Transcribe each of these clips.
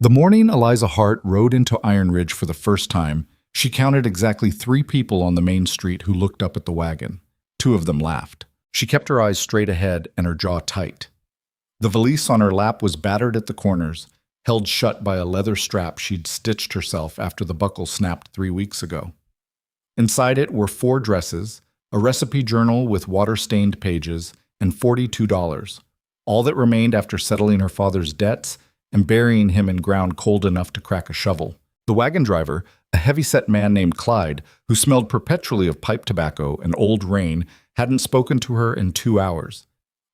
The morning Eliza Hart rode into Iron Ridge for the first time, she counted exactly 3 people on the main street who looked up at the wagon. 2 of them laughed. She kept her eyes straight ahead and her jaw tight. The valise on her lap was battered at the corners, held shut by a leather strap she'd stitched herself after the buckle snapped 3 weeks ago. Inside it were 4 dresses, a recipe journal with water-stained pages, and $42, all that remained after settling her father's debts and burying him in ground cold enough to crack a shovel. The wagon driver, a heavy-set man named Clyde, who smelled perpetually of pipe tobacco and old rain, hadn't spoken to her in 2 hours.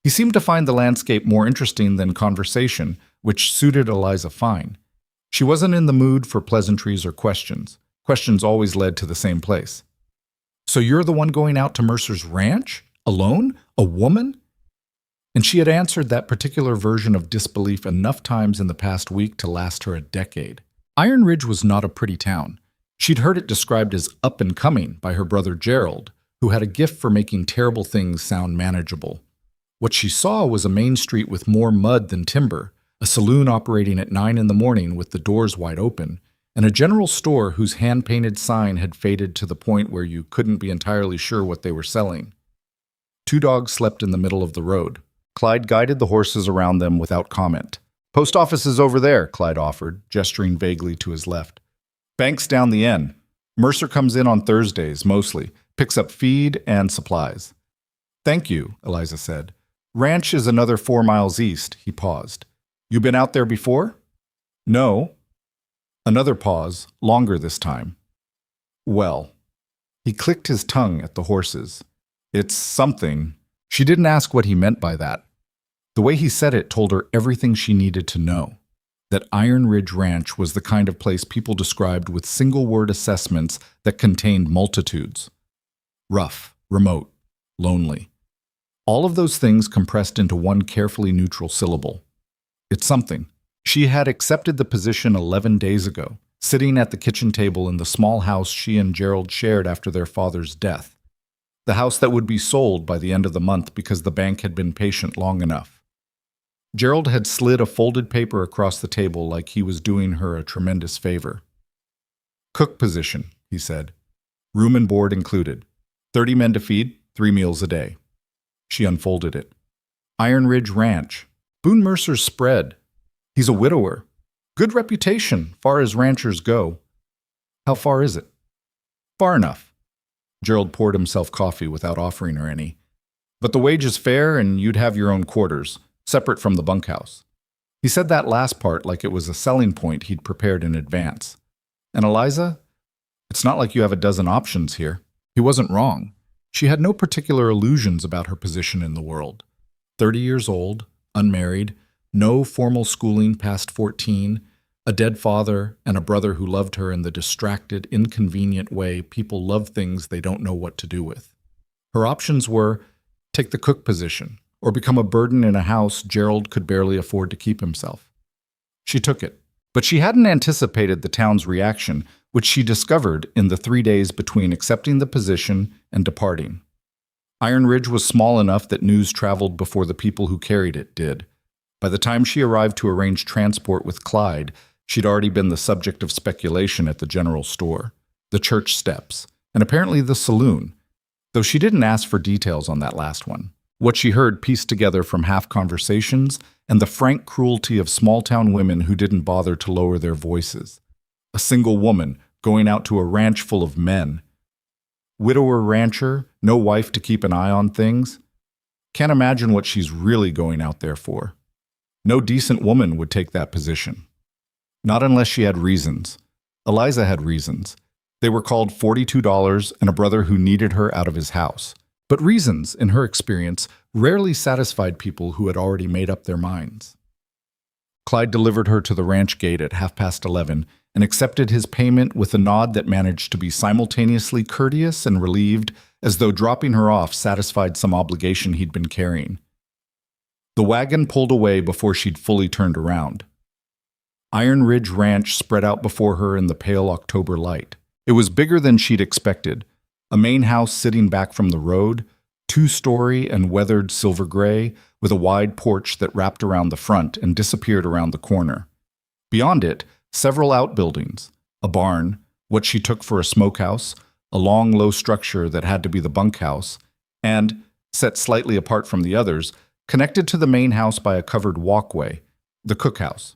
He seemed to find the landscape more interesting than conversation, which suited Eliza fine. She wasn't in the mood for pleasantries or questions. Questions always led to the same place. "So you're the one going out to Mercer's ranch? Alone? A woman?" And she had answered that particular version of disbelief enough times in the past week to last her a decade. Iron Ridge was not a pretty town. She'd heard it described as up and coming by her brother Gerald, who had a gift for making terrible things sound manageable. What she saw was a main street with more mud than timber, a saloon operating at 9 in the morning with the doors wide open, and a general store whose hand-painted sign had faded to the point where you couldn't be entirely sure what they were selling. 2 dogs slept in the middle of the road. Clyde guided the horses around them without comment. "Post office is over there," Clyde offered, gesturing vaguely to his left. "Bank's down the end. Mercer comes in on Thursdays, mostly, picks up feed and supplies." "Thank you," Eliza said. "Ranch is another 4 miles east." He paused. "You been out there before?" "No." Another pause, longer this time. "Well." He clicked his tongue at the horses. "It's something." She didn't ask what he meant by that. The way he said it told her everything she needed to know. That Iron Ridge Ranch was the kind of place people described with single-word assessments that contained multitudes. Rough, remote, lonely. All of those things compressed into one carefully neutral syllable. It's something. She had accepted the position 11 days ago, sitting at the kitchen table in the small house she and Gerald shared after their father's death. The house that would be sold by the end of the month because the bank had been patient long enough. Gerald had slid a folded paper across the table like he was doing her a tremendous favor. "Cook position," he said. "Room and board included. 30 men to feed, 3 meals a day." She unfolded it. "Iron Ridge Ranch. Boone Mercer's spread. He's a widower. Good reputation, far as ranchers go." "How far is it?" "Far enough." Gerald poured himself coffee without offering her any. "But the wage is fair and you'd have your own quarters, separate from the bunkhouse." He said that last part like it was a selling point he'd prepared in advance. "And Eliza, it's not like you have a dozen options here." He wasn't wrong. She had no particular illusions about her position in the world. 30 years old, unmarried, no formal schooling past 14, a dead father, and a brother who loved her in the distracted, inconvenient way people love things they don't know what to do with. Her options were take the cook position, or become a burden in a house Gerald could barely afford to keep himself. She took it, but she hadn't anticipated the town's reaction, which she discovered in the 3 days between accepting the position and departing. Iron Ridge was small enough that news traveled before the people who carried it did. By the time she arrived to arrange transport with Clyde, she'd already been the subject of speculation at the general store, the church steps, and apparently the saloon, though she didn't ask for details on that last one. What she heard pieced together from half-conversations and the frank cruelty of small-town women who didn't bother to lower their voices. A single woman going out to a ranch full of men. Widower rancher, no wife to keep an eye on things. Can't imagine what she's really going out there for. No decent woman would take that position. Not unless she had reasons. Eliza had reasons. They were called $42 and a brother who needed her out of his house. But reasons, in her experience, rarely satisfied people who had already made up their minds. Clyde delivered her to the ranch gate at 11:30 and accepted his payment with a nod that managed to be simultaneously courteous and relieved, as though dropping her off satisfied some obligation he'd been carrying. The wagon pulled away before she'd fully turned around. Iron Ridge Ranch spread out before her in the pale October light. It was bigger than she'd expected, a main house sitting back from the road, 2-story and weathered silver gray, with a wide porch that wrapped around the front and disappeared around the corner. Beyond it, several outbuildings, a barn, what she took for a smokehouse, a long, low structure that had to be the bunkhouse, and, set slightly apart from the others, connected to the main house by a covered walkway, the cookhouse.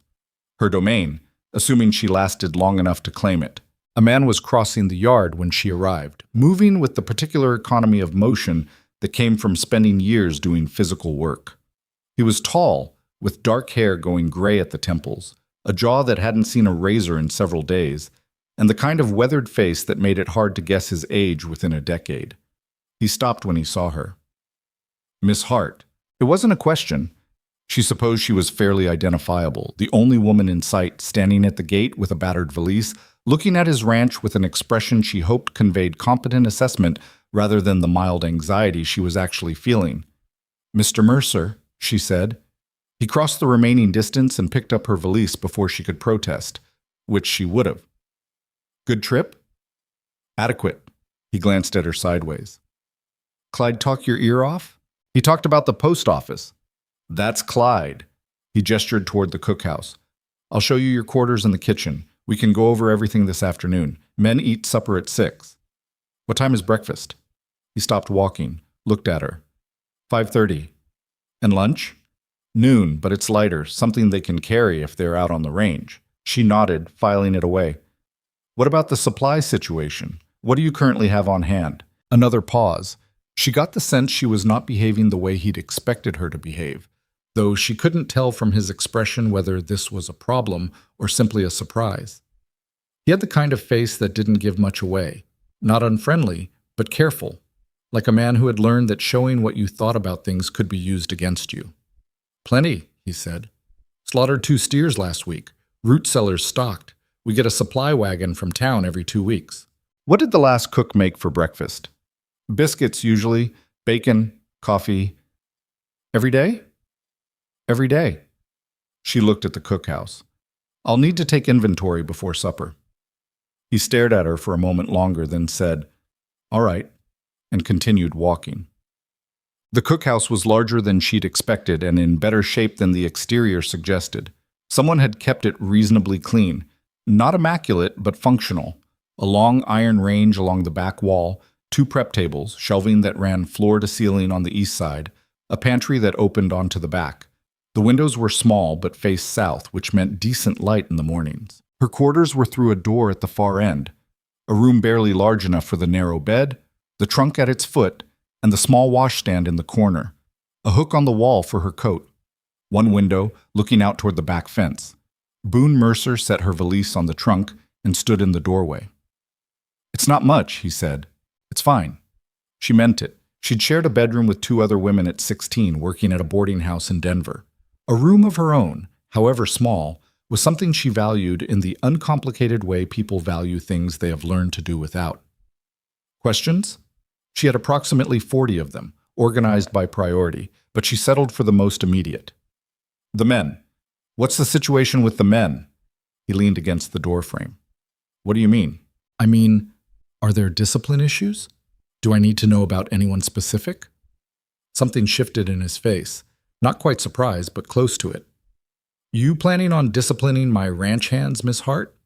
Her domain, assuming she lasted long enough to claim it. A man was crossing the yard when she arrived, moving with the particular economy of motion that came from spending years doing physical work. He was tall, with dark hair going gray at the temples, a jaw that hadn't seen a razor in several days, and the kind of weathered face that made it hard to guess his age within a decade. He stopped when he saw her. Miss Hart. It wasn't a question. She supposed she was fairly identifiable, the only woman in sight, standing at the gate with a battered valise, looking at his ranch with an expression she hoped conveyed competent assessment rather than the mild anxiety she was actually feeling. "Mr. Mercer," she said. He crossed the remaining distance and picked up her valise before she could protest, which she would have. "Good trip?" "Adequate." He glanced at her sideways. "Clyde talk your ear off?" "He talked about the post office." "That's Clyde." He gestured toward the cookhouse. "I'll show you your quarters and the kitchen. We can go over everything this afternoon. Men eat supper at 6. "What time is breakfast?" He stopped walking, looked at her. 5:30. "And lunch?" "Noon, but it's lighter, something they can carry if they're out on the range." She nodded, filing it away. "What about the supply situation? What do you currently have on hand?" Another pause. She got the sense she was not behaving the way he'd expected her to behave, though she couldn't tell from his expression whether this was a problem or simply a surprise. He had the kind of face that didn't give much away, not unfriendly, but careful, like a man who had learned that showing what you thought about things could be used against you. "Plenty," he said. "Slaughtered 2 steers last week. Root cellars stocked. We get a supply wagon from town every 2 weeks." "What did the last cook make for breakfast?" "Biscuits, usually. Bacon, coffee." "Every day?" "Every day." She looked at the cookhouse. "I'll need to take inventory before supper." He stared at her for a moment longer, then said, "All right," and continued walking. The cookhouse was larger than she'd expected and in better shape than the exterior suggested. Someone had kept it reasonably clean. Not immaculate, but functional. A long iron range along the back wall, 2 prep tables, shelving that ran floor to ceiling on the east side, a pantry that opened onto the back. The windows were small but faced south, which meant decent light in the mornings. Her quarters were through a door at the far end, a room barely large enough for the narrow bed, the trunk at its foot, and the small washstand in the corner, a hook on the wall for her coat. One window, looking out toward the back fence. Boone Mercer set her valise on the trunk and stood in the doorway. "It's not much," he said. "It's fine." She meant it. She'd shared a bedroom with 2 other women at 16 working at a boarding house in Denver. A room of her own, however small, was something she valued in the uncomplicated way people value things they have learned to do without. Questions? She had approximately 40 of them, organized by priority, but she settled for the most immediate. "The men. What's the situation with the men?" He leaned against the doorframe. "What do you mean?" "I mean, are there discipline issues? Do I need to know about anyone specific?" Something shifted in his face, not quite surprised, but close to it. "You planning on disciplining my ranch hands, Miss Hart?"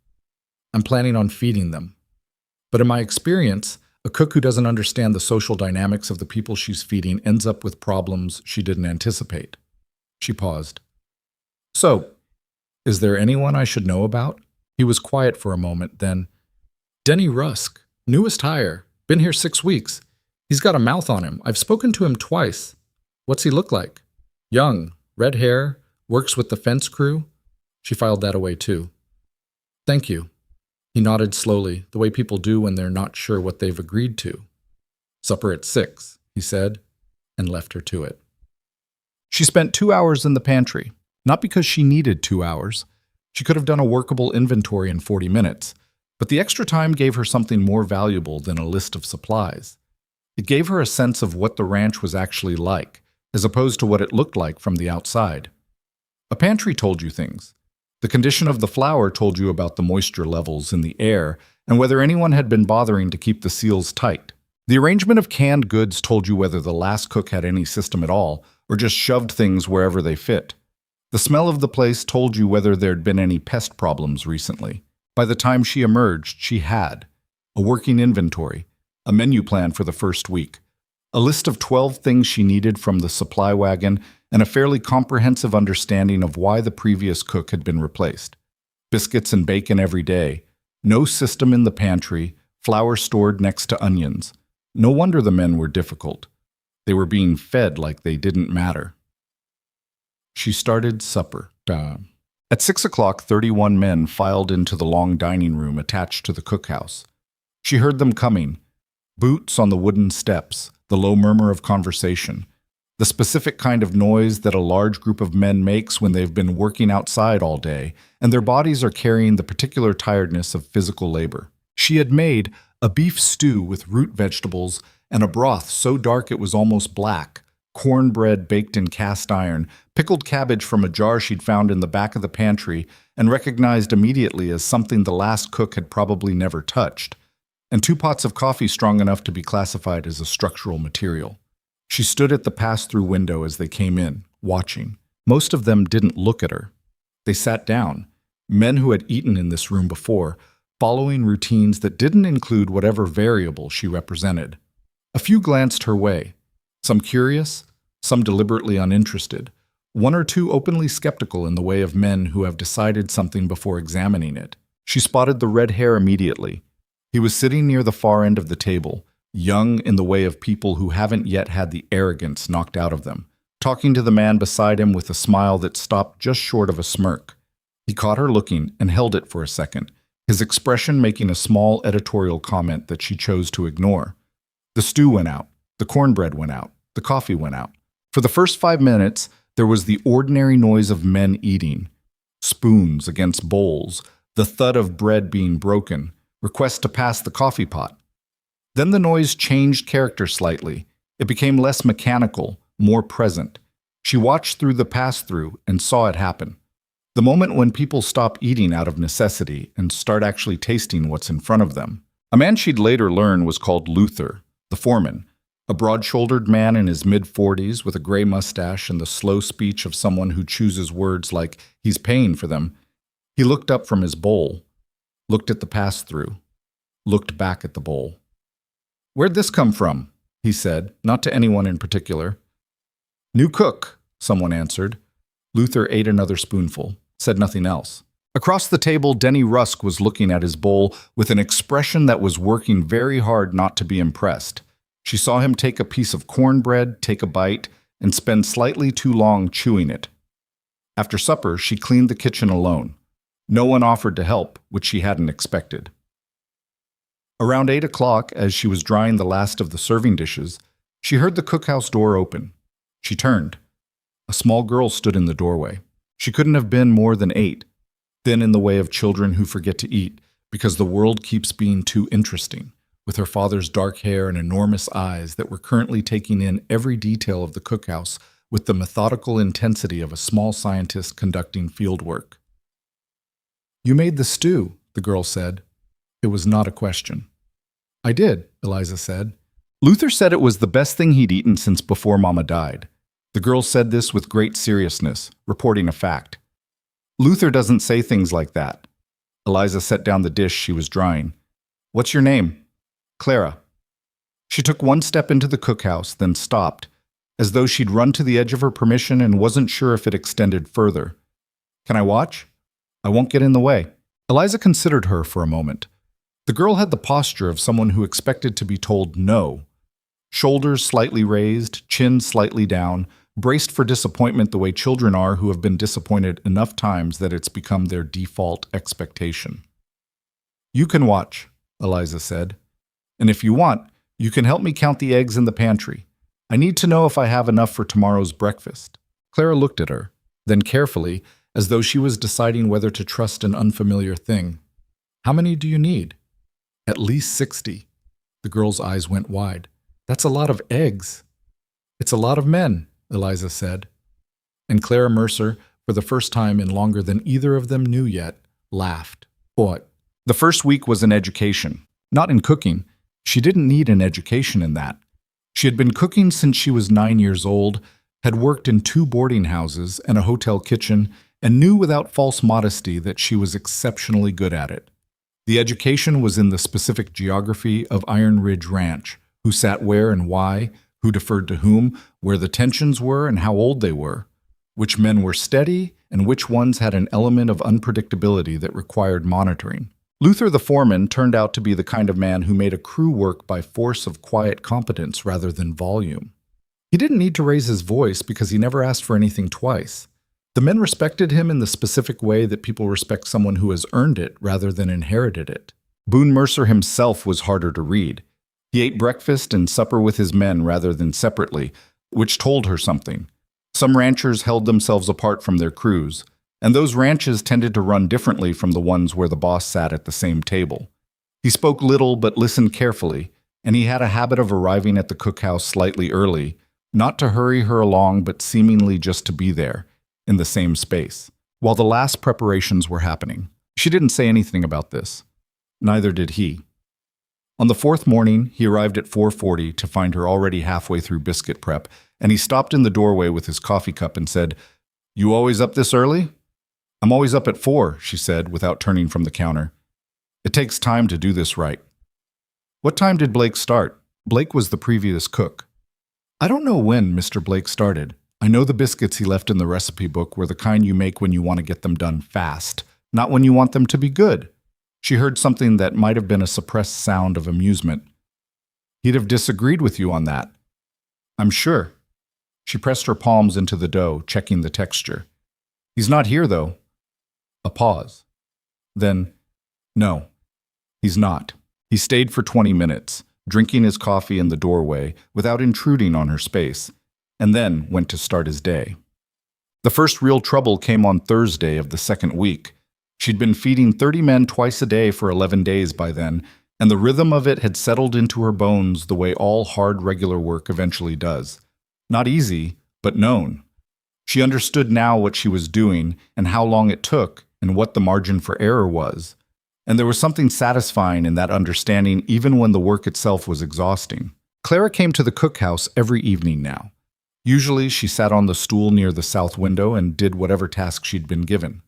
"I'm planning on feeding them. But in my experience, a cook who doesn't understand the social dynamics of the people she's feeding ends up with problems she didn't anticipate." She paused. "So, is there anyone I should know about?" He was quiet for a moment, then, "Denny Rusk, newest hire, been here 6 weeks. He's got a mouth on him. I've spoken to him twice. What's he look like?" "Young, red hair, works with the fence crew." She filed that away too. "Thank you." He nodded slowly, the way people do when they're not sure what they've agreed to. "Supper at 6, he said, and left her to it. She spent 2 hours in the pantry, not because she needed 2 hours. She could have done a workable inventory in 40 minutes, but the extra time gave her something more valuable than a list of supplies. It gave her a sense of what the ranch was actually like, as opposed to what it looked like from the outside. A pantry told you things. The condition of the flour told you about the moisture levels in the air and whether anyone had been bothering to keep the seals tight. The arrangement of canned goods told you whether the last cook had any system at all or just shoved things wherever they fit. The smell of the place told you whether there'd been any pest problems recently. By the time she emerged, she had a working inventory, a menu plan for the first week, a list of 12 things she needed from the supply wagon, and a fairly comprehensive understanding of why the previous cook had been replaced. Biscuits and bacon every day, no system in the pantry, flour stored next to onions. No wonder the men were difficult. They were being fed like they didn't matter. She started supper. At 6 o'clock, 31 men filed into the long dining room attached to the cookhouse. She heard them coming. Boots on the wooden steps, the low murmur of conversation, the specific kind of noise that a large group of men makes when they've been working outside all day, and their bodies are carrying the particular tiredness of physical labor. She had made a beef stew with root vegetables and a broth so dark it was almost black, cornbread baked in cast iron, pickled cabbage from a jar she'd found in the back of the pantry and recognized immediately as something the last cook had probably never touched, and 2 pots of coffee strong enough to be classified as a structural material. She stood at the pass-through window as they came in, watching. Most of them didn't look at her. They sat down, men who had eaten in this room before, following routines that didn't include whatever variable she represented. A few glanced her way, some curious, some deliberately uninterested, 1 or 2 openly skeptical in the way of men who have decided something before examining it. She spotted the red hair immediately. He was sitting near the far end of the table, young in the way of people who haven't yet had the arrogance knocked out of them, talking to the man beside him with a smile that stopped just short of a smirk. He caught her looking and held it for a second, his expression making a small editorial comment that she chose to ignore. The stew went out, the cornbread went out, the coffee went out. For the first 5 minutes, there was the ordinary noise of men eating, spoons against bowls, the thud of bread being broken, requests to pass the coffee pot. Then the noise changed character slightly. It became less mechanical, more present. She watched through the pass-through and saw it happen. The moment when people stop eating out of necessity and start actually tasting what's in front of them. A man she'd later learn was called Luther, the foreman, a broad-shouldered man in his mid-40s with a gray mustache and the slow speech of someone who chooses words like he's paying for them. He looked up from his bowl, looked at the pass-through, looked back at the bowl. "Where'd this come from?" he said, not to anyone in particular. "New cook," someone answered. Luther ate another spoonful, said nothing else. Across the table, Denny Rusk was looking at his bowl with an expression that was working very hard not to be impressed. She saw him take a piece of cornbread, take a bite, and spend slightly too long chewing it. After supper, she cleaned the kitchen alone. No one offered to help, which she hadn't expected. Around 8 o'clock, as she was drying the last of the serving dishes, she heard the cookhouse door open. She turned. A small girl stood in the doorway. She couldn't have been more than 8, thin in the way of children who forget to eat because the world keeps being too interesting, with her father's dark hair and enormous eyes that were currently taking in every detail of the cookhouse with the methodical intensity of a small scientist conducting field work. "You made the stew," the girl said. It was not a question. "I did," Eliza said. Luther said it was the best thing he'd eaten since before Mama died. The girl said this with great seriousness, reporting a fact. "Luther doesn't say things like that." Eliza set down the dish she was drying. "What's your name?" "Clara." She took 1 step into the cookhouse, then stopped, as though she'd run to the edge of her permission and wasn't sure if it extended further. "Can I watch? I won't get in the way." Eliza considered her for a moment. The girl had the posture of someone who expected to be told no. Shoulders slightly raised, chin slightly down, braced for disappointment the way children are who have been disappointed enough times that it's become their default expectation. "You can watch," Eliza said. "And if you want, you can help me count the eggs in the pantry. I need to know if I have enough for tomorrow's breakfast." Clara looked at her, then carefully, as though she was deciding whether to trust an unfamiliar thing. "How many do you need?" "At least 60. The girl's eyes went wide. "That's a lot of eggs." "It's a lot of men," Eliza said. And Clara Mercer, for the first time in longer than either of them knew yet, laughed. What? The first week was an education. Not in cooking. She didn't need an education in that. She had been cooking since she was 9 years old, had worked in 2 boarding houses and a hotel kitchen, and knew without false modesty that she was exceptionally good at it. The education was in the specific geography of Iron Ridge Ranch, who sat where and why, who deferred to whom, where the tensions were and how old they were, which men were steady and which ones had an element of unpredictability that required monitoring. Luther the foreman turned out to be the kind of man who made a crew work by force of quiet competence rather than volume. He didn't need to raise his voice because he never asked for anything twice. The men respected him in the specific way that people respect someone who has earned it rather than inherited it. Boone Mercer himself was harder to read. He ate breakfast and supper with his men rather than separately, which told her something. Some ranchers held themselves apart from their crews, and those ranches tended to run differently from the ones where the boss sat at the same table. He spoke little but listened carefully, and he had a habit of arriving at the cookhouse slightly early, not to hurry her along but seemingly just to be there, in the same space, while the last preparations were happening. She didn't say anything about this. Neither did he. On the 4th morning, he arrived at 4:40 to find her already halfway through biscuit prep, and he stopped in the doorway with his coffee cup and said, "You always up this early?" "I'm always up at 4, she said, without turning from the counter. "It takes time to do this right." "What time did Blake start?" Blake was the previous cook. "I don't know when Mr. Blake started. I know the biscuits he left in the recipe book were the kind you make when you want to get them done fast, not when you want them to be good." She heard something that might have been a suppressed sound of amusement. "He'd have disagreed with you on that." "I'm sure." She pressed her palms into the dough, checking the texture. "He's not here, though." A pause. Then, "No, he's not. He stayed for 20 minutes, drinking his coffee in the doorway without intruding on her space, and then went to start his day." The first real trouble came on Thursday of the 2nd week. She'd been feeding 30 men twice a day for 11 days by then, and the rhythm of it had settled into her bones the way all hard regular work eventually does. Not easy, but known. She understood now what she was doing and how long it took and what the margin for error was. And there was something satisfying in that understanding even when the work itself was exhausting. Clara came to the cookhouse every evening now. Usually she sat on the stool near the south window and did whatever task she'd been given.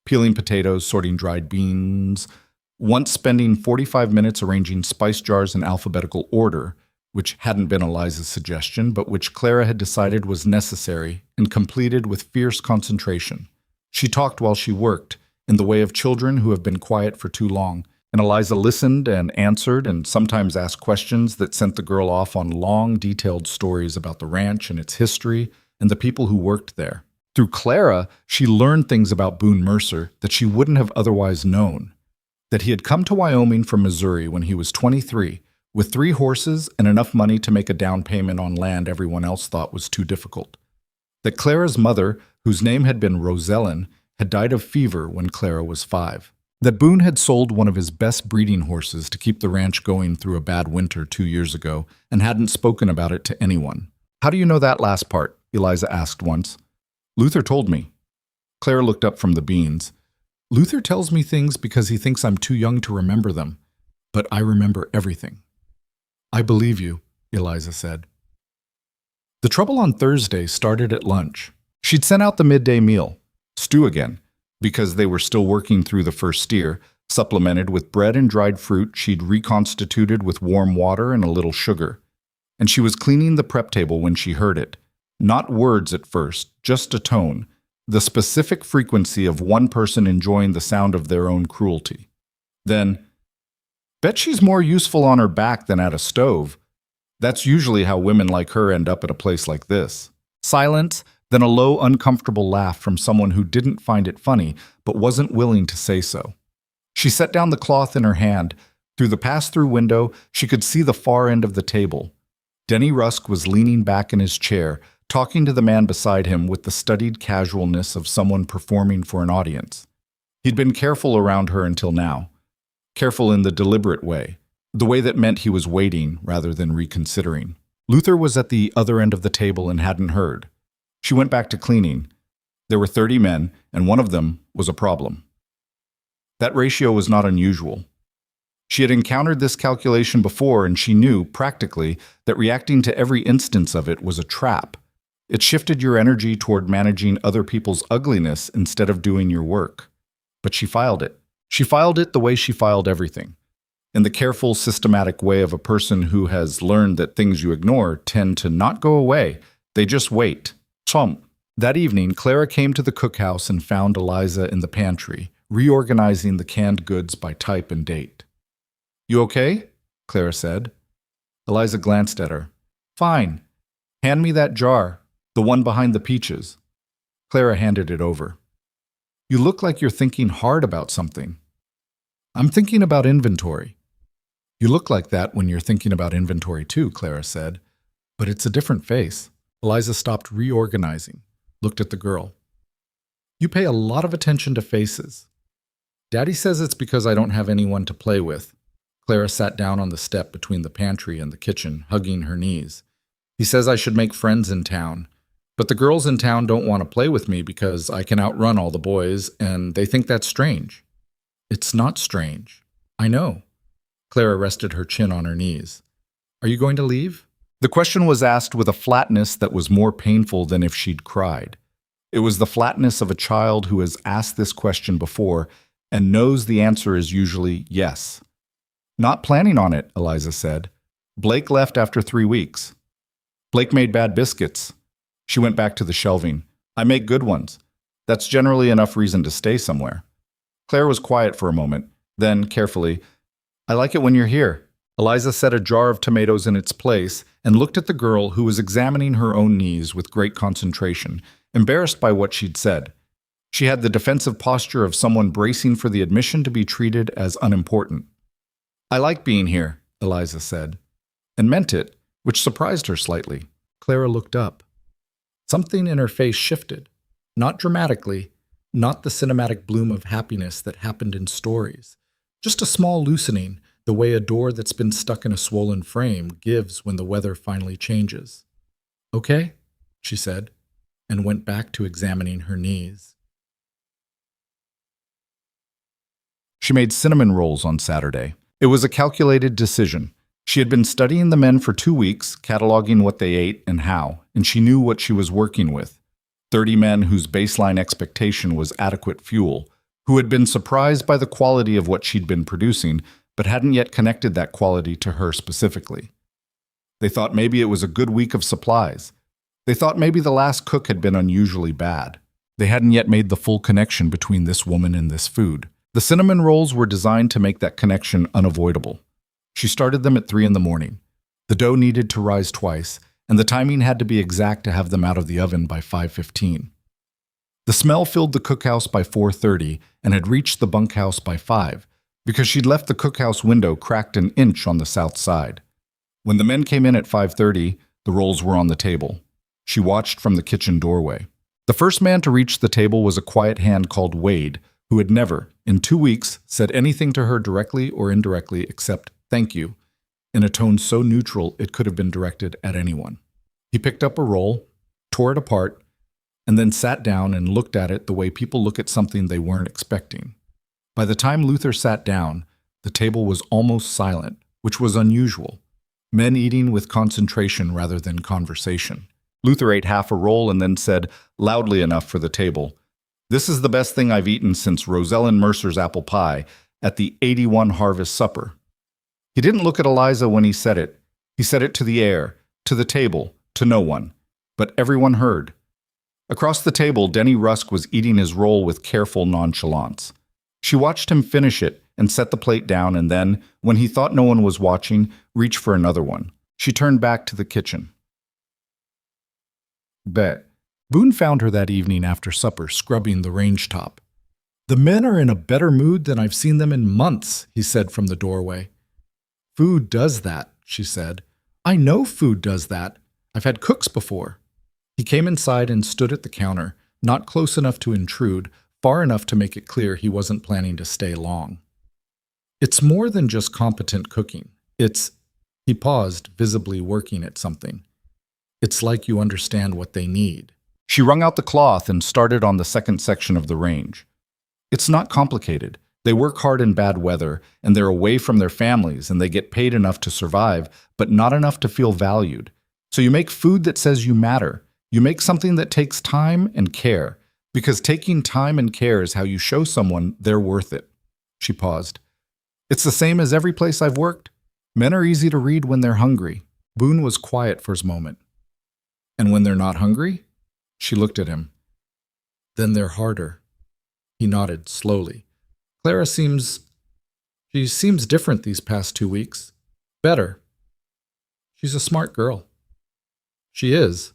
Peeling potatoes, sorting dried beans, once spending 45 minutes arranging spice jars in alphabetical order, which hadn't been Eliza's suggestion, but which Clara had decided was necessary and completed with fierce concentration. She talked while she worked, in the way of children who have been quiet for too long, and Eliza listened and answered and sometimes asked questions that sent the girl off on long, detailed stories about the ranch and its history and the people who worked there. Through Clara, she learned things about Boone Mercer that she wouldn't have otherwise known. That he had come to Wyoming from Missouri when he was 23, with 3 horses and enough money to make a down payment on land everyone else thought was too difficult. That Clara's mother, whose name had been Rosellen, had died of fever when Clara was 5. That Boone had sold one of his best breeding horses to keep the ranch going through a bad winter 2 years ago and hadn't spoken about it to anyone. "How do you know that last part?" Eliza asked once. "Luther told me." Clara looked up from the beans. "Luther tells me things because he thinks I'm too young to remember them, but I remember everything." "I believe you," Eliza said. The trouble on Thursday started at lunch. She'd sent out the midday meal, stew again, because they were still working through the first steer, supplemented with bread and dried fruit she'd reconstituted with warm water and a little sugar. And she was cleaning the prep table when she heard it. Not words at first, just a tone, the specific frequency of one person enjoying the sound of their own cruelty. Then, "Bet she's more useful on her back than at a stove. That's usually how women like her end up at a place like this." Silence, then a low, uncomfortable laugh from someone who didn't find it funny, but wasn't willing to say so. She set down the cloth in her hand. Through the pass-through window, she could see the far end of the table. Denny Rusk was leaning back in his chair, talking to the man beside him with the studied casualness of someone performing for an audience. He'd been careful around her until now. Careful in the deliberate way, the way that meant he was waiting rather than reconsidering. Luther was at the other end of the table and hadn't heard. She went back to cleaning. There were 30 men, and one of them was a problem. That ratio was not unusual. She had encountered this calculation before, and she knew, practically, that reacting to every instance of it was a trap. It shifted your energy toward managing other people's ugliness instead of doing your work. But she filed it. She filed it the way she filed everything, in the careful, systematic way of a person who has learned that things you ignore tend to not go away. They just wait. Chomp. That evening, Clara came to the cookhouse and found Eliza in the pantry, reorganizing the canned goods by type and date. "You okay?" Clara said. Eliza glanced at her. "Fine. Hand me that jar, the one behind the peaches." Clara handed it over. "You look like you're thinking hard about something." "I'm thinking about inventory." "You look like that when you're thinking about inventory too," Clara said. "But it's a different face." Eliza stopped reorganizing, looked at the girl. "You pay a lot of attention to faces." "Daddy says it's because I don't have anyone to play with." Clara sat down on the step between the pantry and the kitchen, hugging her knees. "He says I should make friends in town. But the girls in town don't want to play with me because I can outrun all the boys, and they think that's strange." "It's not strange. I know." Clara rested her chin on her knees. "Are you going to leave?" The question was asked with a flatness that was more painful than if she'd cried. It was the flatness of a child who has asked this question before and knows the answer is usually yes. "Not planning on it," Eliza said. "Blake left after 3 weeks. Blake made bad biscuits." She went back to the shelving. "I make good ones. That's generally enough reason to stay somewhere." Claire was quiet for a moment. Then, carefully, "I like it when you're here." Eliza set a jar of tomatoes in its place and looked at the girl who was examining her own knees with great concentration, embarrassed by what she'd said. She had the defensive posture of someone bracing for the admission to be treated as unimportant. "I like being here," Eliza said, and meant it, which surprised her slightly. Clara looked up. Something in her face shifted, not dramatically, not the cinematic bloom of happiness that happened in stories, just a small loosening, the way a door that's been stuck in a swollen frame gives when the weather finally changes. "Okay," she said, and went back to examining her knees. She made cinnamon rolls on Saturday. It was a calculated decision. She had been studying the men for 2 weeks, cataloging what they ate and how, and she knew what she was working with. 30 men whose baseline expectation was adequate fuel, who had been surprised by the quality of what she'd been producing, but hadn't yet connected that quality to her specifically. They thought maybe it was a good week of supplies. They thought maybe the last cook had been unusually bad. They hadn't yet made the full connection between this woman and this food. The cinnamon rolls were designed to make that connection unavoidable. She started them at 3 in the morning. The dough needed to rise twice, and the timing had to be exact to have them out of the oven by 5:15. The smell filled the cookhouse by 4:30 and had reached the bunkhouse by 5, because she'd left the cookhouse window cracked an inch on the south side. When the men came in at 5:30, the rolls were on the table. She watched from the kitchen doorway. The first man to reach the table was a quiet hand called Wade, who had never, in 2 weeks, said anything to her directly or indirectly except "thank you," in a tone so neutral it could have been directed at anyone. He picked up a roll, tore it apart, and then sat down and looked at it the way people look at something they weren't expecting. By the time Luther sat down, the table was almost silent, which was unusual. Men eating with concentration rather than conversation. Luther ate half a roll and then said, loudly enough for the table, "This is the best thing I've eaten since Rosellen Mercer's apple pie at the 81 Harvest Supper." He didn't look at Eliza when he said it. He said it to the air, to the table, to no one. But everyone heard. Across the table, Denny Rusk was eating his roll with careful nonchalance. She watched him finish it and set the plate down and then, when he thought no one was watching, reach for another one. She turned back to the kitchen. Bet. Boone found her that evening after supper scrubbing the range top. "The men are in a better mood than I've seen them in months," he said from the doorway. "Food does that," she said. "I know food does that. I've had cooks before." He came inside and stood at the counter, not close enough to intrude, far enough to make it clear he wasn't planning to stay long. "It's more than just competent cooking. He paused, visibly working at something. "It's like you understand what they need." She wrung out the cloth and started on the second section of the range. "It's not complicated. They work hard in bad weather, and they're away from their families, and they get paid enough to survive, but not enough to feel valued. So you make food that says you matter. You make something that takes time and care, because taking time and care is how you show someone they're worth it. She paused. It's the same as every place I've worked. Men are easy to read when they're hungry. Boone was quiet for a moment. And when they're not hungry? She looked at him. Then they're harder. He nodded slowly. She seems different these past 2 weeks. Better. She's a smart girl. She is.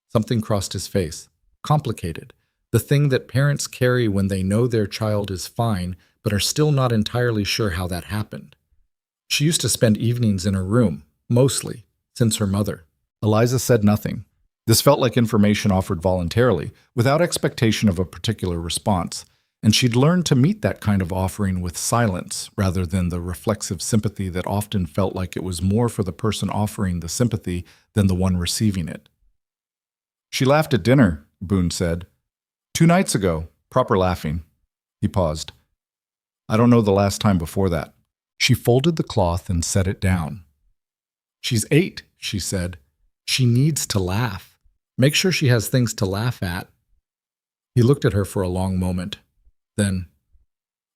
Something crossed his face. Complicated. The thing that parents carry when they know their child is fine, but are still not entirely sure how that happened. She used to spend evenings in her room, mostly, since her mother. Eliza said nothing. This felt like information offered voluntarily, without expectation of a particular response, and she'd learned to meet that kind of offering with silence rather than the reflexive sympathy that often felt like it was more for the person offering the sympathy than the one receiving it. She laughed at dinner, Boone said. 2 nights ago, proper laughing. He paused. I don't know the last time before that. She folded the cloth and set it down. She's 8, she said. She needs to laugh. Make sure she has things to laugh at. He looked at her for a long moment. Then,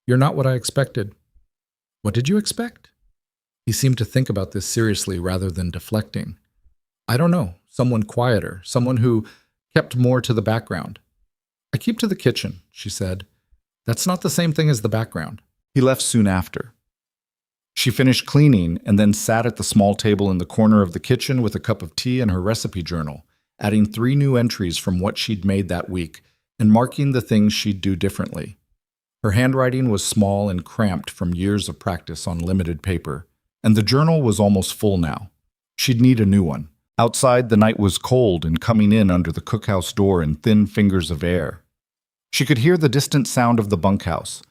you're not what I expected. What did you expect? He seemed to think about this seriously rather than deflecting. I don't know, someone quieter, someone who kept more to the background. I keep to the kitchen, she said. That's not the same thing as the background. He left soon after. She finished cleaning and then sat at the small table in the corner of the kitchen with a cup of tea and her recipe journal, adding 3 new entries from what she'd made that week and marking the things she'd do differently. Her handwriting was small and cramped from years of practice on limited paper, and the journal was almost full now. She'd need a new one. Outside, the night was cold and coming in under the cookhouse door in thin fingers of air. She could hear the distant sound of the bunkhouse,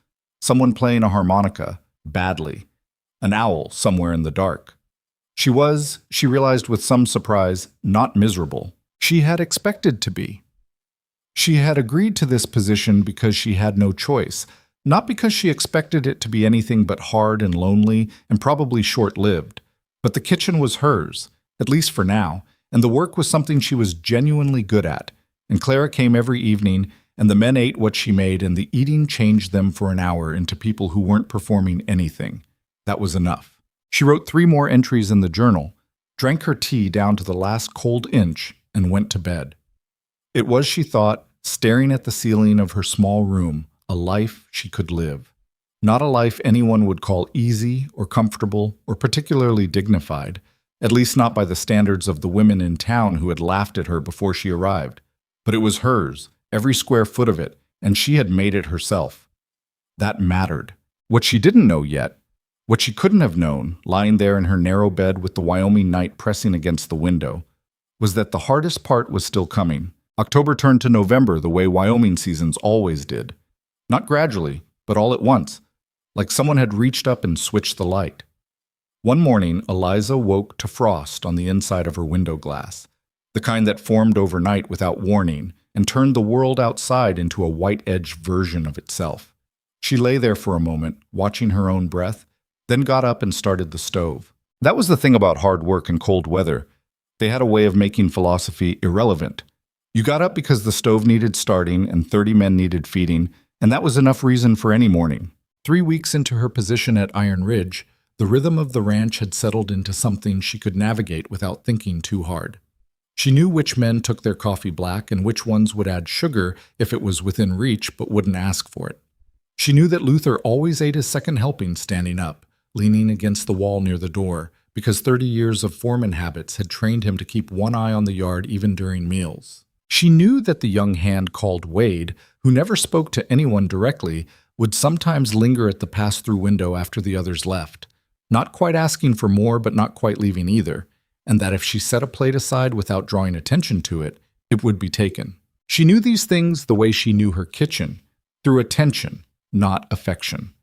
someone playing a harmonica, badly, an owl somewhere in the dark. She realized with some surprise, not miserable. She had expected to be. She had agreed to this position because she had no choice, not because she expected it to be anything but hard and lonely and probably short-lived. But the kitchen was hers, at least for now, and the work was something she was genuinely good at. And Clara came every evening, and the men ate what she made, and the eating changed them for an hour into people who weren't performing anything. That was enough. She wrote 3 more entries in the journal, drank her tea down to the last cold inch, and went to bed. It was, she thought, staring at the ceiling of her small room, a life she could live. Not a life anyone would call easy or comfortable or particularly dignified, at least not by the standards of the women in town who had laughed at her before she arrived. But it was hers, every square foot of it, and she had made it herself. That mattered. What she didn't know yet, what she couldn't have known, lying there in her narrow bed with the Wyoming night pressing against the window, was that the hardest part was still coming. October turned to November the way Wyoming seasons always did. Not gradually, but all at once, like someone had reached up and switched the light. One morning, Eliza woke to frost on the inside of her window glass, the kind that formed overnight without warning and turned the world outside into a white-edged version of itself. She lay there for a moment, watching her own breath, then got up and started the stove. That was the thing about hard work and cold weather. They had a way of making philosophy irrelevant. You got up because the stove needed starting and 30 men needed feeding, and that was enough reason for any morning. 3 weeks into her position at Iron Ridge, the rhythm of the ranch had settled into something she could navigate without thinking too hard. She knew which men took their coffee black and which ones would add sugar if it was within reach but wouldn't ask for it. She knew that Luther always ate his second helping standing up, leaning against the wall near the door, because 30 years of foreman habits had trained him to keep one eye on the yard even during meals. She knew that the young hand called Wade, who never spoke to anyone directly, would sometimes linger at the pass-through window after the others left, not quite asking for more but not quite leaving either, and that if she set a plate aside without drawing attention to it, it would be taken. She knew these things the way she knew her kitchen, through attention, not affection.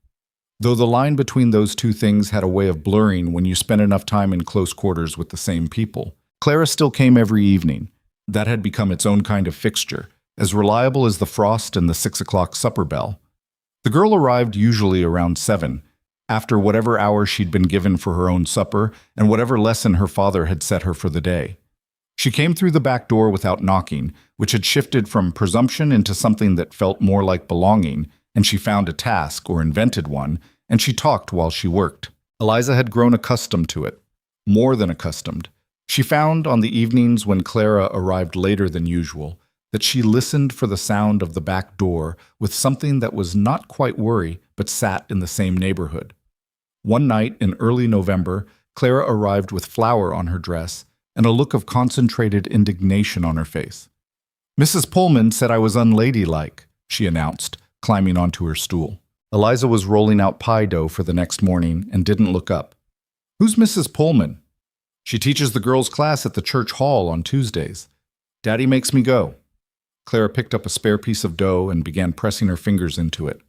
Though the line between those two things had a way of blurring when you spent enough time in close quarters with the same people, Clara still came every evening. That had become its own kind of fixture, as reliable as the frost and the 6 o'clock supper bell. The girl arrived usually around 7, after whatever hour she'd been given for her own supper and whatever lesson her father had set her for the day. She came through the back door without knocking, which had shifted from presumption into something that felt more like belonging, and she found a task or invented one, and she talked while she worked. Eliza had grown accustomed to it, more than accustomed. She found on the evenings when Clara arrived later than usual that she listened for the sound of the back door with something that was not quite worry but sat in the same neighborhood. One night in early November, Clara arrived with flour on her dress and a look of concentrated indignation on her face. "Mrs. Pullman said I was unladylike," she announced, climbing onto her stool. Eliza was rolling out pie dough for the next morning and didn't look up. "Who's Mrs. Pullman?" "She teaches the girls' class at the church hall on Tuesdays. Daddy makes me go." Clara picked up a spare piece of dough and began pressing her fingers into it.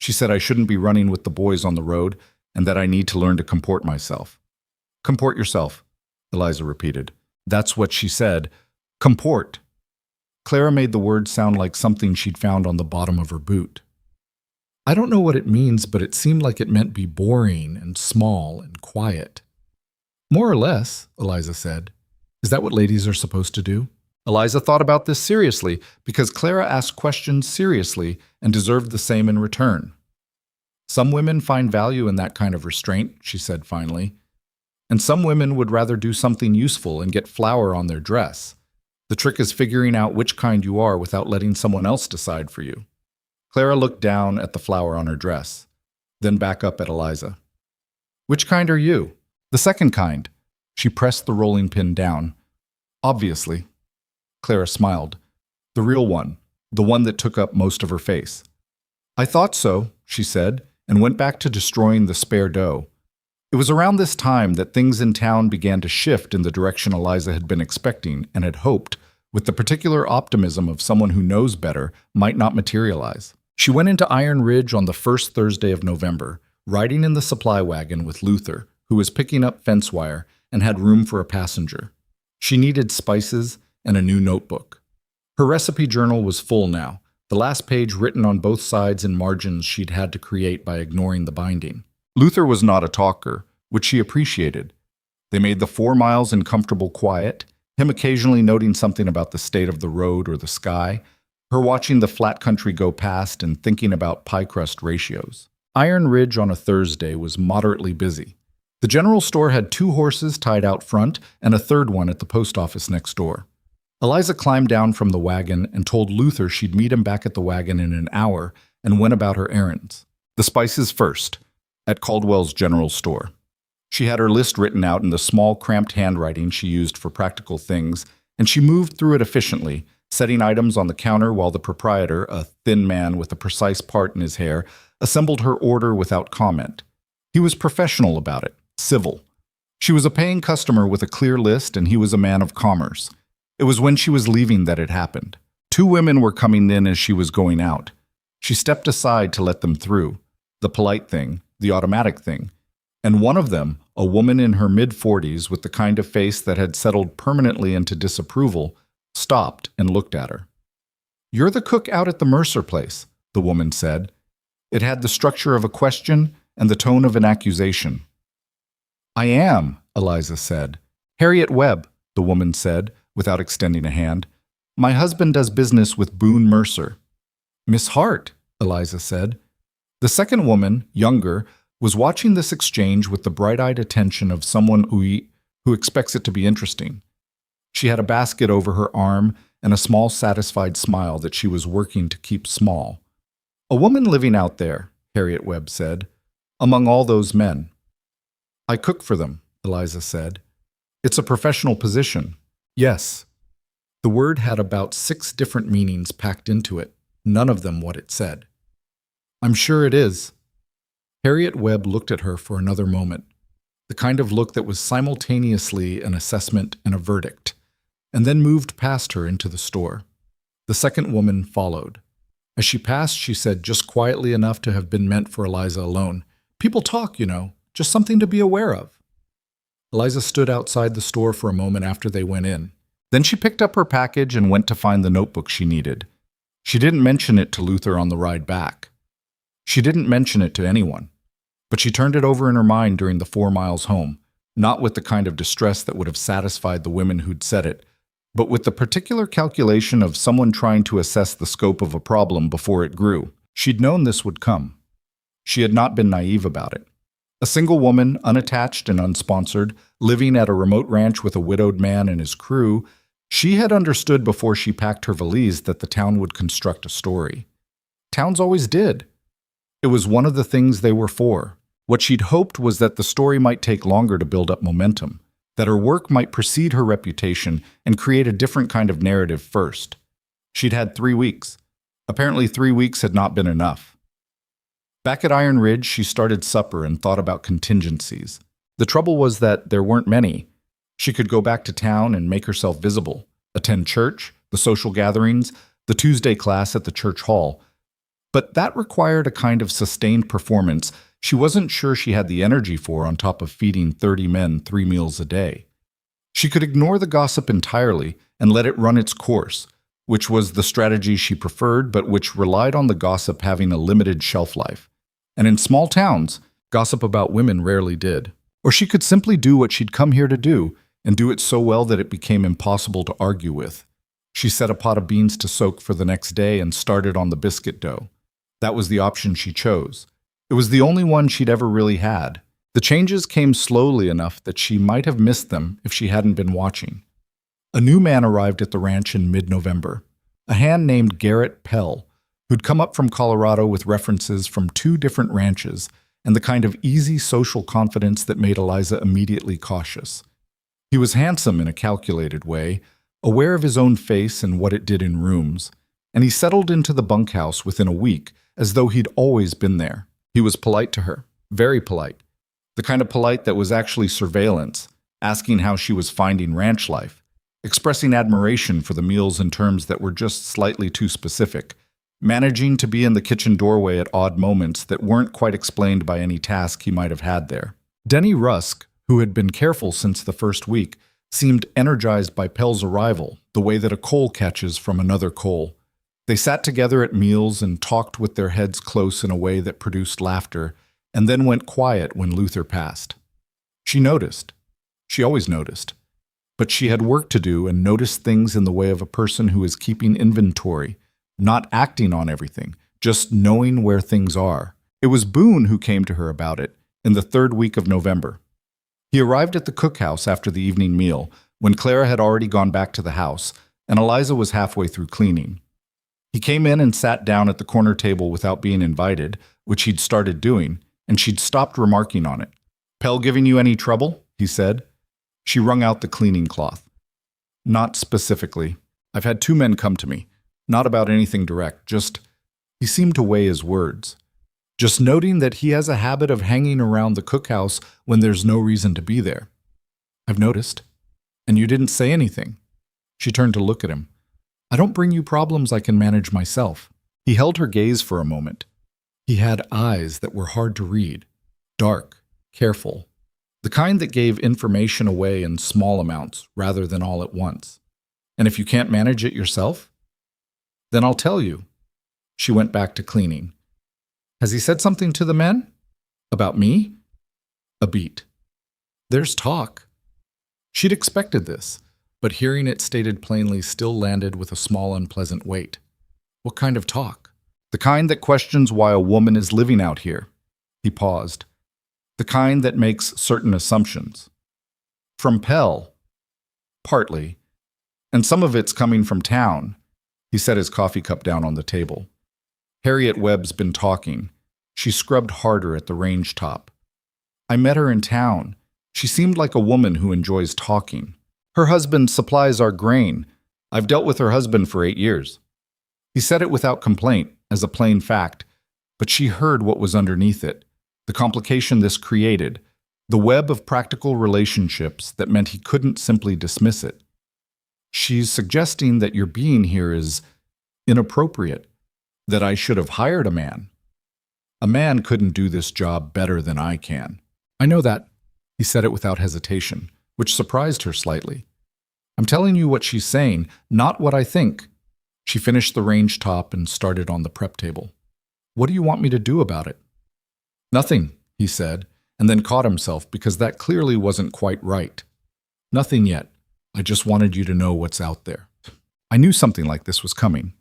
"She said I shouldn't be running with the boys on the road and that I need to learn to comport myself." "Comport yourself," Eliza repeated. "That's what she said. Comport." Clara made the word sound like something she'd found on the bottom of her boot. "I don't know what it means, but it seemed like it meant be boring and small and quiet." "More or less," Eliza said. "Is that what ladies are supposed to do?" Eliza thought about this seriously because Clara asked questions seriously and deserved the same in return. "Some women find value in that kind of restraint," she said finally. "And some women would rather do something useful and get flour on their dress. The trick is figuring out which kind you are without letting someone else decide for you." Clara looked down at the flour on her dress, then back up at Eliza. "Which kind are you?" "The second kind." She pressed the rolling pin down. "Obviously." Clara smiled. "The real one, the one that took up most of her face." "I thought so," she said, and went back to destroying the spare dough. It was around this time that things in town began to shift in the direction Eliza had been expecting and had hoped, with the particular optimism of someone who knows better, might not materialize. She went into Iron Ridge on the first Thursday of November, riding in the supply wagon with Luther, who was picking up fence wire and had room for a passenger. She needed spices and a new notebook. Her recipe journal was full now, the last page written on both sides in margins she'd had to create by ignoring the binding. Luther was not a talker, which she appreciated. They made the 4 miles in comfortable quiet, him occasionally noting something about the state of the road or the sky, her watching the flat country go past and thinking about pie crust ratios. Iron Ridge on a Thursday was moderately busy. The general store had 2 horses tied out front and a third one at the post office next door. Eliza climbed down from the wagon and told Luther she'd meet him back at the wagon in an hour and went about her errands. The spices first, at Caldwell's general store. She had her list written out in the small, cramped handwriting she used for practical things, and she moved through it efficiently, setting items on the counter while the proprietor, a thin man with a precise part in his hair, assembled her order without comment. He was professional about it, civil. She was a paying customer with a clear list, and he was a man of commerce. It was when she was leaving that it happened. 2 women were coming in as she was going out. She stepped aside to let them through, the polite thing, the automatic thing. And one of them, a woman in her mid-40s with the kind of face that had settled permanently into disapproval, stopped and looked at her. "You're the cook out at the Mercer place," the woman said. It had the structure of a question and the tone of an accusation. "I am," Eliza said. "Harriet Webb," the woman said, without extending a hand. "My husband does business with Boone Mercer." "Miss Hart," Eliza said. The second woman, younger, was watching this exchange with the bright-eyed attention of someone who expects it to be interesting. She had a basket over her arm and a small, satisfied smile that she was working to keep small. "A woman living out there," Harriet Webb said, "among all those men." "I cook for them," Eliza said. "It's a professional position." "Yes." The word had about 6 different meanings packed into it, none of them what it said. "I'm sure it is." Harriet Webb looked at her for another moment, the kind of look that was simultaneously an assessment and a verdict, and then moved past her into the store. The second woman followed. As she passed, she said just quietly enough to have been meant for Eliza alone, "People talk, you know, just something to be aware of." Eliza stood outside the store for a moment after they went in. Then she picked up her package and went to find the notebook she needed. She didn't mention it to Luther on the ride back. She didn't mention it to anyone. But she turned it over in her mind during the 4 miles home, not with the kind of distress that would have satisfied the women who'd said it, but with the particular calculation of someone trying to assess the scope of a problem before it grew. She'd known this would come. She had not been naive about it. A single woman, unattached and unsponsored, living at a remote ranch with a widowed man and his crew, she had understood before she packed her valise that the town would construct a story. Towns always did. It was one of the things they were for. What she'd hoped was that the story might take longer to build up momentum, that her work might precede her reputation and create a different kind of narrative first. She'd had 3 weeks. Apparently 3 weeks had not been enough. Back at Iron Ridge, she started supper and thought about contingencies. The trouble was that there weren't many. She could go back to town and make herself visible, attend church, the social gatherings, the Tuesday class at the church hall. But that required a kind of sustained performance she wasn't sure she had the energy for on top of feeding 30 men 3 meals a day. She could ignore the gossip entirely and let it run its course, which was the strategy she preferred but which relied on the gossip having a limited shelf life. And in small towns, gossip about women rarely did. Or she could simply do what she'd come here to do, and do it so well that it became impossible to argue with. She set a pot of beans to soak for the next day and started on the biscuit dough. That was the option she chose. It was the only one she'd ever really had. The changes came slowly enough that she might have missed them if she hadn't been watching. A new man arrived at the ranch in mid-November, a hand named Garrett Pell, who'd come up from Colorado with references from 2 different ranches and the kind of easy social confidence that made Eliza immediately cautious. He was handsome in a calculated way, aware of his own face and what it did in rooms, and he settled into the bunkhouse within a week as though he'd always been there. He was polite to her, very polite, the kind of polite that was actually surveillance, asking how she was finding ranch life, expressing admiration for the meals in terms that were just slightly too specific, managing to be in the kitchen doorway at odd moments that weren't quite explained by any task he might have had there. Denny Rusk, who had been careful since the first week, seemed energized by Pell's arrival, the way that a coal catches from another coal. They sat together at meals and talked with their heads close in a way that produced laughter, and then went quiet when Luther passed. She noticed. She always noticed. But she had work to do and noticed things in the way of a person who is keeping inventory, not acting on everything, just knowing where things are. It was Boone who came to her about it in the 3rd week of November. He arrived at the cookhouse after the evening meal, when Clara had already gone back to the house, and Eliza was halfway through cleaning. He came in and sat down at the corner table without being invited, which he'd started doing, and she'd stopped remarking on it. "Pell giving you any trouble?" he said. She wrung out the cleaning cloth. "Not specifically. I've had 2 men come to me. Not about anything direct, just..." He seemed to weigh his words. "Just noting that he has a habit of hanging around the cookhouse when there's no reason to be there." "I've noticed. And you didn't say anything." She turned to look at him. "I don't bring you problems I can manage myself." He held her gaze for a moment. He had eyes that were hard to read, dark, careful, the kind that gave information away in small amounts rather than all at once. "And if you can't manage it yourself?" "Then I'll tell you." She went back to cleaning. "Has he said something to the men? About me?" "A beat." "There's talk." She'd expected this, but hearing it stated plainly still landed with a small unpleasant weight. "What kind of talk?" "The kind that questions why a woman is living out here." He paused. "The kind that makes certain assumptions." "From Pell?" "Partly. And some of it's coming from town." He set his coffee cup down on the table. "Harriet Webb's been talking. She scrubbed harder at the range top. I met her in town. She seemed like a woman who enjoys talking. Her husband supplies our grain. I've dealt with her husband for 8 years." He said it without complaint, as a plain fact, but she heard what was underneath it, the complication this created, the web of practical relationships that meant he couldn't simply dismiss it. "She's suggesting that your being here is inappropriate, that I should have hired a man. A man couldn't do this job better than I can." "I know that." He said it without hesitation, which surprised her slightly. "I'm telling you what she's saying, not what I think." She finished the range top and started on the prep table. "What do you want me to do about it?" "Nothing," he said, and then caught himself because that clearly wasn't quite right. Nothing yet. I just wanted you to know what's out there. I knew something like this was coming.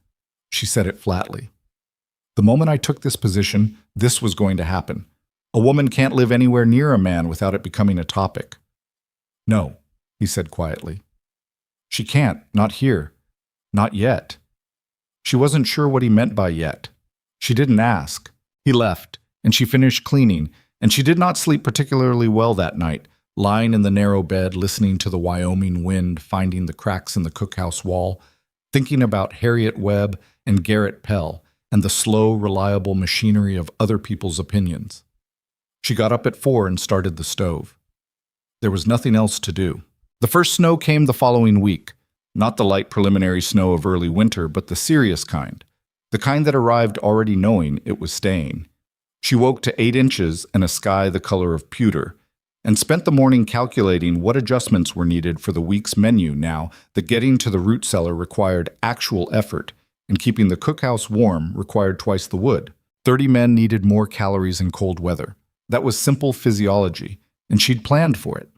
She said it flatly. The moment I took this position, this was going to happen. A woman can't live anywhere near a man without it becoming a topic. No, he said quietly. She can't, not here. Not yet. She wasn't sure what he meant by yet. She didn't ask. He left, and she finished cleaning, and she did not sleep particularly well that night, lying in the narrow bed, listening to the Wyoming wind, finding the cracks in the cookhouse wall, thinking about Harriet Webb and Garrett Pell, and the slow, reliable machinery of other people's opinions. She got up at 4 and started the stove. There was nothing else to do. The first snow came the following week, not the light preliminary snow of early winter, but the serious kind, the kind that arrived already knowing it was staying. She woke to 8 inches and a sky the color of pewter, and spent the morning calculating what adjustments were needed for the week's menu now that getting to the root cellar required actual effort, and keeping the cookhouse warm required twice the wood. 30 men needed more calories in cold weather. That was simple physiology, and she'd planned for it.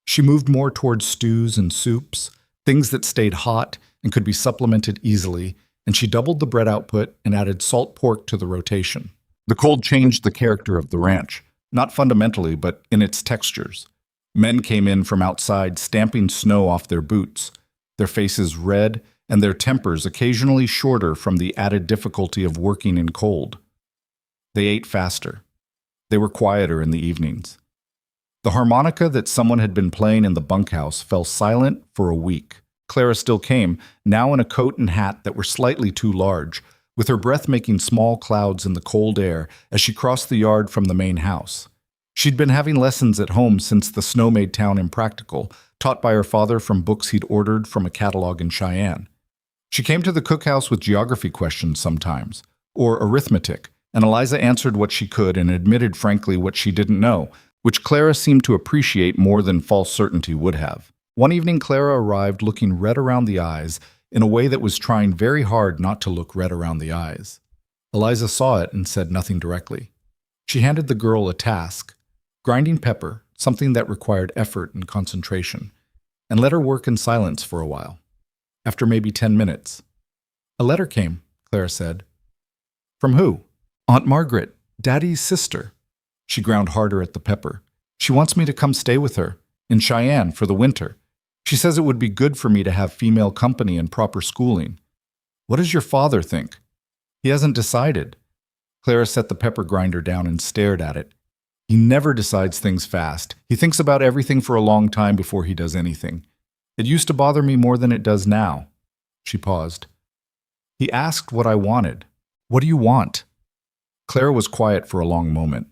She moved more towards stews and soups, things that stayed hot and could be supplemented easily, and she doubled the bread output and added salt pork to the rotation. The cold changed the character of the ranch, not fundamentally, but in its textures. Men came in from outside, stamping snow off their boots, their faces red and their tempers occasionally shorter from the added difficulty of working in cold. They ate faster. They were quieter in the evenings. The harmonica that someone had been playing in the bunkhouse fell silent for a week. Clara still came, now in a coat and hat that were slightly too large, with her breath making small clouds in the cold air as she crossed the yard from the main house. She'd been having lessons at home since the snow made town impractical, taught by her father from books he'd ordered from a catalog in Cheyenne. She came to the cookhouse with geography questions sometimes, or arithmetic, and Eliza answered what she could and admitted frankly what she didn't know, which Clara seemed to appreciate more than false certainty would have. One evening, Clara arrived looking red around the eyes in a way that was trying very hard not to look red around the eyes. Eliza saw it and said nothing directly. She handed the girl a task, grinding pepper, something that required effort and concentration, and let her work in silence for a while. After maybe 10 minutes, "A letter came," Clara said. "From who?" "Aunt Margaret, Daddy's sister." She ground harder at the pepper. "She wants me to come stay with her, in Cheyenne, for the winter. She says it would be good for me to have female company and proper schooling." "What does your father think?" "He hasn't decided." Clara set the pepper grinder down and stared at it. "He never decides things fast. He thinks about everything for a long time before he does anything. It used to bother me more than it does now." She paused. "He asked what I wanted. What do you want?" Clara was quiet for a long moment.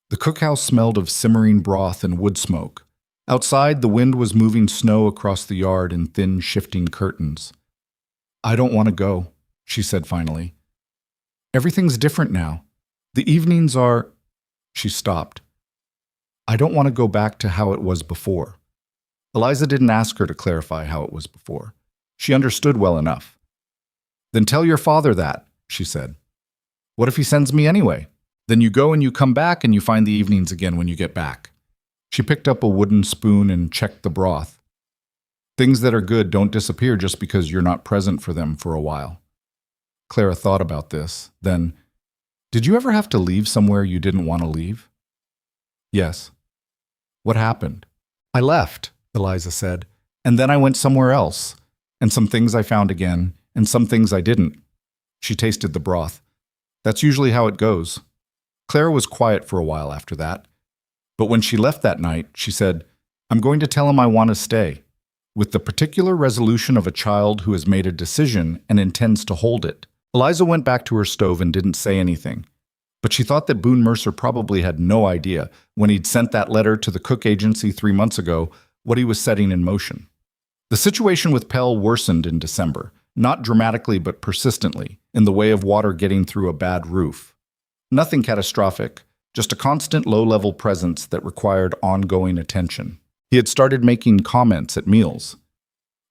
The cookhouse smelled of simmering broth and wood smoke. Outside, the wind was moving snow across the yard in thin, shifting curtains. "I don't want to go," she said finally. "Everything's different now. The evenings are—" She stopped. "I don't want to go back to how it was before." Eliza didn't ask her to clarify how it was before. She understood well enough. "Then tell your father that," she said. "What if he sends me anyway? Then you go and you come back and you find the evenings again when you get back." She picked up a wooden spoon and checked the broth. "Things that are good don't disappear just because you're not present for them for a while." Clara thought about this. Then, "Did you ever have to leave somewhere you didn't want to leave?" "Yes." "What happened?" "I left," Eliza said, "and then I went somewhere else, and some things I found again, and some things I didn't." She tasted the broth. "That's usually how it goes." Clara was quiet for a while after that. But when she left that night, she said, "I'm going to tell him I want to stay, with the particular resolution of a child who has made a decision and intends to hold it." Eliza went back to her stove and didn't say anything. But she thought that Boone Mercer probably had no idea, when he'd sent that letter to the cook agency 3 months ago, what he was setting in motion. The situation with Pell worsened in December, not dramatically but persistently, in the way of water getting through a bad roof. Nothing catastrophic, just a constant low-level presence that required ongoing attention. He had started making comments at meals.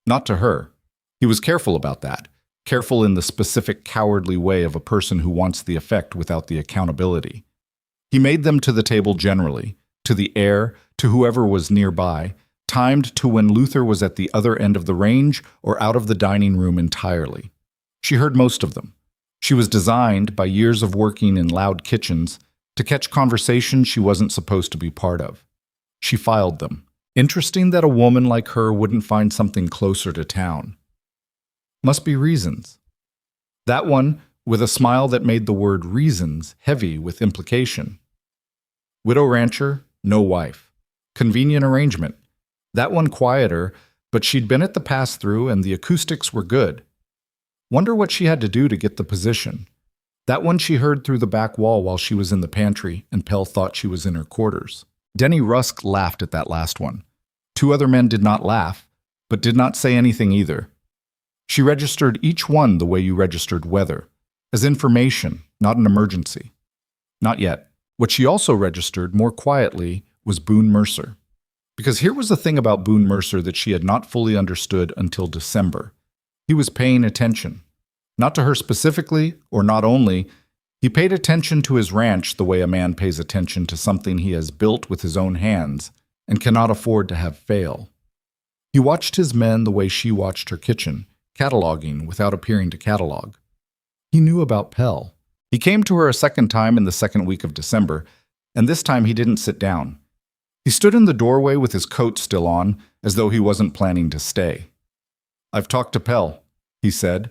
Not to her. He was careful about that, careful in the specific cowardly way of a person who wants the effect without the accountability. He made them to the table generally, to the air, to whoever was nearby, timed to when Luther was at the other end of the range or out of the dining room entirely. She heard most of them. She was designed, by years of working in loud kitchens, to catch conversations she wasn't supposed to be part of. She filed them. Interesting that a woman like her wouldn't find something closer to town. Must be reasons. That one, with a smile that made the word reasons heavy with implication. Widow rancher, no wife. Convenient arrangement. That one quieter, but she'd been at the pass-through and the acoustics were good. Wonder what she had to do to get the position. That one she heard through the back wall while she was in the pantry, and Pell thought she was in her quarters. Denny Rusk laughed at that last one. Two other men did not laugh, but did not say anything either. She registered each one the way you registered weather, as information, not an emergency. Not yet. What she also registered, more quietly, was Boone Mercer. Because here was the thing about Boone Mercer that she had not fully understood until December. He was paying attention. Not to her specifically, or not only, he paid attention to his ranch the way a man pays attention to something he has built with his own hands and cannot afford to have fail. He watched his men the way she watched her kitchen, cataloging without appearing to catalog. He knew about Pell. He came to her a second time in the second week of December, and this time he didn't sit down. He stood in the doorway with his coat still on, as though he wasn't planning to stay. "I've talked to Pell," he said.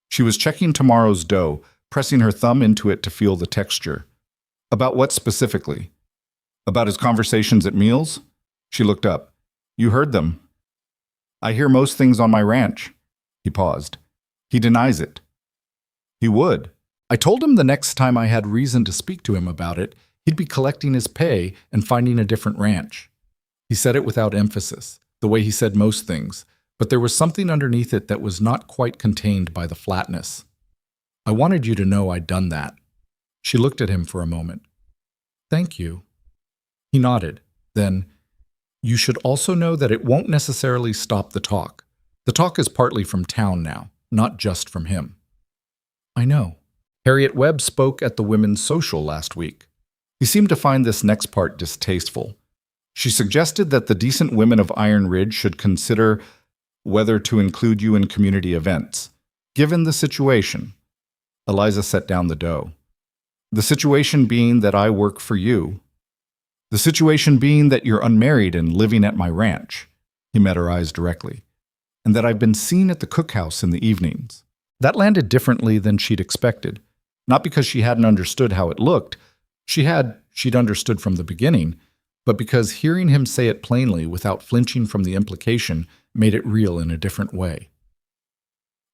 She was checking tomorrow's dough, pressing her thumb into it to feel the texture. "About what specifically?" "About his conversations at meals?" She looked up. "You heard them." "I hear most things on my ranch." He paused. "He denies it." "He would. I told him the next time I had reason to speak to him about it, he'd be collecting his pay and finding a different ranch." He said it without emphasis, the way he said most things, but there was something underneath it that was not quite contained by the flatness. "I wanted you to know I'd done that." She looked at him for a moment. "Thank you." He nodded. Then, "You should also know that it won't necessarily stop the talk. The talk is partly from town now, not just from him." "I know. Harriet Webb spoke at the women's social last week." He seemed to find this next part distasteful. "She suggested that the decent women of Iron Ridge should consider whether to include you in community events, given the situation." Eliza set down the dough. "The situation being that I work for you. The situation being that you're unmarried and living at my ranch." He met her eyes directly. "And that I've been seen at the cookhouse in the evenings." That landed differently than she'd expected. Not because she hadn't understood how it looked. She'd understood from the beginning, but because hearing him say it plainly without flinching from the implication made it real in a different way.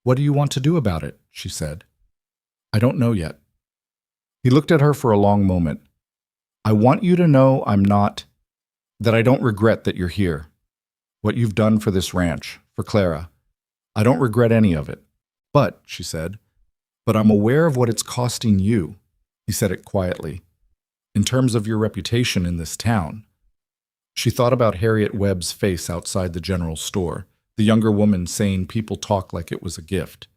"What do you want to do about it?" she said. "I don't know yet." He looked at her for a long moment. "I want you to know that I don't regret that you're here. What you've done for this ranch, for Clara. I don't regret any of it. But," she said, "but I'm aware of what it's costing you." He said it quietly. "In terms of your reputation in this town." She thought about Harriet Webb's face outside the general store, the younger woman saying people talk like it was a gift.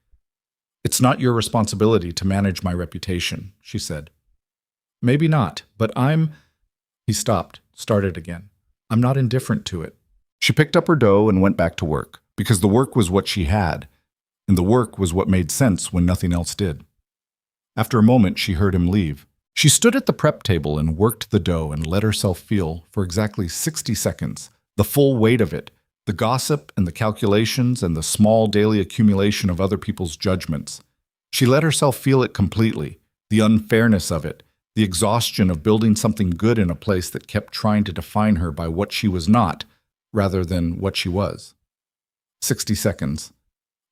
"It's not your responsibility to manage my reputation," she said. "Maybe not, but He stopped, started again. "I'm not indifferent to it." She picked up her dough and went back to work, because the work was what she had, and the work was what made sense when nothing else did. After a moment, she heard him leave. She stood at the prep table and worked the dough and let herself feel, for exactly 60 seconds, the full weight of it, the gossip and the calculations and the small daily accumulation of other people's judgments. She let herself feel it completely, the unfairness of it, the exhaustion of building something good in a place that kept trying to define her by what she was not, rather than what she was. 60 seconds.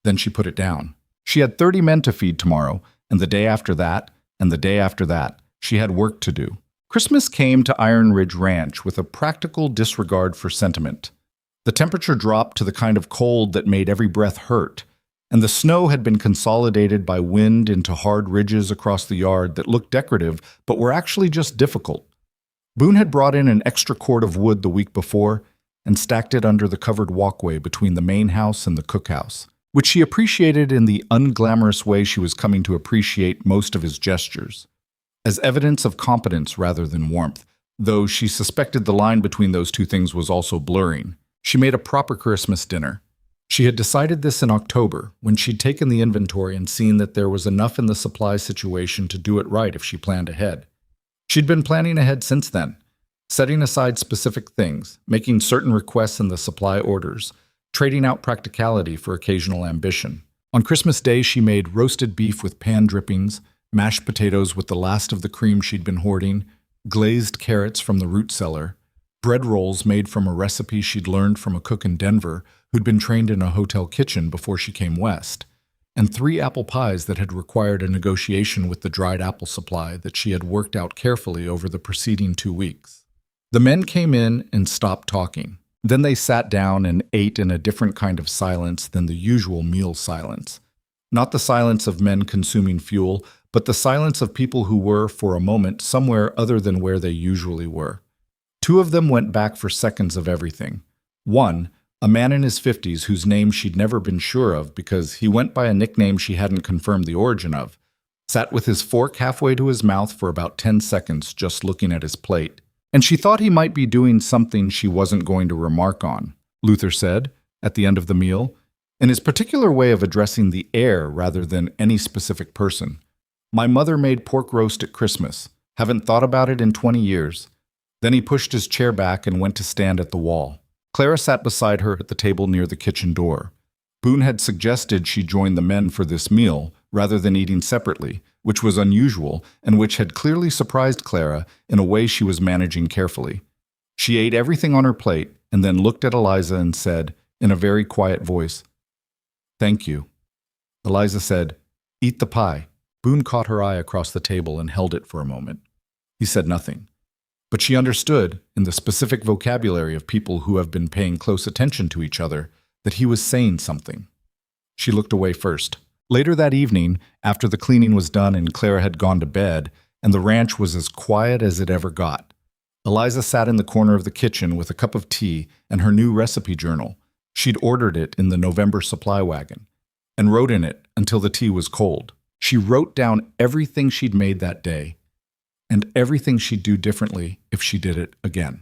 Then she put it down. She had 30 men to feed tomorrow, and the day after that, and the day after that. She had work to do. Christmas came to Iron Ridge Ranch with a practical disregard for sentiment. The temperature dropped to the kind of cold that made every breath hurt, and the snow had been consolidated by wind into hard ridges across the yard that looked decorative but were actually just difficult. Boone had brought in an extra cord of wood the week before and stacked it under the covered walkway between the main house and the cookhouse, which she appreciated in the unglamorous way she was coming to appreciate most of his gestures, as evidence of competence rather than warmth. though she suspected the line between those two things was also blurring. She made a proper Christmas dinner. She had decided this in October, when she'd taken the inventory and seen that there was enough in the supply situation to do it right if she planned ahead. She'd been planning ahead since then, setting aside specific things, making certain requests in the supply orders, trading out practicality for occasional ambition. On Christmas Day, she made roasted beef with pan drippings, mashed potatoes with the last of the cream she'd been hoarding, glazed carrots from the root cellar, bread rolls made from a recipe she'd learned from a cook in Denver who'd been trained in a hotel kitchen before she came west, and 3 apple pies that had required a negotiation with the dried apple supply that she had worked out carefully over the preceding 2 weeks. The men came in and stopped talking. Then they sat down and ate in a different kind of silence than the usual meal silence. Not the silence of men consuming fuel, but the silence of people who were, for a moment, somewhere other than where they usually were. 2 of them went back for seconds of everything. One, a man in his 50s whose name she'd never been sure of because he went by a nickname she hadn't confirmed the origin of, sat with his fork halfway to his mouth for about 10 seconds just looking at his plate. And she thought he might be doing something she wasn't going to remark on, Luther said, at the end of the meal, in his particular way of addressing the air rather than any specific person. My mother made pork roast at Christmas. Haven't thought about it in 20 years. Then he pushed his chair back and went to stand at the wall. Clara sat beside her at the table near the kitchen door. Boone had suggested she join the men for this meal, rather than eating separately, which was unusual and which had clearly surprised Clara in a way she was managing carefully. She ate everything on her plate and then looked at Eliza and said, in a very quiet voice, "Thank you." Eliza said, "Eat the pie." Boone caught her eye across the table and held it for a moment. He said nothing. But she understood, in the specific vocabulary of people who have been paying close attention to each other, that he was saying something. She looked away first. Later that evening, after the cleaning was done and Clara had gone to bed, and the ranch was as quiet as it ever got, Eliza sat in the corner of the kitchen with a cup of tea and her new recipe journal. She'd ordered it in the November supply wagon, and wrote in it until the tea was cold. She wrote down everything she'd made that day, and everything she'd do differently if she did it again.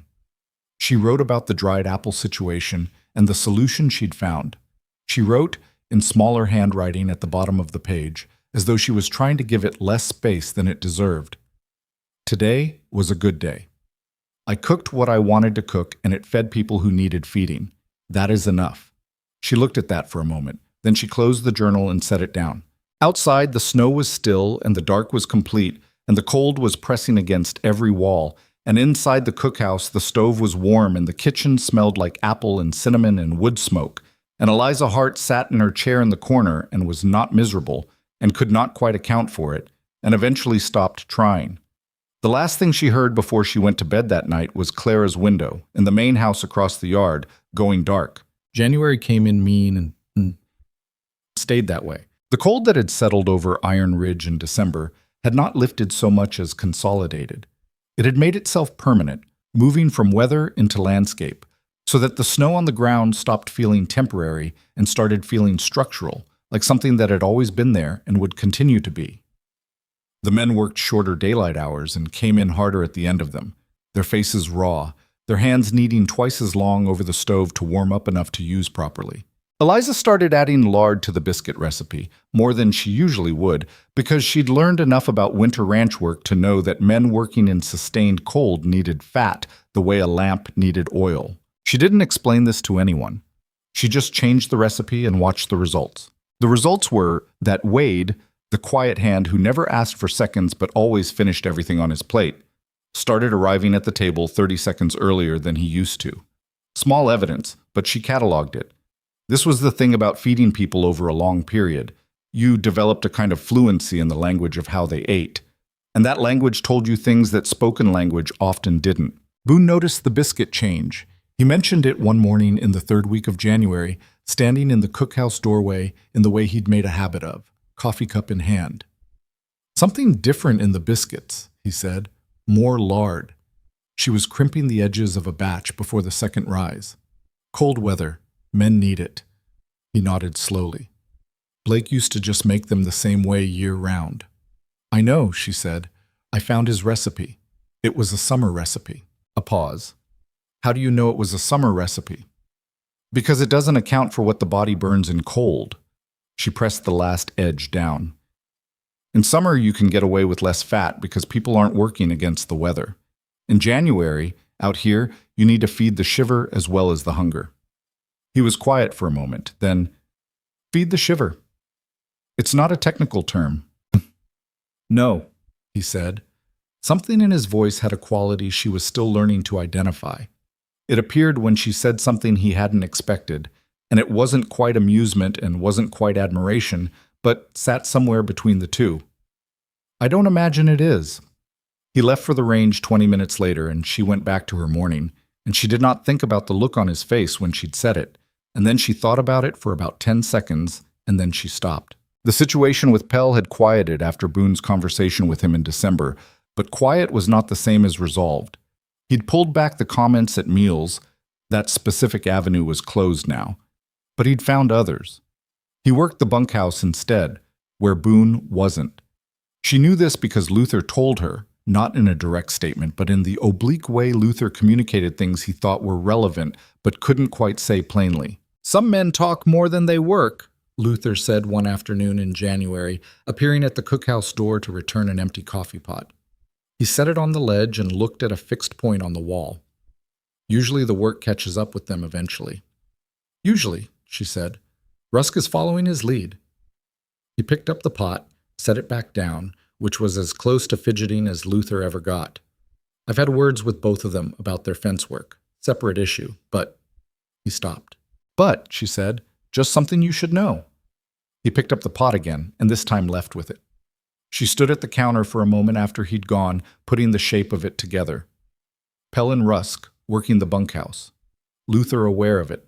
She wrote about the dried apple situation and the solution she'd found. She wrote in smaller handwriting at the bottom of the page, as though she was trying to give it less space than it deserved. Today was a good day. I cooked what I wanted to cook, and it fed people who needed feeding. That is enough. She looked at that for a moment. Then she closed the journal and set it down. Outside, the snow was still, and the dark was complete, and the cold was pressing against every wall, and inside the cookhouse the stove was warm and the kitchen smelled like apple and cinnamon and wood smoke, and Eliza Hart sat in her chair in the corner and was not miserable, and could not quite account for it, and eventually stopped trying. The last thing she heard before she went to bed that night was Clara's window, in the main house across the yard, going dark. January came in mean and stayed that way. The cold that had settled over Iron Ridge in December had not lifted so much as consolidated. It had made itself permanent, moving from weather into landscape, so that the snow on the ground stopped feeling temporary and started feeling structural, like something that had always been there and would continue to be. The men worked shorter daylight hours and came in harder at the end of them, their faces raw, their hands needing twice as long over the stove to warm up enough to use properly. Eliza started adding lard to the biscuit recipe, more than she usually would, because she'd learned enough about winter ranch work to know that men working in sustained cold needed fat the way a lamp needed oil. She didn't explain this to anyone. She just changed the recipe and watched the results. The results were that Wade, the quiet hand who never asked for seconds but always finished everything on his plate, started arriving at the table 30 seconds earlier than he used to. Small evidence, but she cataloged it. This was the thing about feeding people over a long period. You developed a kind of fluency in the language of how they ate, and that language told you things that spoken language often didn't. Boone noticed the biscuit change. He mentioned it one morning in the 3rd week of January, standing in the cookhouse doorway in the way he'd made a habit of, coffee cup in hand. "Something different in the biscuits," he said. "More lard." She was crimping the edges of a batch before the second rise. "Cold weather. Men need it." He nodded slowly. "Blake used to just make them the same way year-round." "I know," she said. "I found his recipe." It was a summer recipe. A pause. How do you know it was a summer recipe? Because it doesn't account for what the body burns in cold. She pressed the last edge down. In summer, you can get away with less fat because people aren't working against the weather. In January, out here, you need to feed the shiver as well as the hunger. He was quiet for a moment, then, feed the shiver. It's not a technical term. No, he said. Something in his voice had a quality she was still learning to identify. It appeared when she said something he hadn't expected, and it wasn't quite amusement and wasn't quite admiration, but sat somewhere between the two. I don't imagine it is. He left for the range 20 minutes later, and she went back to her morning, and she did not think about the look on his face when she'd said it, and then she thought about it for about 10 seconds, and then she stopped. The situation with Pell had quieted after Boone's conversation with him in December, but quiet was not the same as resolved. He'd pulled back the comments at meals. That specific avenue was closed now, but he'd found others. He worked the bunkhouse instead, where Boone wasn't. She knew this because Luther told her, not in a direct statement, but in the oblique way Luther communicated things he thought were relevant but couldn't quite say plainly. Some men talk more than they work, Luther said one afternoon in January, appearing at the cookhouse door to return an empty coffee pot. He set it on the ledge and looked at a fixed point on the wall. Usually the work catches up with them eventually. Usually, she said. Rusk is following his lead. He picked up the pot, set it back down, which was as close to fidgeting as Luther ever got. I've had words with both of them about their fence work. Separate issue, but... He stopped. But, she said, just something you should know. He picked up the pot again, and this time left with it. She stood at the counter for a moment after he'd gone, putting the shape of it together. Pell and Rusk, working the bunkhouse. Luther aware of it.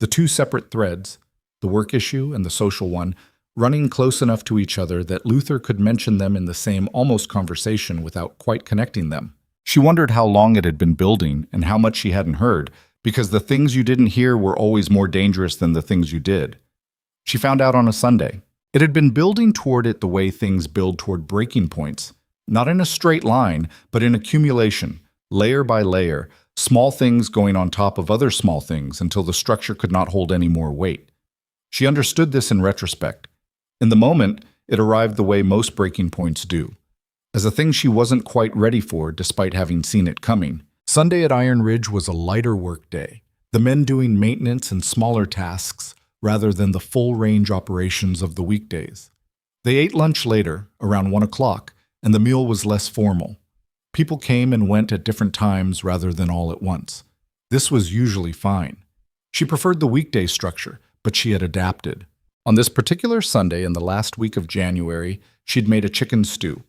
The two separate threads, the work issue and the social one, running close enough to each other that Luther could mention them in the same almost conversation without quite connecting them. She wondered how long it had been building and how much she hadn't heard, because the things you didn't hear were always more dangerous than the things you did. She found out on a Sunday. It had been building toward it the way things build toward breaking points, not in a straight line, but in accumulation, layer by layer, small things going on top of other small things until the structure could not hold any more weight. She understood this in retrospect. In the moment, it arrived the way most breaking points do, as a thing she wasn't quite ready for despite having seen it coming. Sunday at Iron Ridge was a lighter work day, the men doing maintenance and smaller tasks rather than the full-range operations of the weekdays. They ate lunch later, around 1 o'clock, and the meal was less formal. People came and went at different times rather than all at once. This was usually fine. She preferred the weekday structure, but she had adapted. On this particular Sunday in the last week of January, she'd made a chicken stew.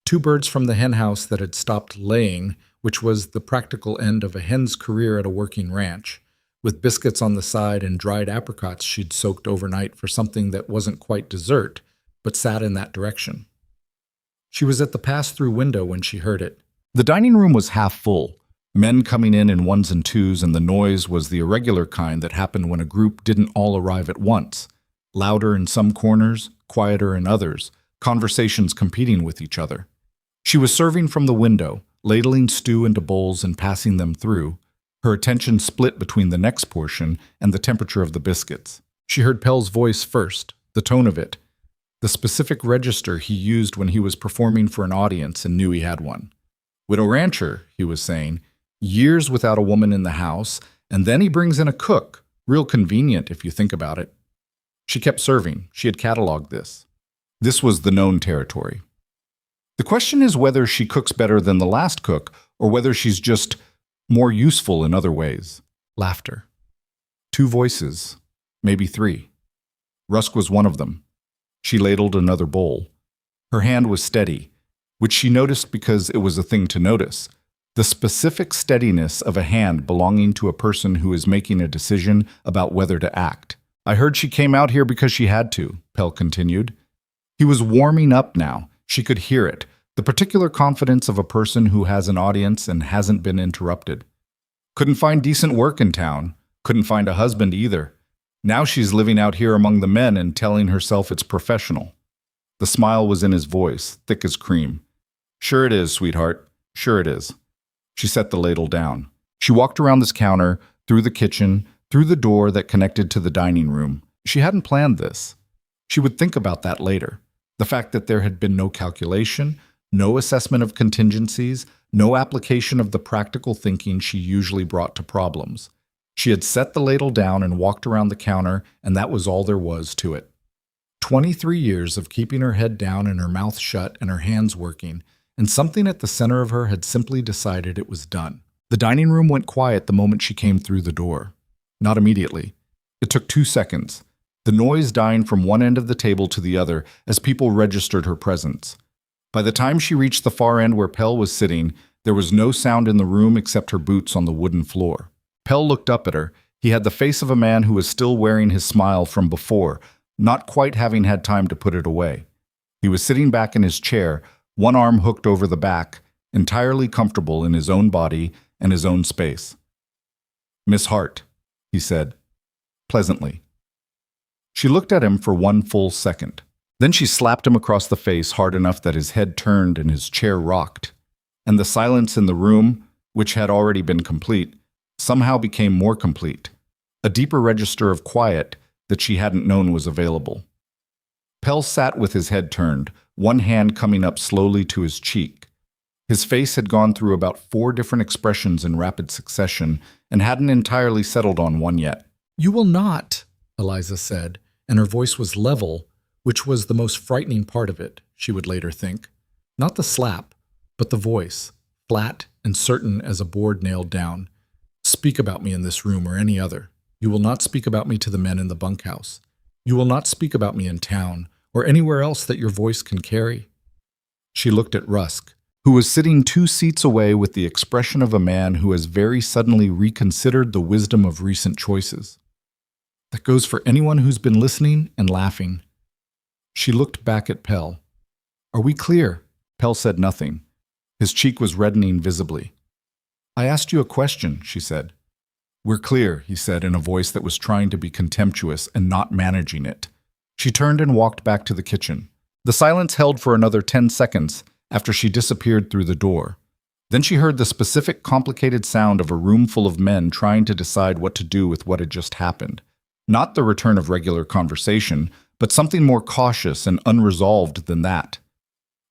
2 birds from the henhouse that had stopped laying, which was the practical end of a hen's career at a working ranch, with biscuits on the side and dried apricots she'd soaked overnight for something that wasn't quite dessert, but sat in that direction. She was at the pass-through window when she heard it. The dining room was half full, men coming in ones and twos, and the noise was the irregular kind that happened when a group didn't all arrive at once. Louder in some corners, quieter in others, conversations competing with each other. She was serving from the window, ladling stew into bowls and passing them through, her attention split between the next portion and the temperature of the biscuits. She heard Pell's voice first, the tone of it, the specific register he used when he was performing for an audience and knew he had one. Widow rancher, he was saying, years without a woman in the house, and then he brings in a cook. Real convenient if you think about it. She kept serving. She had cataloged this. This was the known territory. The question is whether she cooks better than the last cook, or whether she's just more useful in other ways. Laughter. 2 voices, maybe 3. Rusk was one of them. She ladled another bowl. Her hand was steady, which she noticed because it was a thing to notice. The specific steadiness of a hand belonging to a person who is making a decision about whether to act. I heard she came out here because she had to, Pell continued. He was warming up now. She could hear it. The particular confidence of a person who has an audience and hasn't been interrupted. Couldn't find decent work in town. Couldn't find a husband either. Now she's living out here among the men and telling herself it's professional. The smile was in his voice, thick as cream. Sure it is, sweetheart. Sure it is. She set the ladle down. She walked around this counter, through the kitchen, through the door that connected to the dining room. She hadn't planned this. She would think about that later. The fact that there had been no calculation, no assessment of contingencies, no application of the practical thinking she usually brought to problems. She had set the ladle down and walked around the counter, and that was all there was to it. 23 years of keeping her head down and her mouth shut and her hands working, and something at the center of her had simply decided it was done. The dining room went quiet the moment she came through the door. Not immediately. It took 2 seconds, the noise dying from one end of the table to the other as people registered her presence. By the time she reached the far end where Pell was sitting, there was no sound in the room except her boots on the wooden floor. Pell looked up at her. He had the face of a man who was still wearing his smile from before, not quite having had time to put it away. He was sitting back in his chair, one arm hooked over the back, entirely comfortable in his own body and his own space. "Miss Hart," he said, pleasantly. She looked at him for one full second. Then she slapped him across the face hard enough that his head turned and his chair rocked, and the silence in the room, which had already been complete, somehow became more complete, a deeper register of quiet that she hadn't known was available. Pell sat with his head turned, one hand coming up slowly to his cheek. His face had gone through about 4 different expressions in rapid succession and hadn't entirely settled on one yet. "You will not," Eliza said, and her voice was level, which was the most frightening part of it, she would later think. Not the slap, but the voice, flat and certain as a board nailed down. "Speak about me in this room or any other. You will not speak about me to the men in the bunkhouse. You will not speak about me in town or anywhere else that your voice can carry." She looked at Rusk, who was sitting 2 seats away with the expression of a man who has very suddenly reconsidered the wisdom of recent choices. That goes for anyone who's been listening and laughing. She looked back at Pell. "Are we clear?" Pell said nothing. His cheek was reddening visibly. "I asked you a question," she said. "We're clear," he said in a voice that was trying to be contemptuous and not managing it. She turned and walked back to the kitchen. The silence held for another 10 seconds after she disappeared through the door. Then she heard the specific, complicated sound of a room full of men trying to decide what to do with what had just happened. Not the return of regular conversation, but something more cautious and unresolved than that.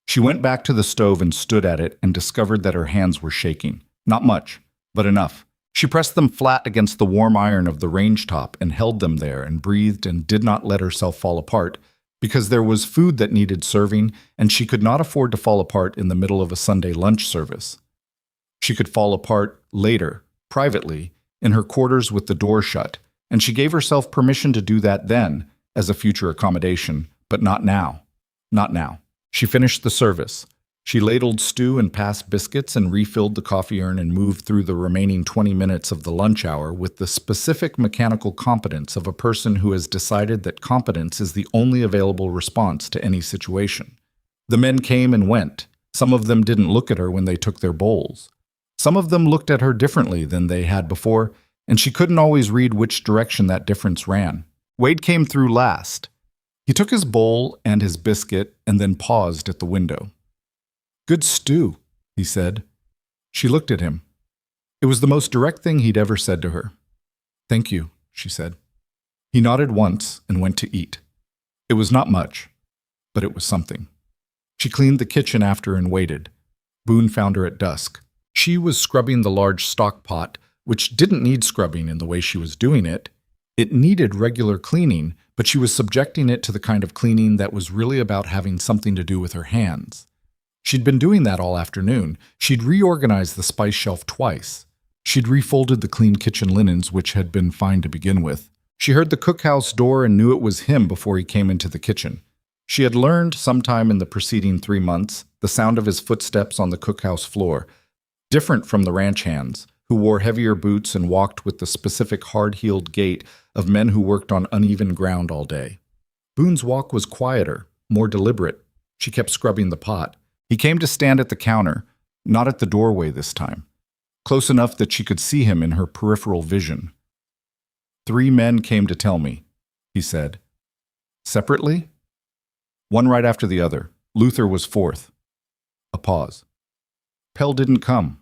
She went back to the stove and stood at it and discovered that her hands were shaking. Not much, but enough. She pressed them flat against the warm iron of the range top and held them there and breathed and did not let herself fall apart, because there was food that needed serving and she could not afford to fall apart in the middle of a Sunday lunch service. She could fall apart later, privately, in her quarters with the door shut, and she gave herself permission to do that then, as a future accommodation, but not now. Not now. She finished the service. She ladled stew and passed biscuits and refilled the coffee urn and moved through the remaining 20 minutes of the lunch hour with the specific mechanical competence of a person who has decided that competence is the only available response to any situation. The men came and went. Some of them didn't look at her when they took their bowls. Some of them looked at her differently than they had before, and she couldn't always read which direction that difference ran. Wade came through last. He took his bowl and his biscuit and then paused at the window. "Good stew," he said. She looked at him. It was the most direct thing he'd ever said to her. "Thank you," she said. He nodded once and went to eat. It was not much, but it was something. She cleaned the kitchen after and waited. Boone found her at dusk. She was scrubbing the large stock pot, which didn't need scrubbing in the way she was doing it. It needed regular cleaning, but she was subjecting it to the kind of cleaning that was really about having something to do with her hands. She'd been doing that all afternoon. She'd reorganized the spice shelf twice. She'd refolded the clean kitchen linens, which had been fine to begin with. She heard the cookhouse door and knew it was him before he came into the kitchen. She had learned sometime in the preceding 3 months the sound of his footsteps on the cookhouse floor, different from the ranch hands, who wore heavier boots and walked with the specific hard-heeled gait of men who worked on uneven ground all day. Boone's walk was quieter, more deliberate. She kept scrubbing the pot. He came to stand at the counter, not at the doorway this time, close enough that she could see him in her peripheral vision. "3 men came to tell me," he said. "Separately?" "One right after the other. Luther was 4th. A pause. "Pell didn't come."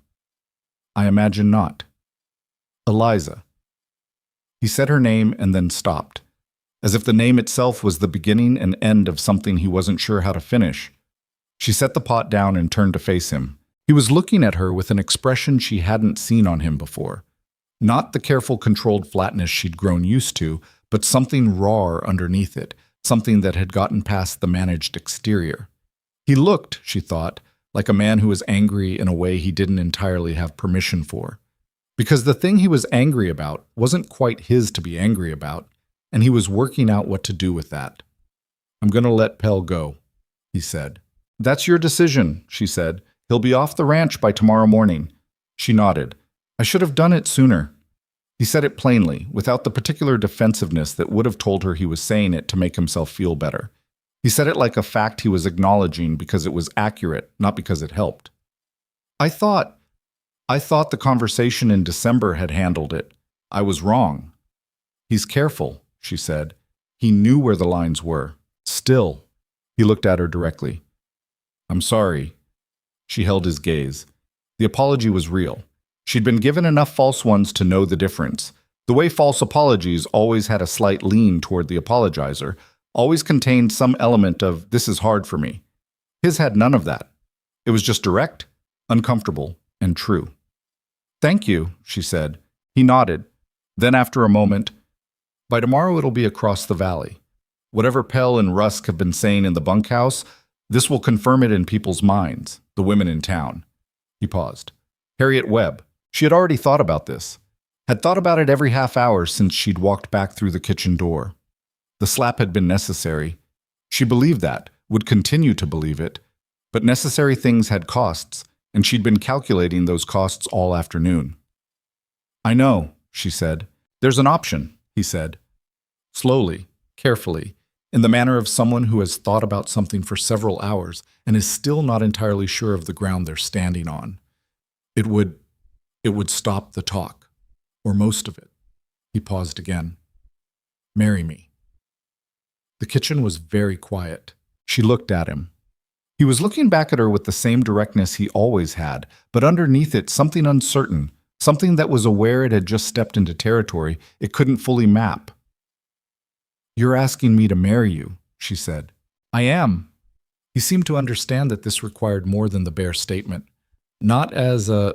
I imagine not. Eliza. He said her name and then stopped, as if the name itself was the beginning and end of something he wasn't sure how to finish. She set the pot down and turned to face him. He was looking at her with an expression she hadn't seen on him before. Not the careful, controlled flatness she'd grown used to, but something raw underneath it, something that had gotten past the managed exterior. He looked, she thought, like a man who was angry in a way he didn't entirely have permission for. Because the thing he was angry about wasn't quite his to be angry about, and he was working out what to do with that. I'm going to let Pell go, he said. That's your decision, she said. He'll be off the ranch by tomorrow morning. She nodded. I should have done it sooner. He said it plainly, without the particular defensiveness that would have told her he was saying it to make himself feel better. He said it like a fact he was acknowledging because it was accurate, not because it helped. I thought the conversation in December had handled it. I was wrong. He's careful, she said. He knew where the lines were. Still, he looked at her directly. I'm sorry. She held his gaze. The apology was real. She'd been given enough false ones to know the difference. The way false apologies always had a slight lean toward the apologizer, always contained some element of, this is hard for me. His had none of that. It was just direct, uncomfortable, and true. Thank you, she said. He nodded. Then after a moment, by tomorrow it'll be across the valley. Whatever Pell and Rusk have been saying in the bunkhouse, this will confirm it in people's minds, the women in town. He paused. Harriet Webb. She had already thought about this. Had thought about it every half hour since she'd walked back through the kitchen door. The slap had been necessary. She believed that, would continue to believe it. But necessary things had costs, and she'd been calculating those costs all afternoon. I know, she said. There's an option, he said. Slowly, carefully, in the manner of someone who has thought about something for several hours and is still not entirely sure of the ground they're standing on. It would stop the talk, or most of it. He paused again. Marry me. The kitchen was very quiet. She looked at him. He was looking back at her with the same directness he always had, but underneath it something uncertain, something that was aware it had just stepped into territory it couldn't fully map. You're asking me to marry you, she said. I am. He seemed to understand that this required more than the bare statement. Not as a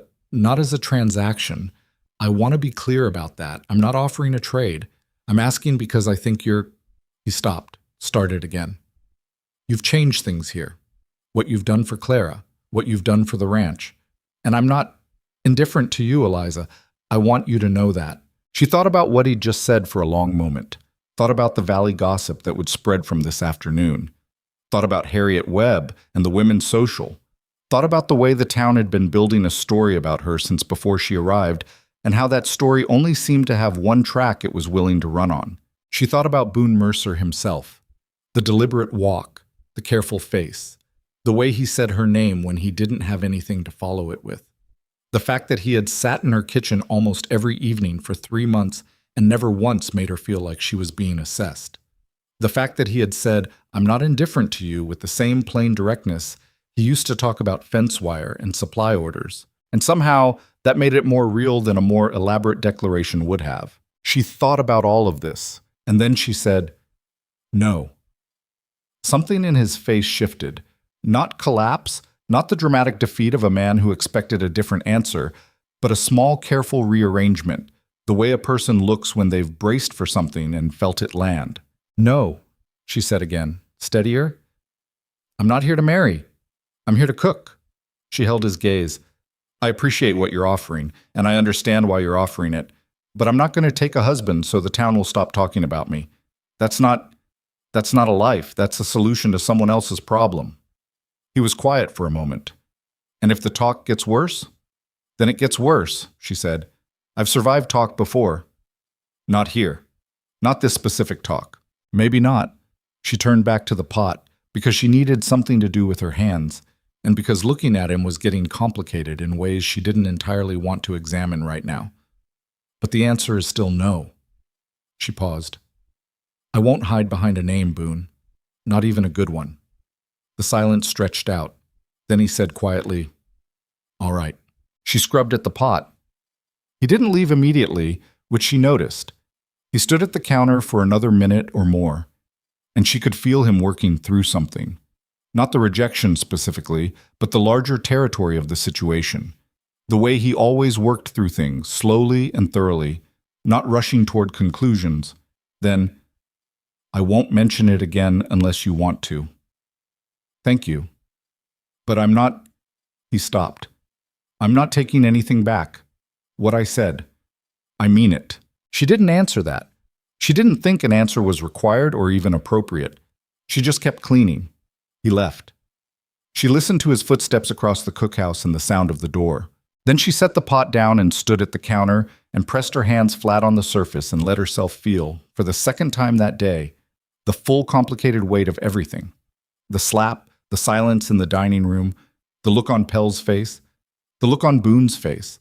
transaction. I want to be clear about that. I'm not offering a trade. I'm asking because I think you're... He stopped, started again. You've changed things here. What you've done for Clara, what you've done for the ranch. And I'm not indifferent to you, Eliza. I want you to know that. She thought about what he'd just said for a long moment. Thought about the valley gossip that would spread from this afternoon. Thought about Harriet Webb and the women's social. Thought about the way the town had been building a story about her since before she arrived, and how that story only seemed to have one track it was willing to run on. She thought about Boone Mercer himself. The deliberate walk, the careful face, the way he said her name when he didn't have anything to follow it with. The fact that he had sat in her kitchen almost every evening for 3 months and never once made her feel like she was being assessed. The fact that he had said, I'm not indifferent to you with the same plain directness he used to talk about fence wire and supply orders. And somehow that made it more real than a more elaborate declaration would have. She thought about all of this, and then she said, no. Something in his face shifted. Not collapse, not the dramatic defeat of a man who expected a different answer, but a small, careful rearrangement, the way a person looks when they've braced for something and felt it land. No, she said again, steadier. I'm not here to marry. I'm here to cook. She held his gaze. I appreciate what you're offering, and I understand why you're offering it, but I'm not going to take a husband so the town will stop talking about me. That's not a life. That's a solution to someone else's problem. He was quiet for a moment. And if the talk gets worse, then it gets worse, she said. I've survived talk before. Not here. Not this specific talk. Maybe not. She turned back to the pot because she needed something to do with her hands, and because looking at him was getting complicated in ways she didn't entirely want to examine right now. But the answer is still no. She paused. I won't hide behind a name, Boone. Not even a good one. The silence stretched out. Then he said quietly, all right. She scrubbed at the pot, He didn't leave immediately, which she noticed. He stood at the counter for another minute or more, and she could feel him working through something. Not the rejection specifically, but the larger territory of the situation. The way he always worked through things, slowly and thoroughly, not rushing toward conclusions. Then, "I won't mention it again unless you want to." "Thank you. But I'm not—" He stopped. "I'm not taking anything back. What I said. I mean it." She didn't answer that. She didn't think an answer was required or even appropriate. She just kept cleaning. He left. She listened to his footsteps across the cookhouse and the sound of the door. Then she set the pot down and stood at the counter and pressed her hands flat on the surface and let herself feel, for the second time that day, the full complicated weight of everything. The slap, the silence in the dining room, the look on Pell's face, the look on Boone's face,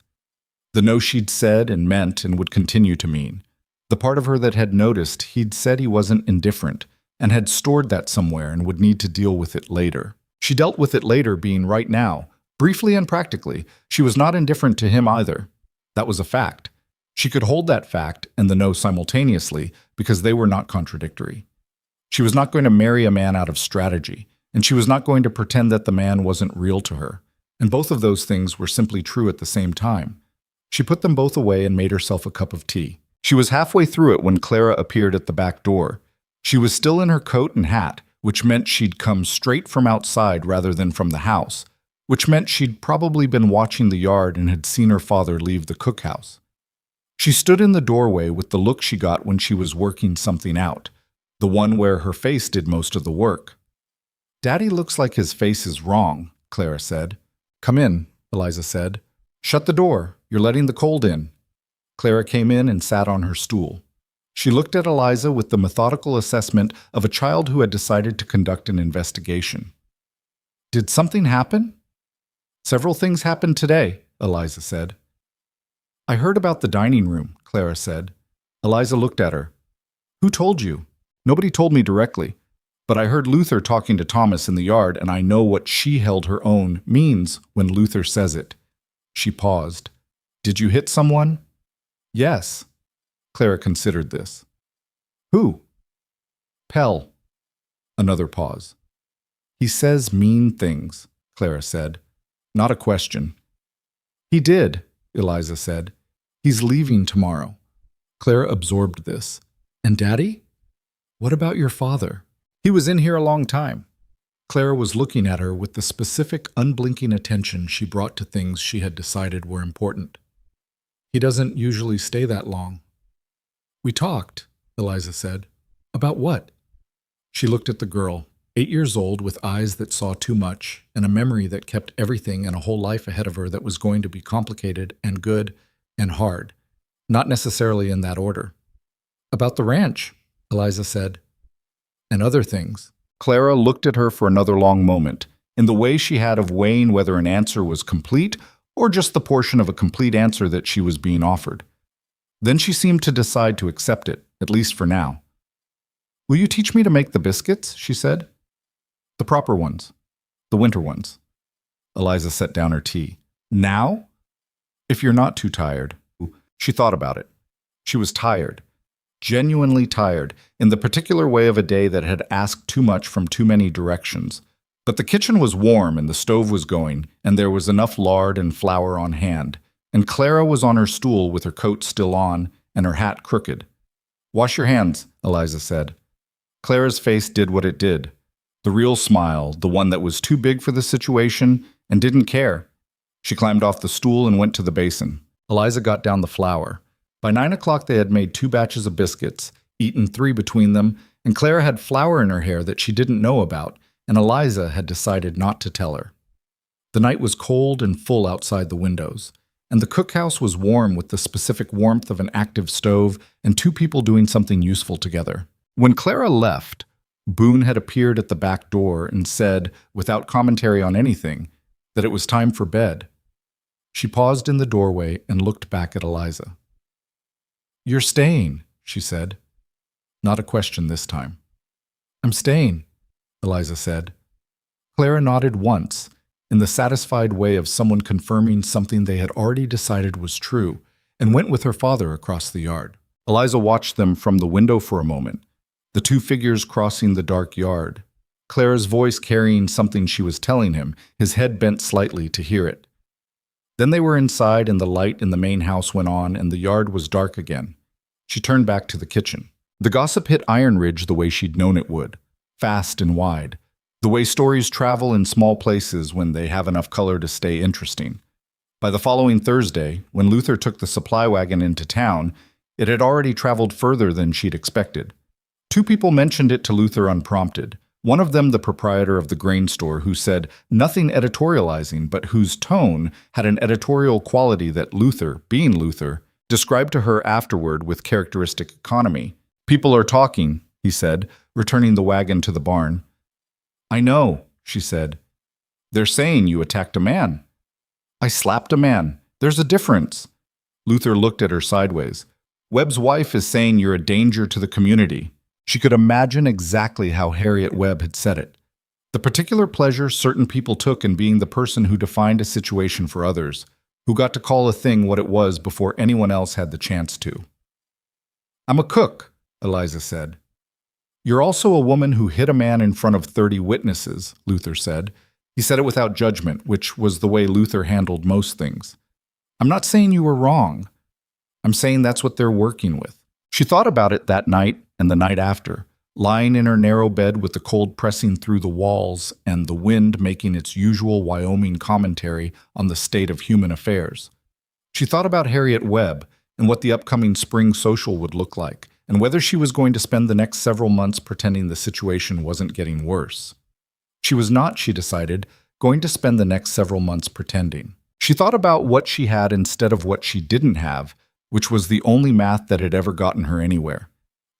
the no she'd said and meant and would continue to mean. The part of her that had noticed he'd said he wasn't indifferent and had stored that somewhere and would need to deal with it later. She dealt with it later being right now. Briefly and practically, she was not indifferent to him either. That was a fact. She could hold that fact and the no simultaneously because they were not contradictory. She was not going to marry a man out of strategy, and she was not going to pretend that the man wasn't real to her. And both of those things were simply true at the same time. She put them both away and made herself a cup of tea. She was halfway through it when Clara appeared at the back door. She was still in her coat and hat, which meant she'd come straight from outside rather than from the house, which meant she'd probably been watching the yard and had seen her father leave the cookhouse. She stood in the doorway with the look she got when she was working something out, the one where her face did most of the work. "Daddy looks like his face is wrong," Clara said. "Come in," Eliza said. "Shut the door. You're letting the cold in." Clara came in and sat on her stool. She looked at Eliza with the methodical assessment of a child who had decided to conduct an investigation. "Did something happen?" "Several things happened today," Eliza said. "I heard about the dining room," Clara said. Eliza looked at her. "Who told you?" "Nobody told me directly, but I heard Luther talking to Thomas in the yard, and I know what 'she held her own' means when Luther says it." She paused. "Did you hit someone?" "Yes." Clara considered this. "Who?" "Pell." Another pause. "He says mean things," Clara said. Not a question. "He did," Eliza said. "He's leaving tomorrow." Clara absorbed this. "And Daddy? What about your father? He was in here a long time." Clara was looking at her with the specific, unblinking attention she brought to things she had decided were important. "He doesn't usually stay that long." "We talked," Eliza said. "About what?" She looked at the girl, 8 years old with eyes that saw too much and a memory that kept everything and a whole life ahead of her that was going to be complicated and good and hard, not necessarily in that order. "About the ranch," Eliza said. "And other things." Clara looked at her for another long moment, in the way she had of weighing whether an answer was complete or just the portion of a complete answer that she was being offered. Then she seemed to decide to accept it, at least for now. "Will you teach me to make the biscuits?" she said. "The proper ones. The winter ones." Eliza set down her tea. "Now?" "If you're not too tired." She thought about it. She was tired. Genuinely tired, in the particular way of a day that had asked too much from too many directions. But the kitchen was warm and the stove was going, and there was enough lard and flour on hand, and Clara was on her stool with her coat still on and her hat crooked. "Wash your hands," Eliza said. Clara's face did what it did. The real smile, the one that was too big for the situation and didn't care. She climbed off the stool and went to the basin. Eliza got down the flour. By 9 o'clock they had made 2 batches of biscuits, eaten 3 between them, and Clara had flour in her hair that she didn't know about, and Eliza had decided not to tell her. The night was cold and full outside the windows, and the cookhouse was warm with the specific warmth of an active stove and 2 people doing something useful together. When Clara left, Boone had appeared at the back door and said, without commentary on anything, that it was time for bed. She paused in the doorway and looked back at Eliza. "You're staying," she said. Not a question this time. "I'm staying," Eliza said. Clara nodded once, in the satisfied way of someone confirming something they had already decided was true, and went with her father across the yard. Eliza watched them from the window for a moment, the two figures crossing the dark yard, Clara's voice carrying something she was telling him, his head bent slightly to hear it. Then they were inside and the light in the main house went on and the yard was dark again. She turned back to the kitchen. The gossip hit Iron Ridge the way she'd known it would, fast and wide, the way stories travel in small places when they have enough color to stay interesting. By the following Thursday, when Luther took the supply wagon into town, it had already traveled further than she'd expected. Two people mentioned it to Luther unprompted. One of them the proprietor of the grain store, who said nothing editorializing, but whose tone had an editorial quality that Luther, being Luther, described to her afterward with characteristic economy. "People are talking," he said, returning the wagon to the barn. "I know," she said. "They're saying you attacked a man." "I slapped a man. There's a difference." Luther looked at her sideways. "Webb's wife is saying you're a danger to the community." She could imagine exactly how Harriet Webb had said it. The particular pleasure certain people took in being the person who defined a situation for others, who got to call a thing what it was before anyone else had the chance to. "I'm a cook," Eliza said. "You're also a woman who hit a man in front of 30 witnesses," Luther said. He said it without judgment, which was the way Luther handled most things. "I'm not saying you were wrong. I'm saying that's what they're working with." She thought about it that night and the night after, lying in her narrow bed with the cold pressing through the walls and the wind making its usual Wyoming commentary on the state of human affairs. She thought about Harriet Webb and what the upcoming spring social would look like, and whether she was going to spend the next several months pretending the situation wasn't getting worse. She was not, she decided, going to spend the next several months pretending. She thought about what she had instead of what she didn't have, which was the only math that had ever gotten her anywhere.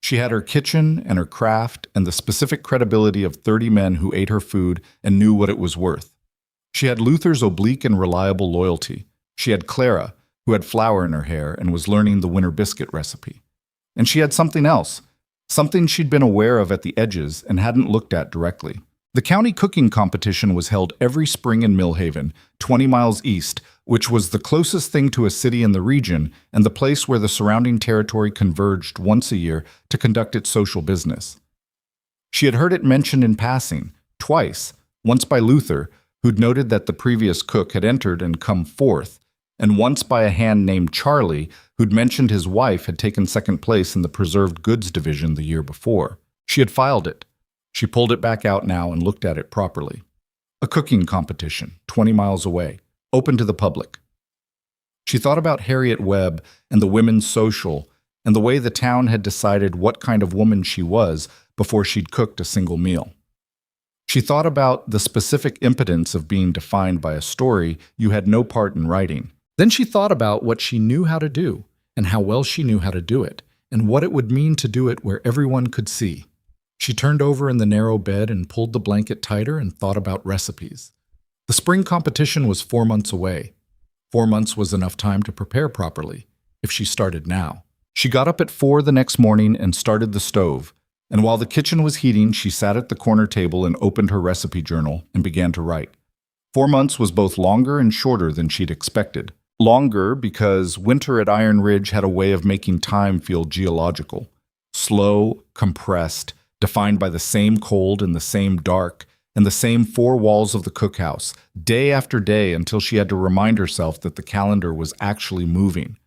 She had her kitchen and her craft and the specific credibility of 30 men who ate her food and knew what it was worth. She had Luther's oblique and reliable loyalty. She had Clara, who had flour in her hair and was learning the winter biscuit recipe. And she had something else, something she'd been aware of at the edges and hadn't looked at directly. The county cooking competition was held every spring in Millhaven, 20 miles east, which was the closest thing to a city in the region and the place where the surrounding territory converged once a year to conduct its social business. She had heard it mentioned in passing, twice, once by Luther, who'd noted that the previous cook had entered and come fourth, and once by a hand named Charlie, who'd mentioned his wife had taken second place in the preserved goods division the year before. She had filed it. She pulled it back out now and looked at it properly. A cooking competition, 20 miles away, open to the public. She thought about Harriet Webb and the women's social and the way the town had decided what kind of woman she was before she'd cooked a single meal. She thought about the specific impotence of being defined by a story you had no part in writing. Then she thought about what she knew how to do and how well she knew how to do it and what it would mean to do it where everyone could see. She turned over in the narrow bed and pulled the blanket tighter and thought about recipes. The spring competition was 4 months away. 4 months was enough time to prepare properly, if she started now. She got up at 4 the next morning and started the stove, and while the kitchen was heating, she sat at the corner table and opened her recipe journal and began to write. 4 months was both longer and shorter than she'd expected. Longer because winter at Iron Ridge had a way of making time feel geological. Slow, compressed, defined by the same cold and the same dark, and the same 4 walls of the cookhouse, day after day until she had to remind herself that the calendar was actually moving.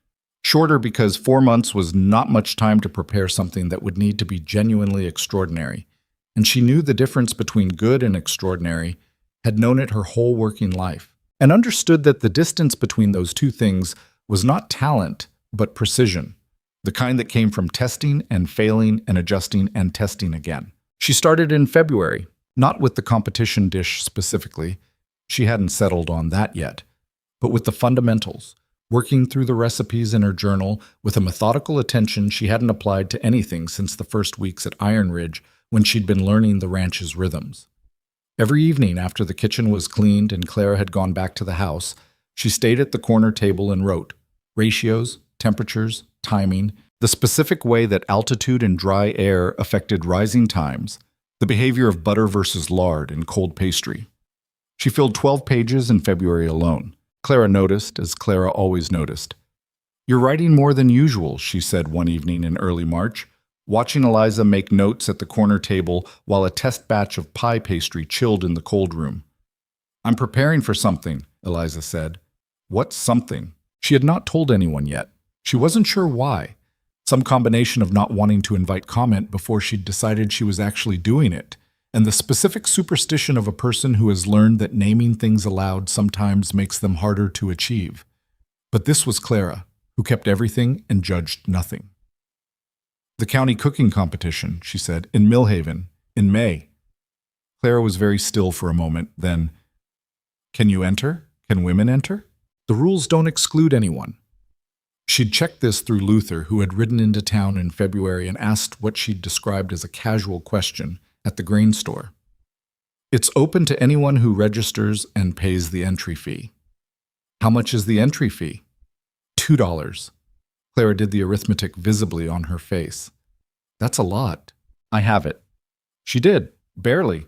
Shorter because 4 months was not much time to prepare something that would need to be genuinely extraordinary, and she knew the difference between good and extraordinary, had known it her whole working life, and understood that the distance between those two things was not talent, but precision. The kind that came from testing and failing and adjusting and testing again. She started in February, not with the competition dish specifically. She hadn't settled on that yet, but with the fundamentals, working through the recipes in her journal with a methodical attention she hadn't applied to anything since the first weeks at Iron Ridge when she'd been learning the ranch's rhythms. Every evening after the kitchen was cleaned and Clara had gone back to the house, she stayed at the corner table and wrote ratios, temperatures, timing, the specific way that altitude and dry air affected rising times, the behavior of butter versus lard in cold pastry. She filled 12 pages in February alone. Clara noticed, as Clara always noticed. "You're writing more than usual," she said one evening in early March, watching Eliza make notes at the corner table while a test batch of pie pastry chilled in the cold room. "I'm preparing for something," Eliza said. What something? She had not told anyone yet. She wasn't sure why. Some combination of not wanting to invite comment before she'd decided she was actually doing it, and the specific superstition of a person who has learned that naming things aloud sometimes makes them harder to achieve. But this was Clara, who kept everything and judged nothing. "The county cooking competition," she said, "in Millhaven, in May." Clara was very still for a moment, then, "Can you enter? Can women enter? The rules don't exclude anyone." She'd checked this through Luther, who had ridden into town in February and asked what she'd described as a casual question at the grain store. "It's open to anyone who registers and pays the entry fee." "How much is the entry fee?" $2. Clara did the arithmetic visibly on her face. "That's a lot." "I have it." She did, barely.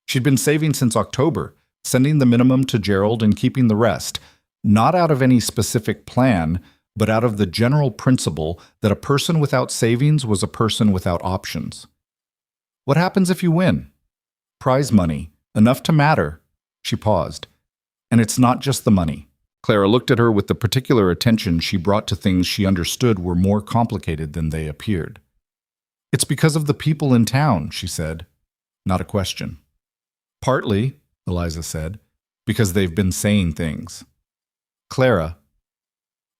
She'd been saving since October, sending the minimum to Gerald and keeping the rest, not out of any specific plan, but out of the general principle that a person without savings was a person without options. "What happens if you win?" "Prize money, enough to matter." She paused. "And it's not just the money." Clara looked at her with the particular attention she brought to things she understood were more complicated than they appeared. "It's because of the people in town," she said. Not a question. "Partly," Eliza said, "because they've been saying things." "Clara."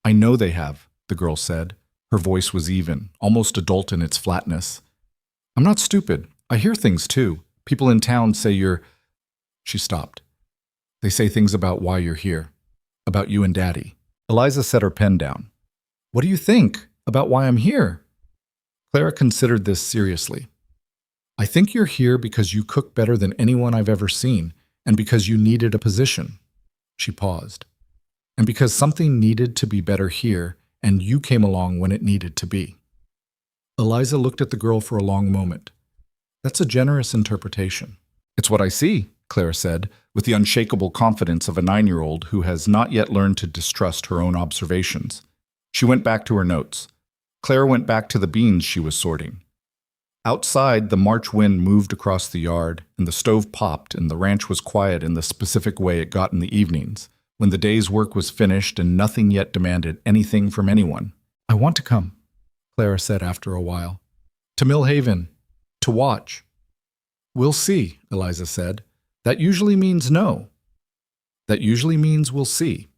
"I know they have," the girl said. Her voice was even, almost adult in its flatness. "I'm not stupid. I hear things too. People in town say you're—" She stopped. "They say things about why you're here. About you and Daddy." Eliza set her pen down. "What do you think? About why I'm here?" Clara considered this seriously. "I think you're here because you cook better than anyone I've ever seen, and because you needed a position." She paused. "And because something needed to be better here, and you came along when it needed to be." Eliza looked at the girl for a long moment. "That's a generous interpretation." "It's what I see," Clara said, with the unshakable confidence of a 9-year-old who has not yet learned to distrust her own observations. She went back to her notes. Clara went back to the beans she was sorting. Outside, the March wind moved across the yard, and the stove popped, and the ranch was quiet in the specific way it got in the evenings, when the day's work was finished and nothing yet demanded anything from anyone. "I want to come," Clara said after a while. "To Millhaven. To watch." "We'll see," Eliza said. "That usually means no." "That usually means we'll see."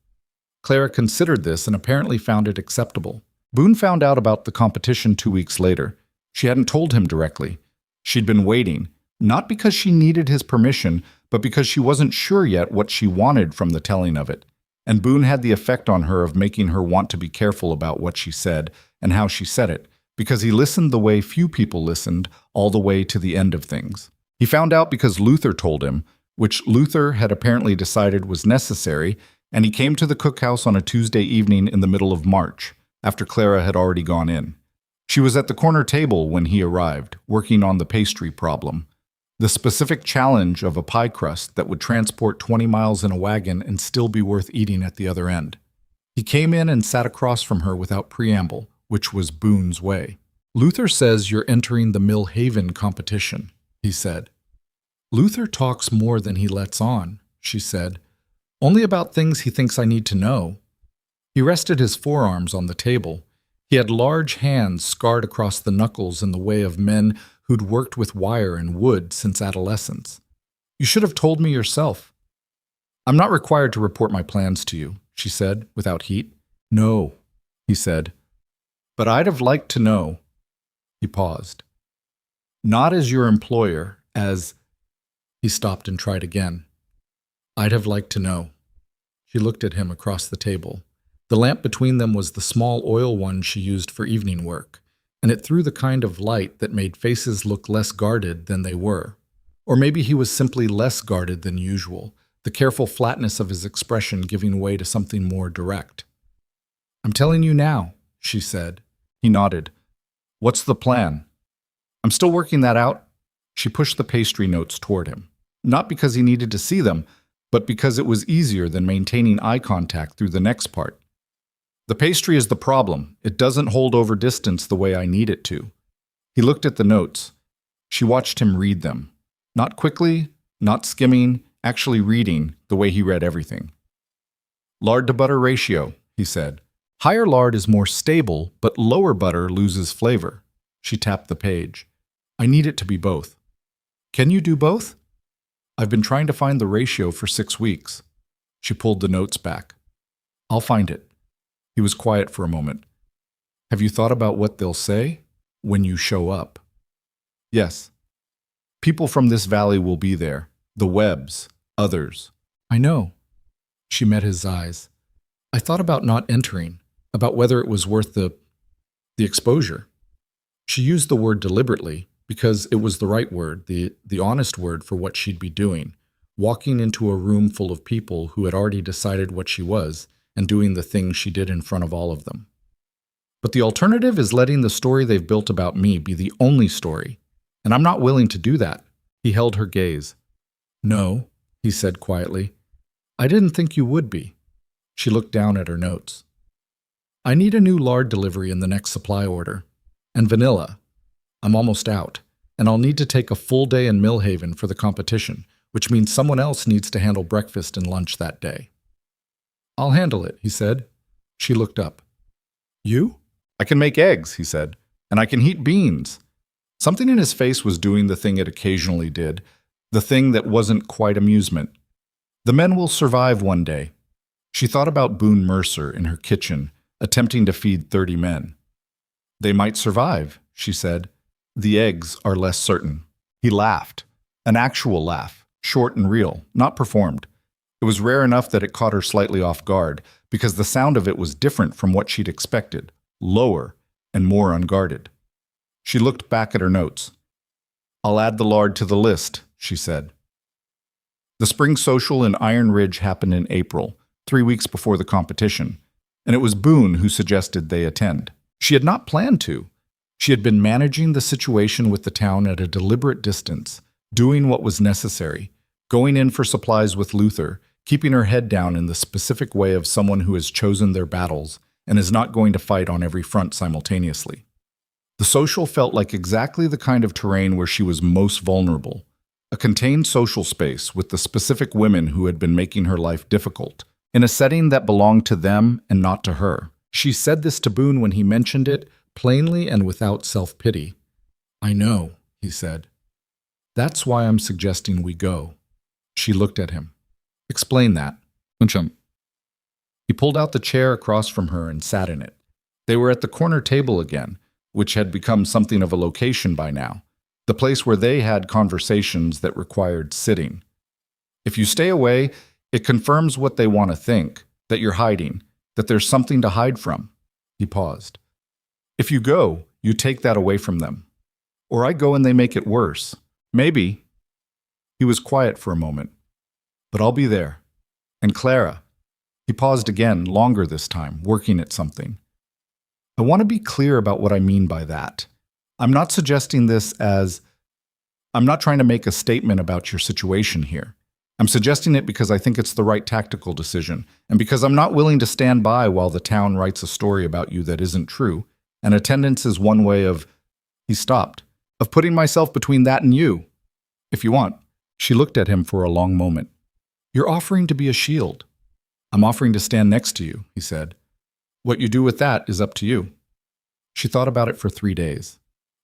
Clara considered this and apparently found it acceptable. Boone found out about the competition 2 weeks later. She hadn't told him directly. She'd been waiting, not because she needed his permission, but because she wasn't sure yet what she wanted from the telling of it. And Boone had the effect on her of making her want to be careful about what she said and how she said it, because he listened the way few people listened all the way to the end of things. He found out because Luther told him, which Luther had apparently decided was necessary, and he came to the cookhouse on a Tuesday evening in the middle of March, after Clara had already gone in. She was at the corner table when he arrived, working on the pastry problem, the specific challenge of a pie crust that would transport 20 miles in a wagon and still be worth eating at the other end. He came in and sat across from her without preamble, which was Boone's way. "Luther says you're entering the Millhaven competition," he said. "Luther talks more than he lets on," she said. "Only about things he thinks I need to know." He rested his forearms on the table. He had large hands scarred across the knuckles in the way of men who'd worked with wire and wood since adolescence. "You should have told me yourself." "I'm not required to report my plans to you," she said, without heat. "No," he said. "But I'd have liked to know." He paused. "Not as your employer, as—" He stopped and tried again. "I'd have liked to know." She looked at him across the table. The lamp between them was the small oil one she used for evening work, and it threw the kind of light that made faces look less guarded than they were. Or maybe he was simply less guarded than usual, the careful flatness of his expression giving way to something more direct. "I'm telling you now," she said. He nodded. "What's the plan?" "I'm still working that out." She pushed the pastry notes toward him, not because he needed to see them, but because it was easier than maintaining eye contact through the next part. The pastry is the problem. It doesn't hold over distance the way I need it to. He looked at the notes. She watched him read them. Not quickly, not skimming, actually reading the way he read everything. Lard to butter ratio, he said. Higher lard is more stable, but lower butter loses flavor. She tapped the page. I need it to be both. Can you do both? I've been trying to find the ratio for 6 weeks. She pulled the notes back. I'll find it. He was quiet for a moment. Have you thought about what they'll say when you show up? Yes. People from this valley will be there. The Webbs, others. I know. She met his eyes. I thought about not entering, about whether it was worth the exposure. She used the word deliberately because it was the right word, the honest word for what she'd be doing, walking into a room full of people who had already decided what she was and doing the things she did in front of all of them. But the alternative is letting the story they've built about me be the only story, and I'm not willing to do that. He held her gaze. No, he said quietly. I didn't think you would be. She looked down at her notes. I need a new lard delivery in the next supply order. And vanilla. I'm almost out, and I'll need to take a full day in Millhaven for the competition, which means someone else needs to handle breakfast and lunch that day. I'll handle it, he said. She looked up. You? I can make eggs, he said, and I can heat beans. Something in his face was doing the thing it occasionally did, the thing that wasn't quite amusement. The men will survive one day. She thought about Boone Mercer in her kitchen, attempting to feed 30 men. They might survive, she said. The eggs are less certain. He laughed, an actual laugh, short and real, not performed. It was rare enough that it caught her slightly off guard, because the sound of it was different from what she'd expected, lower and more unguarded. She looked back at her notes. I'll add the lard to the list, she said. The spring social in Iron Ridge happened in April, 3 weeks before the competition, and it was Boone who suggested they attend. She had not planned to. She had been managing the situation with the town at a deliberate distance, doing what was necessary, going in for supplies with Luther, keeping her head down in the specific way of someone who has chosen their battles and is not going to fight on every front simultaneously. The social felt like exactly the kind of terrain where she was most vulnerable, a contained social space with the specific women who had been making her life difficult, in a setting that belonged to them and not to her. She said this to Boone when he mentioned it, plainly and without self-pity. I know, he said. That's why I'm suggesting we go. She looked at him. Explain that. He pulled out the chair across from her and sat in it. They were at the corner table again, which had become something of a location by now, the place where they had conversations that required sitting. If you stay away, it confirms what they want to think, that you're hiding, that there's something to hide from. He paused. If you go, you take that away from them. Or I go and they make it worse. Maybe. He was quiet for a moment. But I'll be there. And Clara. He paused again, longer this time, working at something. I want to be clear about what I mean by that. I'm not suggesting this as... I'm not trying to make a statement about your situation here. I'm suggesting it because I think it's the right tactical decision, and because I'm not willing to stand by while the town writes a story about you that isn't true, and attendance is one way of... He stopped. Of putting myself between that and you. If you want. She looked at him for a long moment. You're offering to be a shield. I'm offering to stand next to you, he said. What you do with that is up to you. She thought about it for 3 days.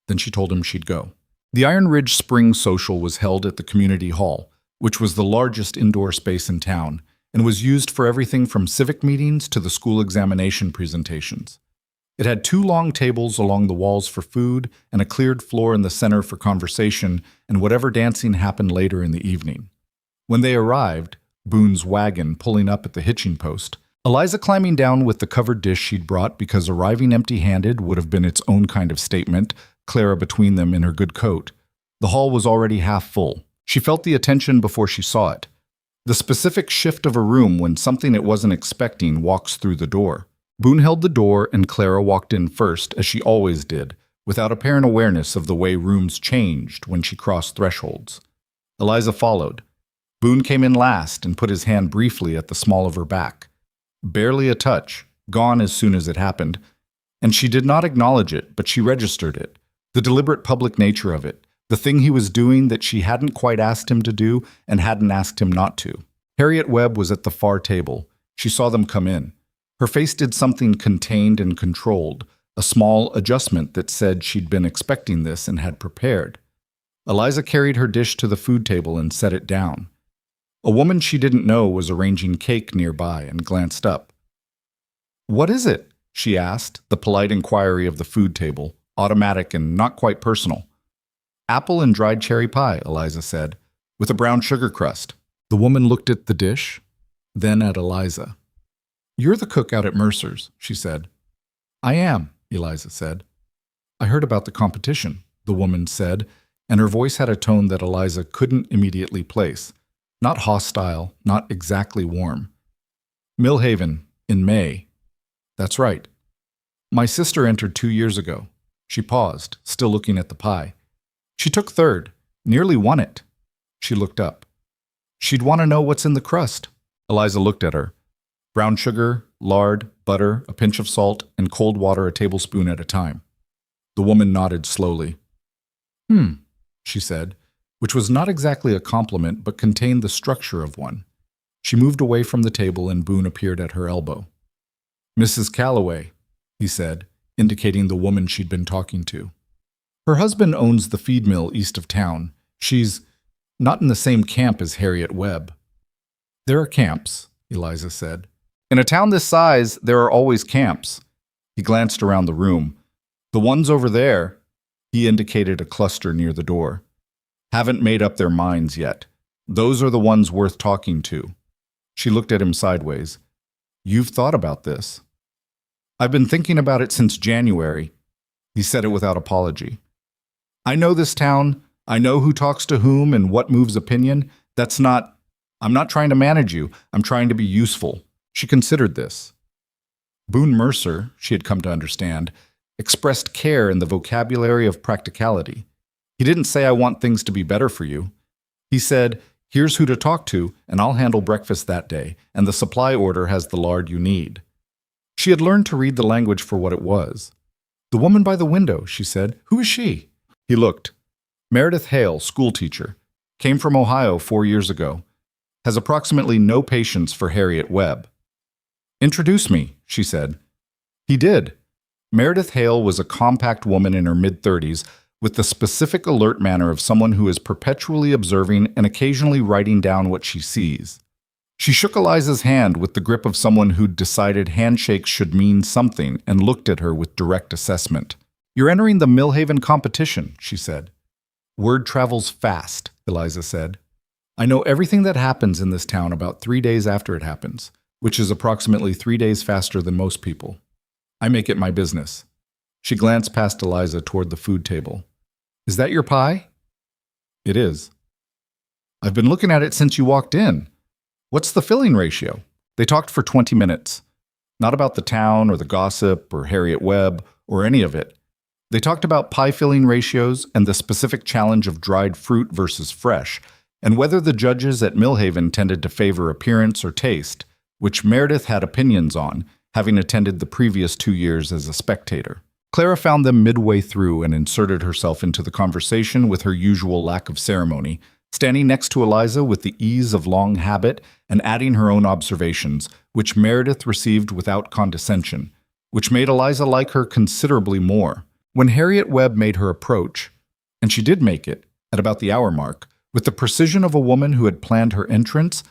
Then she told him she'd go. The Iron Ridge Spring Social was held at the community hall, which was the largest indoor space in town, and was used for everything from civic meetings to the school examination presentations. It had 2 long tables along the walls for food and a cleared floor in the center for conversation and whatever dancing happened later in the evening. When they arrived, Boone's wagon pulling up at the hitching post, Eliza climbing down with the covered dish she'd brought because arriving empty-handed would have been its own kind of statement, Clara between them in her good coat. The hall was already half full. She felt the attention before she saw it. The specific shift of a room when something it wasn't expecting walks through the door. Boone held the door and Clara walked in first, as she always did, without apparent awareness of the way rooms changed when she crossed thresholds. Eliza followed. Boone came in last and put his hand briefly at the small of her back. Barely a touch, gone as soon as it happened. And she did not acknowledge it, but she registered it. The deliberate public nature of it, the thing he was doing that she hadn't quite asked him to do and hadn't asked him not to. Harriet Webb was at the far table. She saw them come in. Her face did something contained and controlled, a small adjustment that said she'd been expecting this and had prepared. Eliza carried her dish to the food table and set it down. A woman she didn't know was arranging cake nearby and glanced up. "What is it?" she asked, the polite inquiry of the food table, automatic and not quite personal. "Apple and dried cherry pie," Eliza said, "with a brown sugar crust." The woman looked at the dish, then at Eliza. "You're the cook out at Mercer's," she said. "I am," Eliza said. "I heard about the competition," the woman said, and her voice had a tone that Eliza couldn't immediately place. Not hostile, not exactly warm. "Millhaven, in May." "That's right. My sister entered 2 years ago." She paused, still looking at the pie. "She took third, nearly won it." She looked up. "She'd want to know what's in the crust." Eliza looked at her. Brown sugar, lard, butter, a pinch of salt, and cold water a tablespoon at a time. The woman nodded slowly. She said, which was not exactly a compliment but contained the structure of one. She moved away from the table and Boone appeared at her elbow. "Mrs. Calloway," he said, indicating the woman she'd been talking to. "Her husband owns the feed mill east of town. She's not in the same camp as Harriet Webb." "There are camps," Eliza said. "In a town this size, there are always camps." He glanced around the room. "The ones over there," he indicated a cluster near the door, "haven't made up their minds yet. Those are the ones worth talking to." She looked at him sideways. "You've thought about this." "I've been thinking about it since January." He said it without apology. "I know this town. I know who talks to whom and what moves opinion. I'm not trying to manage you. I'm trying to be useful." She considered this. Boone Mercer, she had come to understand, expressed care in the vocabulary of practicality. He didn't say, "I want things to be better for you." He said, "Here's who to talk to, and I'll handle breakfast that day, and the supply order has the lard you need." She had learned to read the language for what it was. "The woman by the window," she said. "Who is she?" He looked. "Meredith Hale, schoolteacher. Came from Ohio 4 years ago. Has approximately no patience for Harriet Webb." "Introduce me," she said. He did. Meredith Hale was a compact woman in her mid-30s with the specific alert manner of someone who is perpetually observing and occasionally writing down what she sees. She shook Eliza's hand with the grip of someone who'd decided handshakes should mean something and looked at her with direct assessment. "You're entering the Millhaven competition," she said. "Word travels fast," Eliza said. "I know everything that happens in this town about 3 days after it happens, which is approximately 3 days faster than most people. I make it my business." She glanced past Eliza toward the food table. "Is that your pie?" "It is." "I've been looking at it since you walked in. What's the filling ratio?" They talked for 20 minutes. Not about the town or the gossip or Harriet Webb or any of it. They talked about pie filling ratios and the specific challenge of dried fruit versus fresh, and whether the judges at Millhaven tended to favor appearance or taste, which Meredith had opinions on, having attended the previous 2 years as a spectator. Clara found them midway through and inserted herself into the conversation with her usual lack of ceremony, standing next to Eliza with the ease of long habit and adding her own observations, which Meredith received without condescension, which made Eliza like her considerably more. When Harriet Webb made her approach, and she did make it, at about the hour mark, with the precision of a woman who had planned her entrance,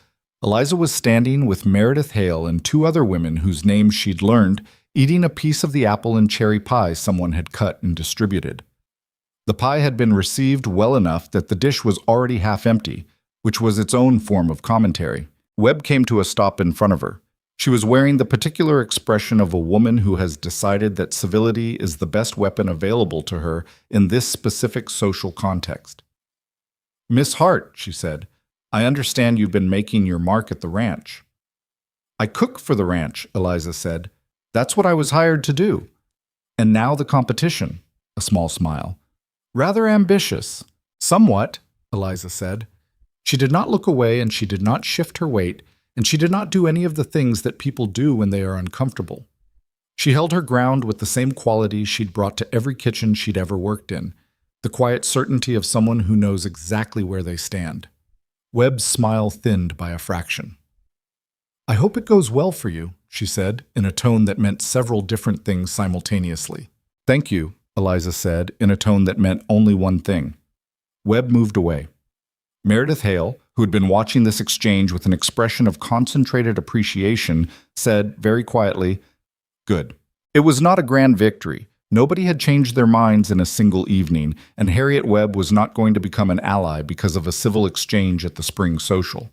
Eliza was standing with Meredith Hale and 2 other women whose names she'd learned, eating a piece of the apple and cherry pie someone had cut and distributed. The pie had been received well enough that the dish was already half empty, which was its own form of commentary. Webb came to a stop in front of her. She was wearing the particular expression of a woman who has decided that civility is the best weapon available to her in this specific social context. "Miss Hart," she said, "I understand you've been making your mark at the ranch." "I cook for the ranch," Eliza said. "That's what I was hired to do." "And now the competition," a small smile. "Rather ambitious." "Somewhat," Eliza said. She did not look away and she did not shift her weight, and she did not do any of the things that people do when they are uncomfortable. She held her ground with the same quality she'd brought to every kitchen she'd ever worked in, the quiet certainty of someone who knows exactly where they stand. Webb's smile thinned by a fraction. "I hope it goes well for you," she said, in a tone that meant several different things simultaneously. "Thank you," Eliza said, in a tone that meant only one thing. Webb moved away. Meredith Hale, who had been watching this exchange with an expression of concentrated appreciation, said very quietly, "Good." It was not a grand victory. Nobody had changed their minds in a single evening, and Harriet Webb was not going to become an ally because of a civil exchange at the spring social.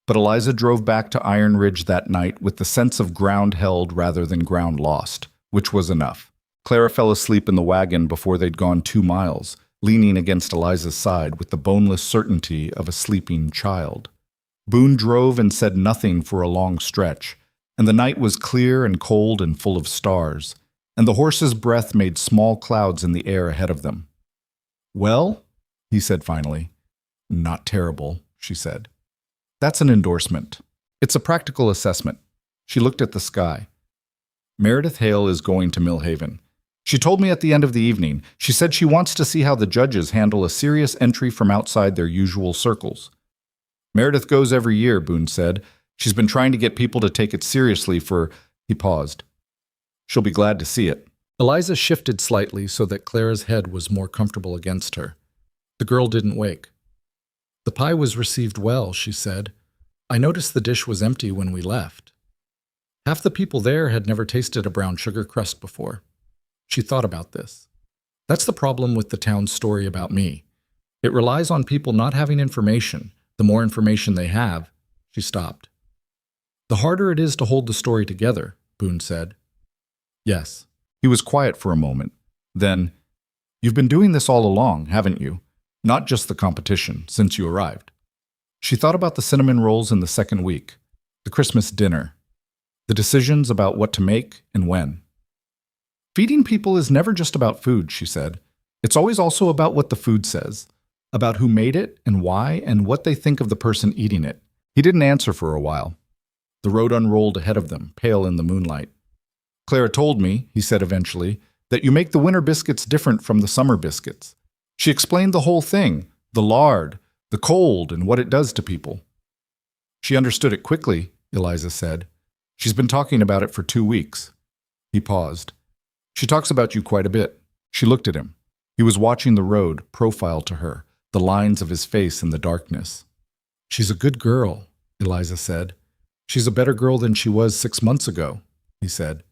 But Eliza drove back to Iron Ridge that night with the sense of ground held rather than ground lost, which was enough. Clara fell asleep in the wagon before they'd gone 2 miles, leaning against Eliza's side with the boneless certainty of a sleeping child. Boone drove and said nothing for a long stretch, and the night was clear and cold and full of stars, and the horse's breath made small clouds in the air ahead of them. "Well," he said finally. "Not terrible," she said. "That's an endorsement. It's a practical assessment." She looked at the sky. "Meredith Hale is going to Millhaven. She told me at the end of the evening. She said she wants to see how the judges handle a serious entry from outside their usual circles." "Meredith goes every year," Boone said. "She's been trying to get people to take it seriously for—" He paused. "She'll be glad to see it." Eliza shifted slightly so that Clara's head was more comfortable against her. The girl didn't wake. "The pie was received well," she said. "I noticed the dish was empty when we left. Half the people there had never tasted a brown sugar crust before." She thought about this. "That's the problem with the town's story about me. It relies on people not having information. The more information they have—" She stopped. "The harder it is to hold the story together," Boone said. "Yes." He was quiet for a moment. Then, "You've been doing this all along, haven't you? Not just the competition, since you arrived." She thought about the cinnamon rolls in the second week, the Christmas dinner, the decisions about what to make and when. "Feeding people is never just about food," she said. "It's always also about what the food says, about who made it and why and what they think of the person eating it." He didn't answer for a while. The road unrolled ahead of them, pale in the moonlight. "Clara told me," he said eventually, "that you make the winter biscuits different from the summer biscuits." She explained the whole thing, the lard, the cold, and what it does to people. "She understood it quickly," Eliza said. "She's been talking about it for 2 weeks." He paused. "She talks about you quite a bit." She looked at him. He was watching the road, profile to her, the lines of his face in the darkness. "She's a good girl," Eliza said. "She's a better girl than she was 6 months ago," he said.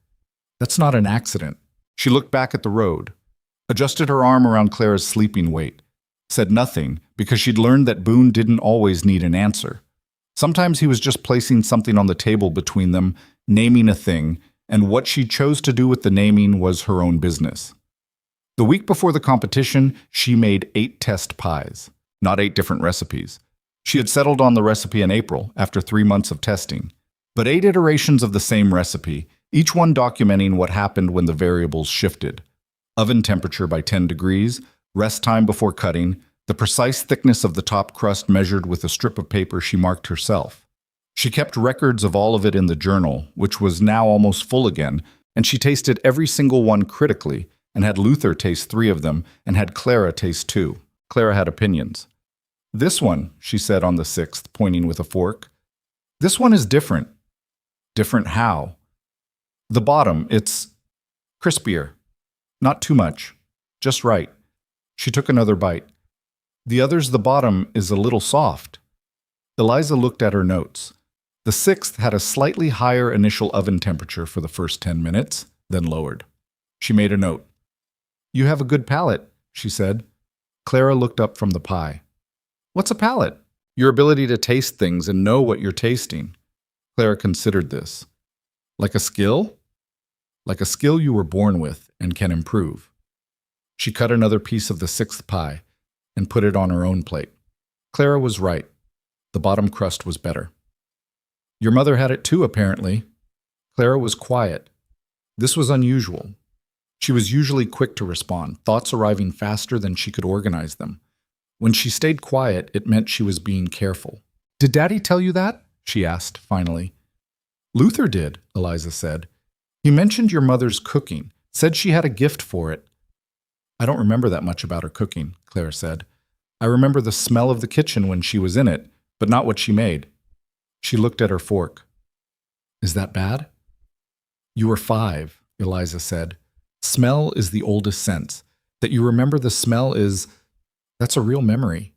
"That's not an accident." She looked back at the road, adjusted her arm around Clara's sleeping weight, said nothing because she'd learned that Boone didn't always need an answer. Sometimes he was just placing something on the table between them, naming a thing, and what she chose to do with the naming was her own business. The week before the competition, she made 8 test pies, not 8 different recipes. She had settled on the recipe in April, after 3 months of testing. But 8 iterations of the same recipe, each one documenting what happened when the variables shifted. Oven temperature by 10 degrees, rest time before cutting, the precise thickness of the top crust measured with a strip of paper she marked herself. She kept records of all of it in the journal, which was now almost full again, and she tasted every single one critically, and had Luther taste 3 of them, and had Clara taste 2. Clara had opinions. "This one," she said on the 6th, pointing with a fork. "This one is different." "Different how?" "The bottom, it's crispier. Not too much. Just right." She took another bite. "The other's the bottom is a little soft." Eliza looked at her notes. The 6th had a slightly higher initial oven temperature for the first 10 minutes, then lowered. She made a note. "You have a good palate," she said. Clara looked up from the pie. "What's a palate?" "Your ability to taste things and know what you're tasting." Clara considered this. "Like a skill?" "Like a skill you were born with and can improve." She cut another piece of the 6th pie and put it on her own plate. Clara was right. The bottom crust was better. "Your mother had it too, apparently." Clara was quiet. This was unusual. She was usually quick to respond, thoughts arriving faster than she could organize them. When she stayed quiet, it meant she was being careful. "Did Daddy tell you that?" she asked, finally. "Luther did," Eliza said. He mentioned your mother's cooking, said she had a gift for it. I don't remember that much about her cooking, Clara said. I remember the smell of the kitchen when she was in it, but not what she made. She looked at her fork. Is that bad? You were 5, Eliza said. Smell is the oldest sense. That you remember the smell that's a real memory.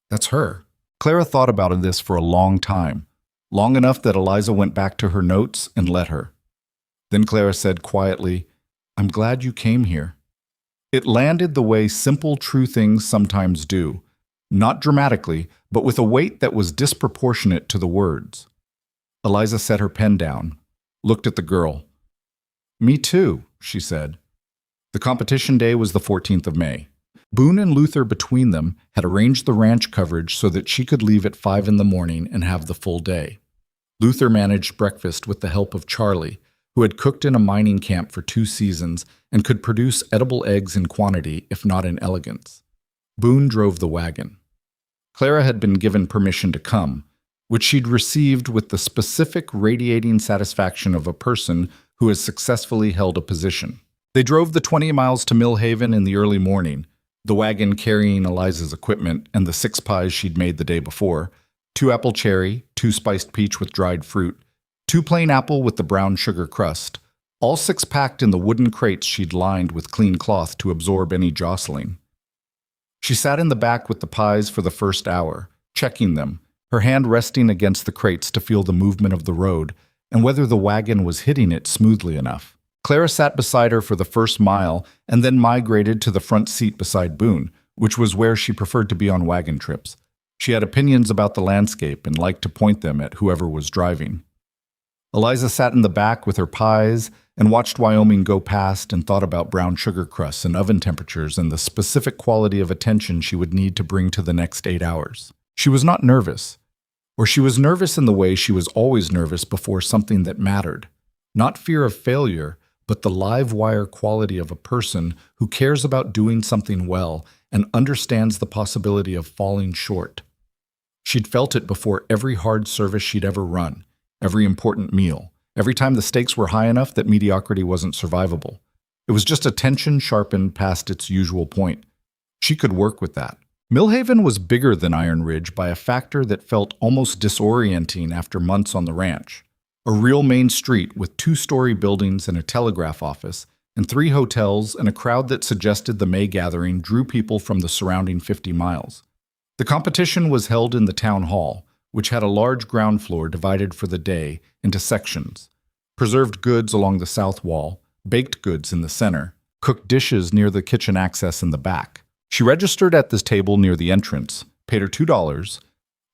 That's her. Clara thought about this for a long time, long enough that Eliza went back to her notes and let her. Then Clara said quietly, I'm glad you came here. It landed the way simple, true things sometimes do, not dramatically, but with a weight that was disproportionate to the words. Eliza set her pen down, looked at the girl. Me too, she said. The competition day was the 14th of May. Boone and Luther between them had arranged the ranch coverage so that she could leave at 5 in the morning and have the full day. Luther managed breakfast with the help of Charlie, who had cooked in a mining camp for 2 seasons and could produce edible eggs in quantity, if not in elegance. Boone drove the wagon. Clara had been given permission to come, which she'd received with the specific radiating satisfaction of a person who has successfully held a position. They drove the 20 miles to Millhaven in the early morning, the wagon carrying Eliza's equipment and the 6 pies she'd made the day before, 2 apple cherry, 2 spiced peach with dried fruit, 2 plain apple with the brown sugar crust, all 6 packed in the wooden crates she'd lined with clean cloth to absorb any jostling. She sat in the back with the pies for the first hour, checking them, her hand resting against the crates to feel the movement of the road and whether the wagon was hitting it smoothly enough. Clara sat beside her for the first mile and then migrated to the front seat beside Boone, which was where she preferred to be on wagon trips. She had opinions about the landscape and liked to point them at whoever was driving. Eliza sat in the back with her pies and watched Wyoming go past and thought about brown sugar crusts and oven temperatures and the specific quality of attention she would need to bring to the next 8 hours. She was not nervous, or she was nervous in the way she was always nervous before something that mattered. Not fear of failure, but the live wire quality of a person who cares about doing something well and understands the possibility of falling short. She'd felt it before every hard service she'd ever run, every important meal, every time the stakes were high enough that mediocrity wasn't survivable. It was just a tension sharpened past its usual point. She could work with that. Millhaven was bigger than Iron Ridge by a factor that felt almost disorienting after months on the ranch. A real main street with 2-story buildings and a telegraph office, and 3 hotels and a crowd that suggested the May gathering drew people from the surrounding 50 miles. The competition was held in the town hall, which had a large ground floor divided for the day into sections. Preserved goods along the south wall, baked goods in the center, cooked dishes near the kitchen access in the back. She registered at this table near the entrance, paid her $2,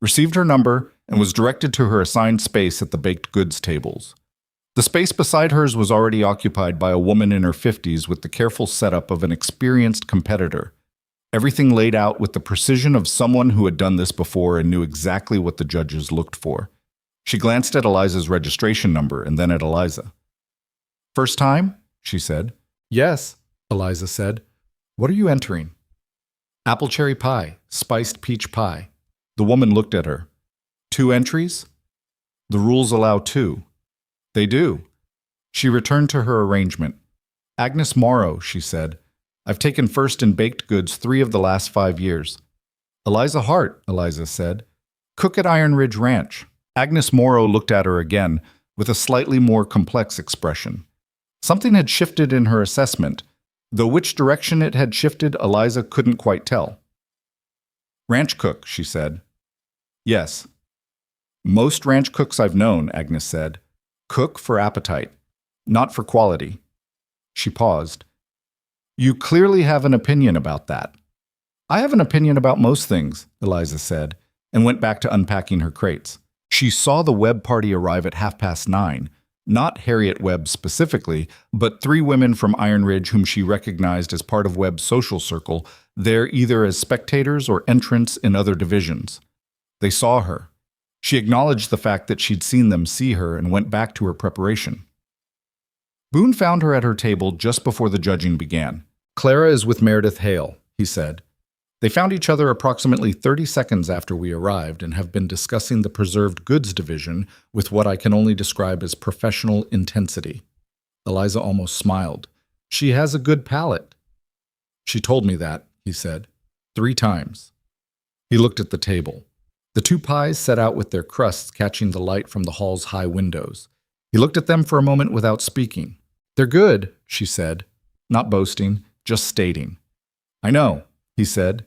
received her number, and was directed to her assigned space at the baked goods tables. The space beside hers was already occupied by a woman in her 50s with the careful setup of an experienced competitor. Everything laid out with the precision of someone who had done this before and knew exactly what the judges looked for. She glanced at Eliza's registration number and then at Eliza. First time? She said. Yes, Eliza said. What are you entering? Apple cherry pie, spiced peach pie. The woman looked at her. 2 entries? The rules allow 2. They do. She returned to her arrangement. Agnes Morrow, she said. I've taken first in baked goods 3 of the last 5 years. Eliza Hart, Eliza said. Cook at Iron Ridge Ranch. Agnes Morrow looked at her again with a slightly more complex expression. Something had shifted in her assessment, though which direction it had shifted Eliza couldn't quite tell. Ranch cook, she said. Yes. Most ranch cooks I've known, Agnes said, cook for appetite, not for quality. She paused. You clearly have an opinion about that. I have an opinion about most things, Eliza said, and went back to unpacking her crates. She saw the Webb party arrive at 9:30, not Harriet Webb specifically, but 3 women from Iron Ridge whom she recognized as part of Webb's social circle, there either as spectators or entrants in other divisions. They saw her. She acknowledged the fact that she'd seen them see her and went back to her preparation. Boone found her at her table just before the judging began. Clara is with Meredith Hale, he said. They found each other approximately 30 seconds after we arrived and have been discussing the preserved goods division with what I can only describe as professional intensity. Eliza almost smiled. She has a good palate. She told me that, he said. 3 times. He looked at the table. The 2 pies set out with their crusts catching the light from the hall's high windows. He looked at them for a moment without speaking. They're good, she said. Not boasting, just stating. I know, he said,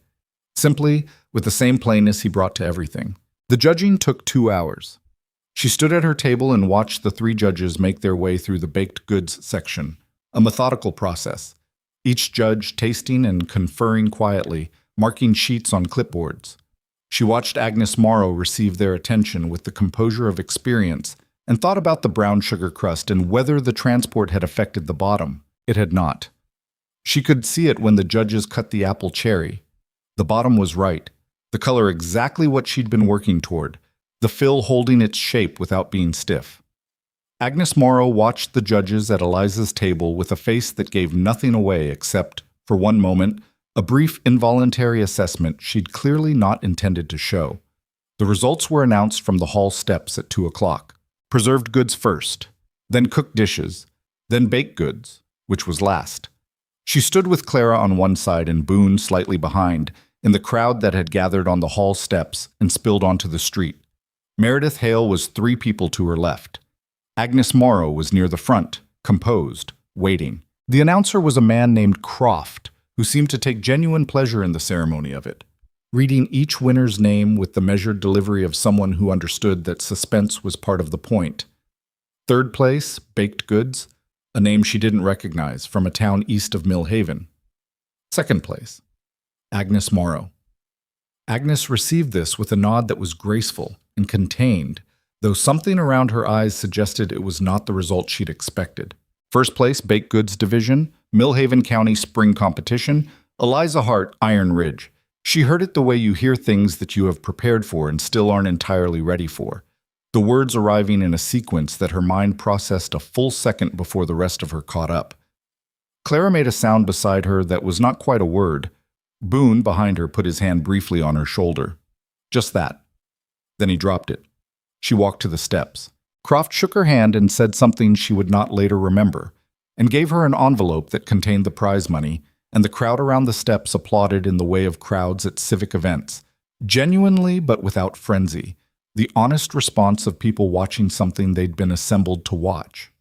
simply, with the same plainness he brought to everything. The judging took 2 hours. She stood at her table and watched the 3 judges make their way through the baked goods section, a methodical process, each judge tasting and conferring quietly, marking sheets on clipboards. She watched Agnes Morrow receive their attention with the composure of experience and thought about the brown sugar crust and whether the transport had affected the bottom. It had not. She could see it when the judges cut the apple cherry. The bottom was right, the color exactly what she'd been working toward, the fill holding its shape without being stiff. Agnes Morrow watched the judges at Eliza's table with a face that gave nothing away except, for one moment, a brief involuntary assessment she'd clearly not intended to show. The results were announced from the hall steps at 2 o'clock. Preserved goods first, then cooked dishes, then baked goods, which was last. She stood with Clara on one side and Boone slightly behind, in the crowd that had gathered on the hall steps and spilled onto the street. Meredith Hale was 3 people to her left. Agnes Morrow was near the front, composed, waiting. The announcer was a man named Croft, who seemed to take genuine pleasure in the ceremony of it, reading each winner's name with the measured delivery of someone who understood that suspense was part of the point. 3rd place, baked goods, a name she didn't recognize, from a town east of Mill Haven. 2nd place, Agnes Morrow. Agnes received this with a nod that was graceful and contained, though something around her eyes suggested it was not the result she'd expected. 1st place, baked goods division, Mill Haven County spring competition, Eliza Hart, Iron Ridge. She heard it the way you hear things that you have prepared for and still aren't entirely ready for, the words arriving in a sequence that her mind processed a full second before the rest of her caught up. Clara made a sound beside her that was not quite a word. Boone, behind her, put his hand briefly on her shoulder. Just that. Then he dropped it. She walked to the steps. Croft shook her hand and said something she would not later remember, and gave her an envelope that contained the prize money, and the crowd around the steps applauded in the way of crowds at civic events, genuinely but without frenzy, the honest response of people watching something they'd been assembled to watch.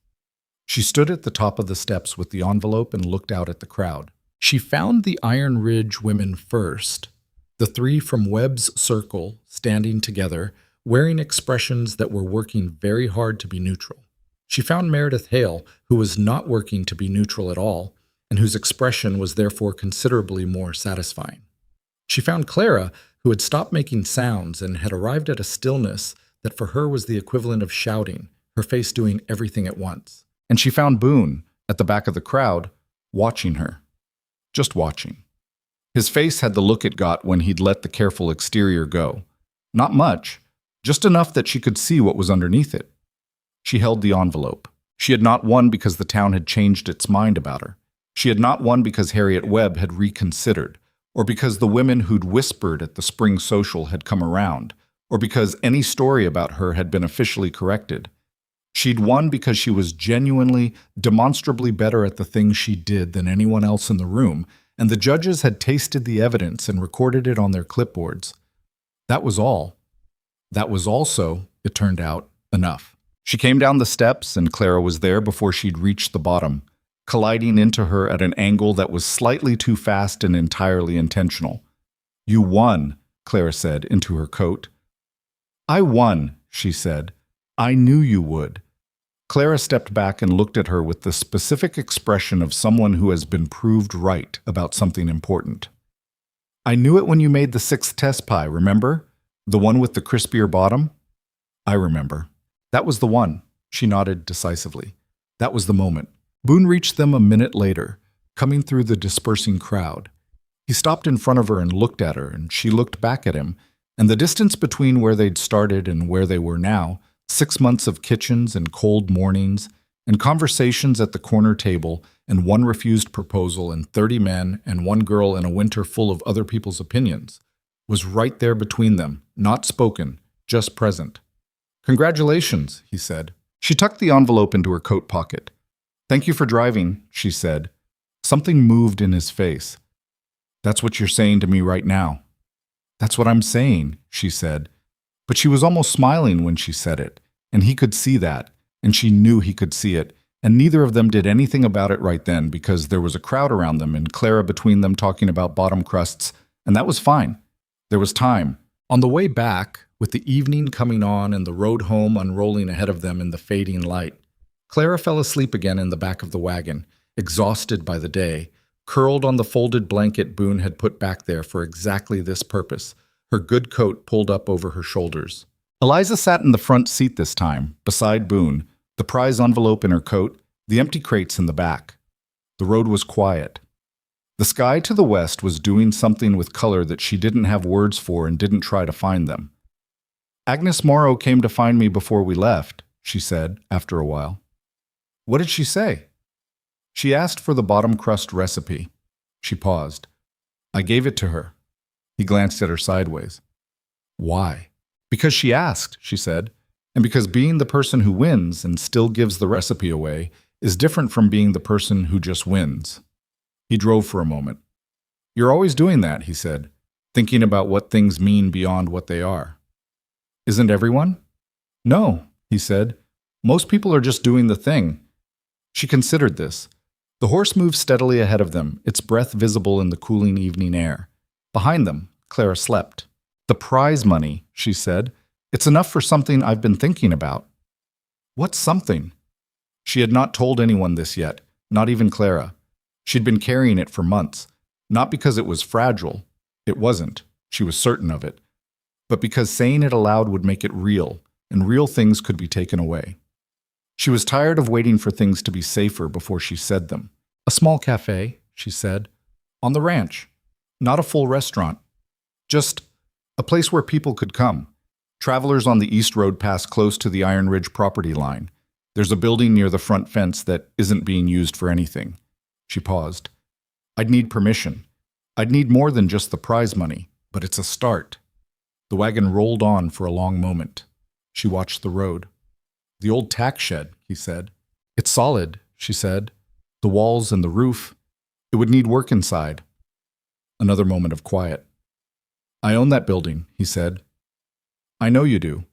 She stood at the top of the steps with the envelope and looked out at the crowd. She found the Iron Ridge women first, the 3 from Webb's circle standing together, wearing expressions that were working very hard to be neutral. She found Meredith Hale, who was not working to be neutral at all, and whose expression was therefore considerably more satisfying. She found Clara, who had stopped making sounds and had arrived at a stillness that for her was the equivalent of shouting, her face doing everything at once. And she found Boone, at the back of the crowd, watching her. Just watching. His face had the look it got when he'd let the careful exterior go. Not much, just enough that she could see what was underneath it. She held the envelope. She had not won because the town had changed its mind about her. She had not won because Harriet Webb had reconsidered, or because the women who'd whispered at the spring social had come around, or because any story about her had been officially corrected. She'd won because she was genuinely, demonstrably better at the things she did than anyone else in the room, and the judges had tasted the evidence and recorded it on their clipboards. That was all. That was also, it turned out, enough. She came down the steps, and Clara was there before she'd reached the bottom, colliding into her at an angle that was slightly too fast and entirely intentional. "You won," Clara said into her coat. "I won," she said. "I knew you would." Clara stepped back and looked at her with the specific expression of someone who has been proved right about something important. "I knew it when you made the 6th test pie, remember? The one with the crispier bottom?" "I remember." "That was the one," she nodded decisively. "That was the moment." Boone reached them a minute later, coming through the dispersing crowd. He stopped in front of her and looked at her, and she looked back at him, and the distance between where they'd started and where they were now, 6 months of kitchens and cold mornings, and conversations at the corner table, and one refused proposal, and 30 men, and one girl in a winter full of other people's opinions, was right there between them, not spoken, just present. "Congratulations," he said. She tucked the envelope into her coat pocket. Thank you for driving, she said. Something moved in his face. That's what you're saying to me right now. That's what I'm saying, she said. But she was almost smiling when she said it, and he could see that, and she knew he could see it, and neither of them did anything about it right then because there was a crowd around them and Clara between them talking about bottom crusts, and that was fine. There was time. On the way back, with the evening coming on and the road home unrolling ahead of them in the fading light, Clara fell asleep again in the back of the wagon, exhausted by the day, curled on the folded blanket Boone had put back there for exactly this purpose, her good coat pulled up over her shoulders. Eliza sat in the front seat this time, beside Boone, the prize envelope in her coat, the empty crates in the back. The road was quiet. The sky to the west was doing something with color that she didn't have words for and didn't try to find them. Agnes Morrow came to find me before we left, she said, after a while. What did she say? She asked for the bottom crust recipe. She paused. I gave it to her. He glanced at her sideways. Why? Because she asked, she said, and because being the person who wins and still gives the recipe away is different from being the person who just wins. He drove for a moment. You're always doing that, he said, thinking about what things mean beyond what they are. Isn't everyone? No, he said. Most people are just doing the thing. She considered this. The horse moved steadily ahead of them, its breath visible in the cooling evening air. Behind them, Clara slept. The prize money, she said. It's enough for something I've been thinking about. What's something? She had not told anyone this yet, not even Clara. She'd been carrying it for months, not because it was fragile. It wasn't. She was certain of it. But because saying it aloud would make it real, and real things could be taken away. She was tired of waiting for things to be safer before she said them. A small cafe, she said, on the ranch. Not a full restaurant. Just a place where people could come. Travelers on the East Road pass close to the Iron Ridge property line. There's a building near the front fence that isn't being used for anything. She paused. I'd need permission. I'd need more than just the prize money, but it's a start. The wagon rolled on for a long moment. She watched the road. The old tack shed, he said. It's solid, she said. The walls and the roof. It would need work inside. Another moment of quiet. I own that building, he said. I know you do.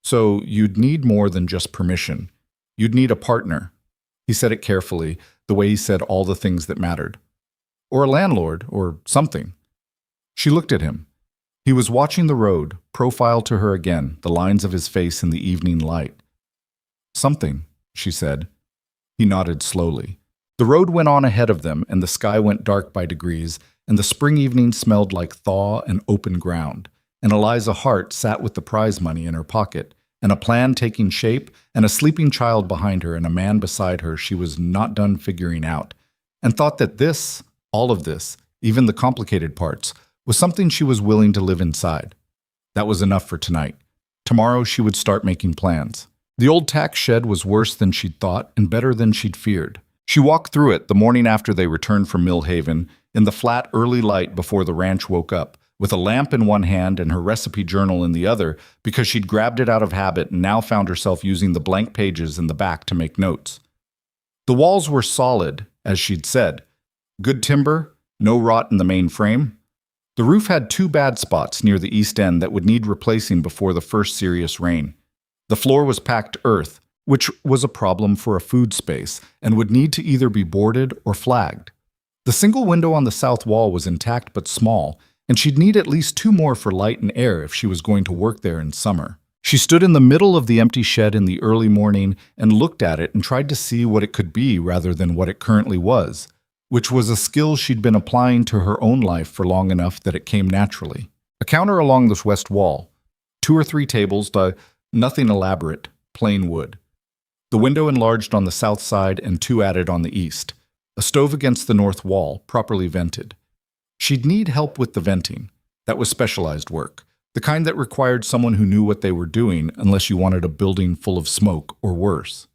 So you'd need more than just permission. You'd need a partner. He said it carefully, the way he said all the things that mattered. Or a landlord, or something. She looked at him. He was watching the road, profile to her again, the lines of his face in the evening light. Something, she said. He nodded slowly. The road went on ahead of them, and the sky went dark by degrees, and the spring evening smelled like thaw and open ground, and Eliza Hart sat with the prize money in her pocket, and a plan taking shape, and a sleeping child behind her and a man beside her she was not done figuring out, and thought that this, all of this, even the complicated parts, was something she was willing to live inside. That was enough for tonight. Tomorrow she would start making plans. The old tack shed was worse than she'd thought and better than she'd feared. She walked through it the morning after they returned from Mill Haven, in the flat early light before the ranch woke up, with a lamp in one hand and her recipe journal in the other, because she'd grabbed it out of habit and now found herself using the blank pages in the back to make notes. The walls were solid, as she'd said. Good timber, no rot in the main frame. The roof had two bad spots near the east end that would need replacing before the first serious rain. The floor was packed earth, which was a problem for a food space, and would need to either be boarded or flagged. The single window on the south wall was intact but small, and she'd need at least two more for light and air if she was going to work there in summer. She stood in the middle of the empty shed in the early morning and looked at it and tried to see what it could be rather than what it currently was, which was a skill she'd been applying to her own life for long enough that it came naturally. A counter along this west wall, 2 or 3 tables, nothing elaborate, plain wood. The window enlarged on the south side and 2 added on the east. A stove against the north wall, properly vented. She'd need help with the venting. That was specialized work, the kind that required someone who knew what they were doing unless you wanted a building full of smoke or worse.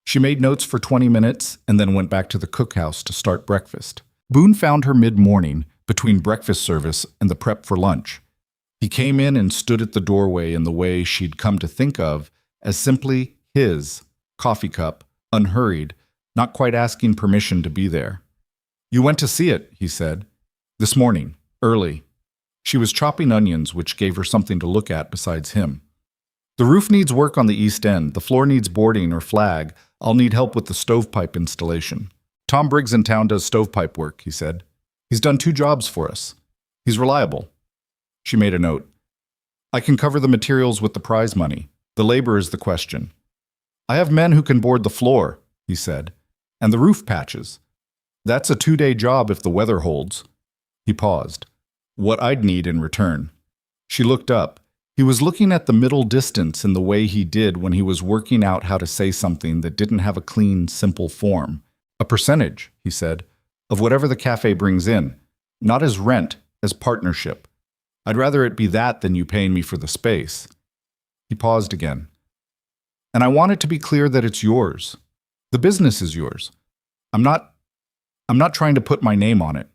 She made notes for 20 minutes and then went back to the cookhouse to start breakfast. Boone found her mid-morning, between breakfast service and the prep for lunch. He came in and stood at the doorway in the way she'd come to think of as simply his coffee cup, unhurried, not quite asking permission to be there. "You went to see it," he said. "This morning, early." She was chopping onions, which gave her something to look at besides him. "The roof needs work on the east end. The floor needs boarding or flag. I'll need help with the stovepipe installation." "Tom Briggs in town does stovepipe work," he said. "He's done 2 jobs for us. He's reliable." She made a note. "I can cover the materials with the prize money. The labor is the question." "I have men who can board the floor," he said, "and the roof patches. That's a 2-day job if the weather holds." He paused. "What I'd need in return." She looked up. He was looking at the middle distance in the way he did when he was working out how to say something that didn't have a clean, simple form. "A percentage," he said, "of whatever the cafe brings in. Not as rent, as partnership. I'd rather it be that than you paying me for the space." He paused again. "And I want it to be clear that it's yours. The business is yours. I'm not trying to put my name on it."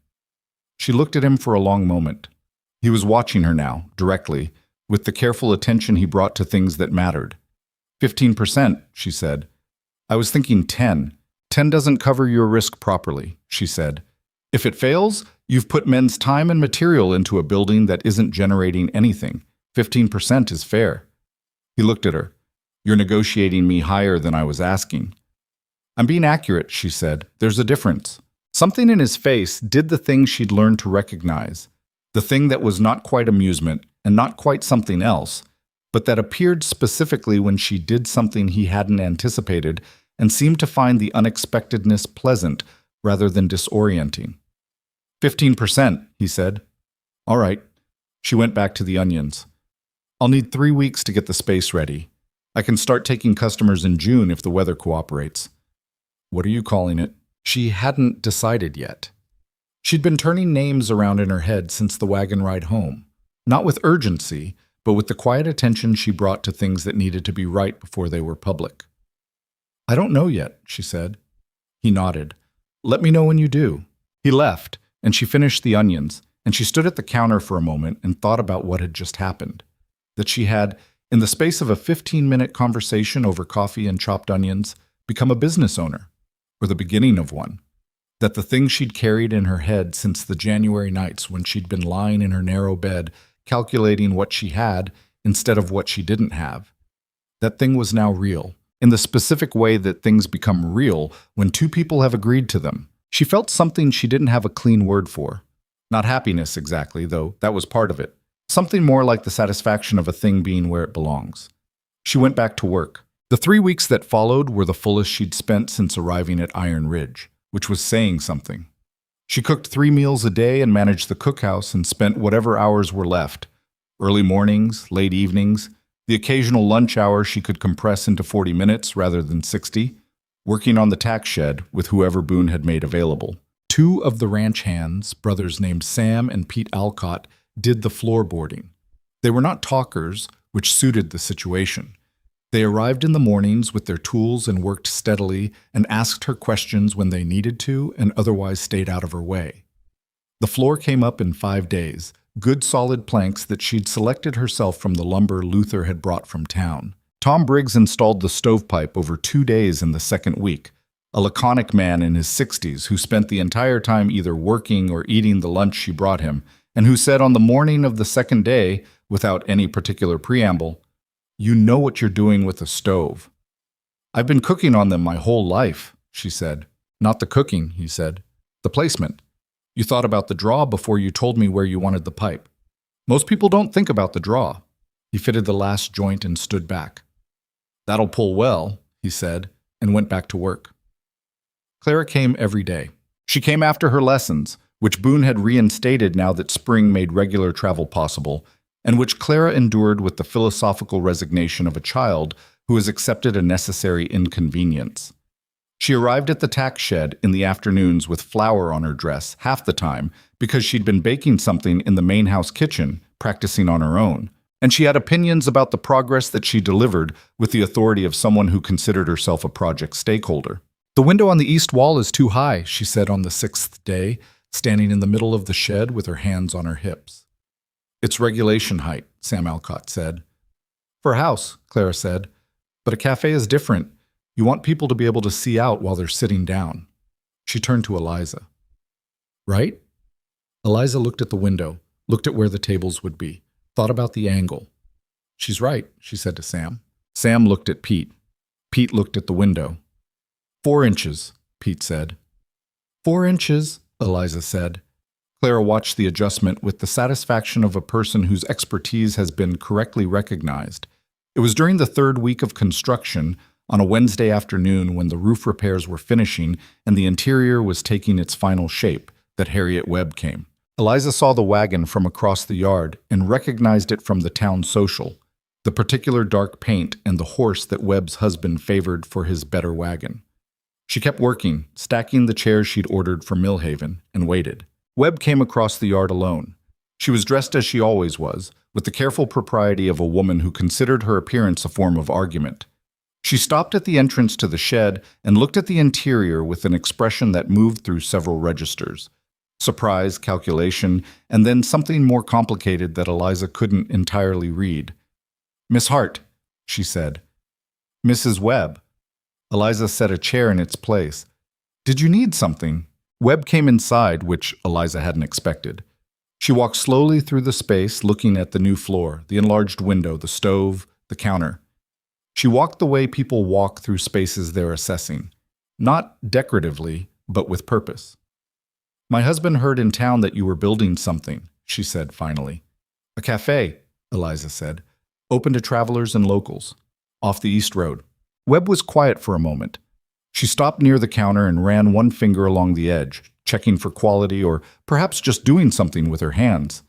She looked at him for a long moment. He was watching her now, directly, with the careful attention he brought to things that mattered. 15%, she said. "I was thinking 10. 10 doesn't cover your risk properly," she said. "If it fails, you've put men's time and material into a building that isn't generating anything. 15% is fair." He looked at her. "You're negotiating me higher than I was asking." "I'm being accurate," she said. "There's a difference." Something in his face did the thing she'd learned to recognize, the thing that was not quite amusement and not quite something else, but that appeared specifically when she did something he hadn't anticipated and seemed to find the unexpectedness pleasant rather than disorienting. 15%, he said. "All right." She went back to the onions. "I'll need 3 weeks to get the space ready. I can start taking customers in June if the weather cooperates." "What are you calling it?" She hadn't decided yet. She'd been turning names around in her head since the wagon ride home, not with urgency, but with the quiet attention she brought to things that needed to be right before they were public. "I don't know yet," she said. He nodded. "Let me know when you do." He left, and she finished the onions, and she stood at the counter for a moment and thought about what had just happened. That she had, in the space of a 15-minute conversation over coffee and chopped onions, become a business owner, or the beginning of one. That the thing she'd carried in her head since the January nights when she'd been lying in her narrow bed, calculating what she had instead of what she didn't have, that thing was now real, in the specific way that things become real when 2 people have agreed to them. She felt something she didn't have a clean word for. Not happiness exactly, though that was part of it. Something more like the satisfaction of a thing being where it belongs. She went back to work. The 3 weeks that followed were the fullest she'd spent since arriving at Iron Ridge, which was saying something. She cooked 3 meals a day and managed the cookhouse and spent whatever hours were left. Early mornings, late evenings, the occasional lunch hour she could compress into 40 minutes rather than 60, working on the tack shed with whoever Boone had made available. 2 of the ranch hands, brothers named Sam and Pete Alcott, did the floorboarding. They were not talkers, which suited the situation. They arrived in the mornings with their tools and worked steadily and asked her questions when they needed to and otherwise stayed out of her way. The floor came up in 5 days, good solid planks that she'd selected herself from the lumber Luther had brought from town. Tom Briggs installed the stovepipe over 2 days in the second week, a laconic man in his 60s who spent the entire time either working or eating the lunch she brought him, and who said on the morning of the second day, without any particular preamble, "You know what you're doing with a stove." "I've been cooking on them my whole life," she said. "Not the cooking," he said. "The placement. You thought about the draw before you told me where you wanted the pipe. Most people don't think about the draw." He fitted the last joint and stood back. "That'll pull well," he said, and went back to work. Clara came every day. She came after her lessons, which Boone had reinstated now that spring made regular travel possible, and which Clara endured with the philosophical resignation of a child who has accepted a necessary inconvenience. She arrived at the tack shed in the afternoons with flour on her dress half the time because she'd been baking something in the main house kitchen, practicing on her own, and she had opinions about the progress that she delivered with the authority of someone who considered herself a project stakeholder. "The window on the east wall is too high," she said on the 6th day, standing in the middle of the shed with her hands on her hips. "It's regulation height," Sam Alcott said. "For a house," Clara said. "But a cafe is different. You want people to be able to see out while they're sitting down. She turned to Eliza. Right? Eliza looked at the window, looked at where the tables would be, thought about the angle. She's right, she said to Sam. Sam looked at Pete. Pete looked at the window. 4 inches, Pete said. 4 inches, Eliza said. Clara watched the adjustment with the satisfaction of a person whose expertise has been correctly recognized. It was during the 3rd week of construction, on a Wednesday afternoon when the roof repairs were finishing and the interior was taking its final shape, that Harriet Webb came. Eliza saw the wagon from across the yard and recognized it from the town social, the particular dark paint and the horse that Webb's husband favored for his better wagon. She kept working, stacking the chairs she'd ordered from Millhaven, and waited. Webb came across the yard alone. She was dressed as she always was, with the careful propriety of a woman who considered her appearance a form of argument. She stopped at the entrance to the shed and looked at the interior with an expression that moved through several registers. Surprise, calculation, and then something more complicated that Eliza couldn't entirely read. "Miss Hart," she said. "Mrs. Webb." Eliza set a chair in its place. "Did you need something?" Webb came inside, which Eliza hadn't expected. She walked slowly through the space, looking at the new floor, the enlarged window, the stove, the counter. She walked the way people walk through spaces they're assessing, not decoratively, but with purpose. "My husband heard in town that you were building something," she said finally. "A cafe," Eliza said, "open to travelers and locals, off the East Road." Webb was quiet for a moment. She stopped near the counter and ran one finger along the edge, checking for quality or perhaps just doing something with her hands.